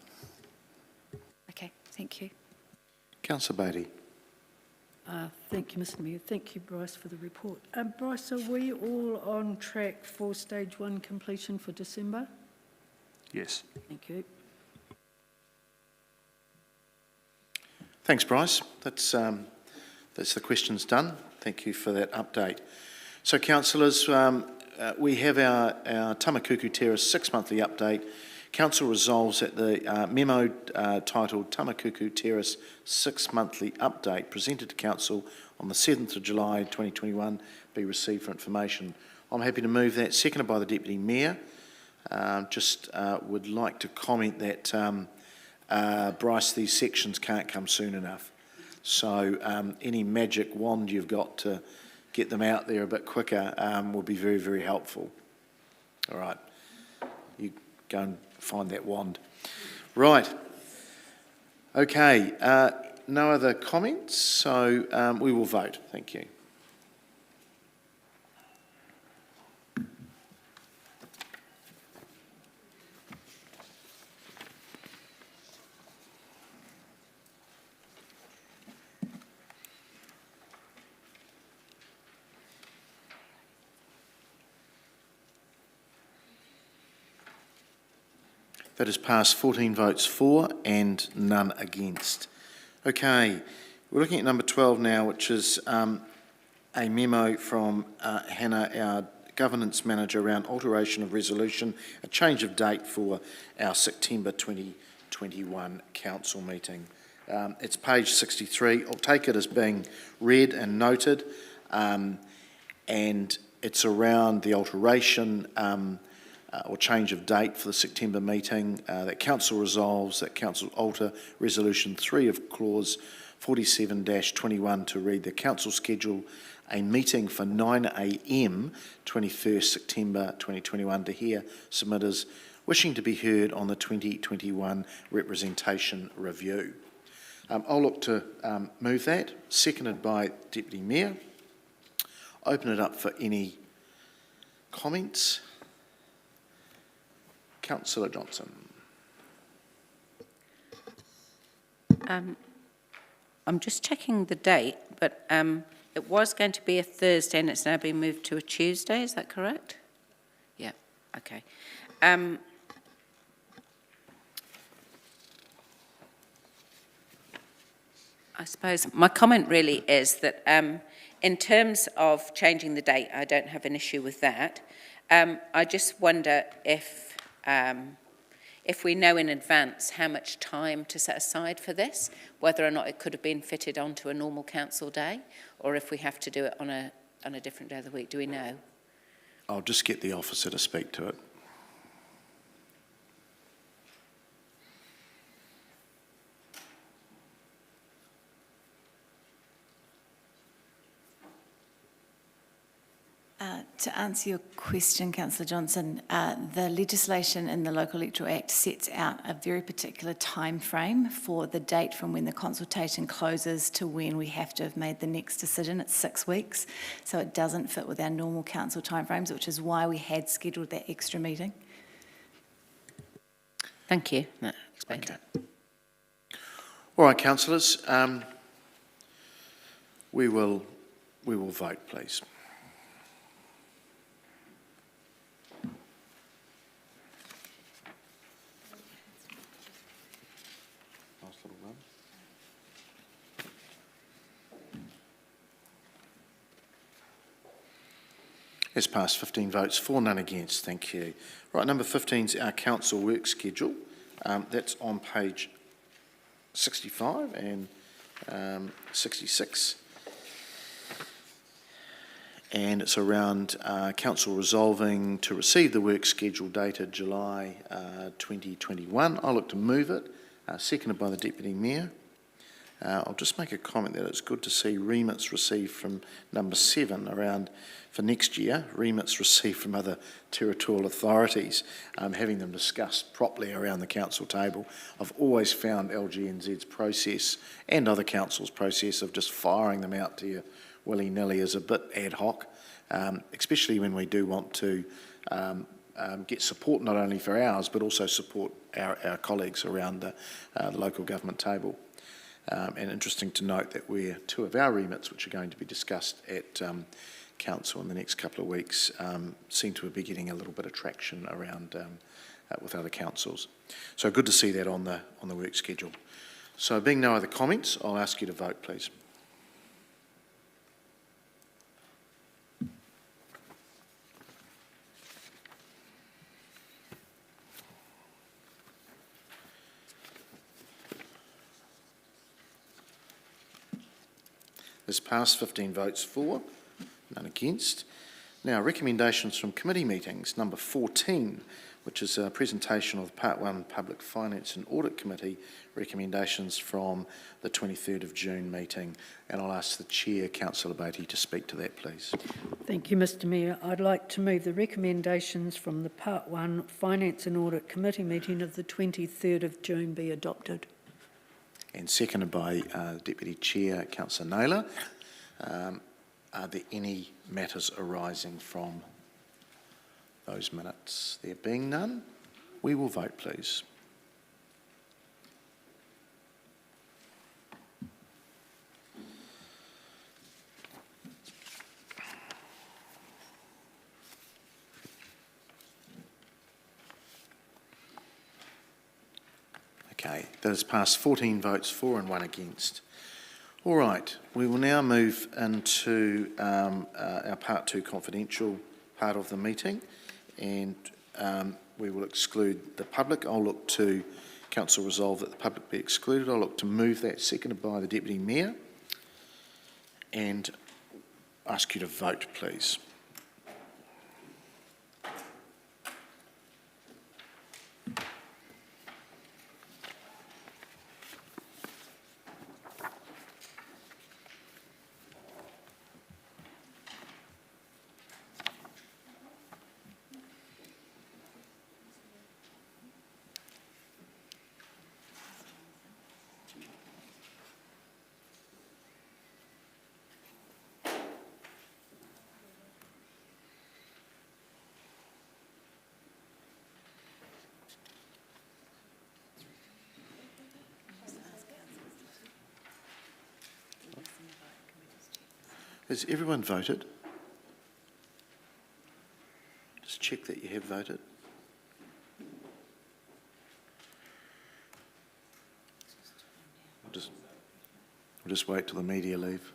Okay, thank you. Councillor Beattie. Thank you, Mr Mayor. Thank you, Bryce, for the report. Bryce, are we all on track for stage 1 completion for December? Yes. Thank you. Thanks, Bryce. That's the questions done. Thank you for that update. So, councillors, we have our Tamakuku Terrace 6-monthly update. Council resolves that the memo titled Tamakuku Terrace 6-monthly update presented to Council on the 7th of July 2021 be received for information. I'm happy to move that, seconded by the Deputy Mayor. Just would like to comment that, Bryce, these sections can't come soon enough. So any magic wand you've got to get them out there a bit quicker will be very, very helpful. All right. You go and find that wand. Right. Okay. No other comments, so we will vote. Thank you. That has passed 14 votes for and none against. Okay, we're looking at number 12 now, which is a memo from Hannah, our governance manager around alteration of resolution, a change of date for our September 2021 council meeting. It's page 63. I'll take it as being read and noted, and it's around the alteration or change of date for the September meeting, that Council resolves that Council alter Resolution 3 of Clause 47-21 to read the Council schedule a meeting for 9 a.m. 21st September 2021 to hear submitters wishing to be heard on the 2021 representation review. I'll look to move that, seconded by Deputy Mayor. Open it up for any comments. Councillor Johnson. I'm just checking the date, but it was going to be a Thursday and it's now been moved to a Tuesday, is that correct? Yeah, okay. I suppose my comment really is that in terms of changing the date, I don't have an issue with that. I just wonder if we know in advance how much time to set aside for this, whether or not it could have been fitted onto a normal council day, or if we have to do it on a different day of the week. Do we know? I'll just get the officer to speak to it. To answer your question, Councillor Johnson, the legislation in the Local Electoral Act sets out a very particular time frame for the date from when the consultation closes to when we have to have made the next decision. It's 6 weeks, so it doesn't fit with our normal council timeframes, which is why we had scheduled that extra meeting. Thank you. That explains it. All right, councillors, we will vote, please. Has passed, 15 votes for, none against. Thank you. Right, number 15 is our council work schedule. That's on page 65 and 66. And it's around council resolving to receive the work schedule dated July 2021. I'll look to move it, seconded by the Deputy Mayor. I'll just make a comment that it's good to see remits received from number 7 around for next year, remits received from other territorial authorities, having them discussed properly around the council table. I've always found LGNZ's process and other councils' process of just firing them out to you willy-nilly is a bit ad hoc, especially when we do want to get support not only for ours but also support our colleagues around the local government table. And interesting to note that where 2 of our remits, which are going to be discussed at Council in the next couple of weeks, seem to be getting a little bit of traction around with other councils. So good to see that on the work schedule. So being no other comments, I'll ask you to vote, please. This passed, 15 votes for, none against. Now, recommendations from committee meetings, number 14, which is a presentation of Part 1 Public Finance and Audit Committee recommendations from the 23rd of June meeting. And I'll ask the Chair, Councillor Beattie, to speak to that, please. Thank you, Mr Mayor. I'd like to move the recommendations from the Part 1 Finance and Audit Committee meeting of the 23rd of June be adopted. And seconded by Deputy Chair, Councillor Naylor. Are there any matters arising from those minutes? There being none, we will vote, please. Okay, that has passed, 14 votes for and 1 against. All right, we will now move into our Part 2 confidential part of the meeting, and we will exclude the public. I'll look to council resolve that the public be excluded. I'll look to move that, seconded by the Deputy Mayor, and ask you to vote, please. Has everyone voted? Just check that you have voted. We'll just wait till the media leave.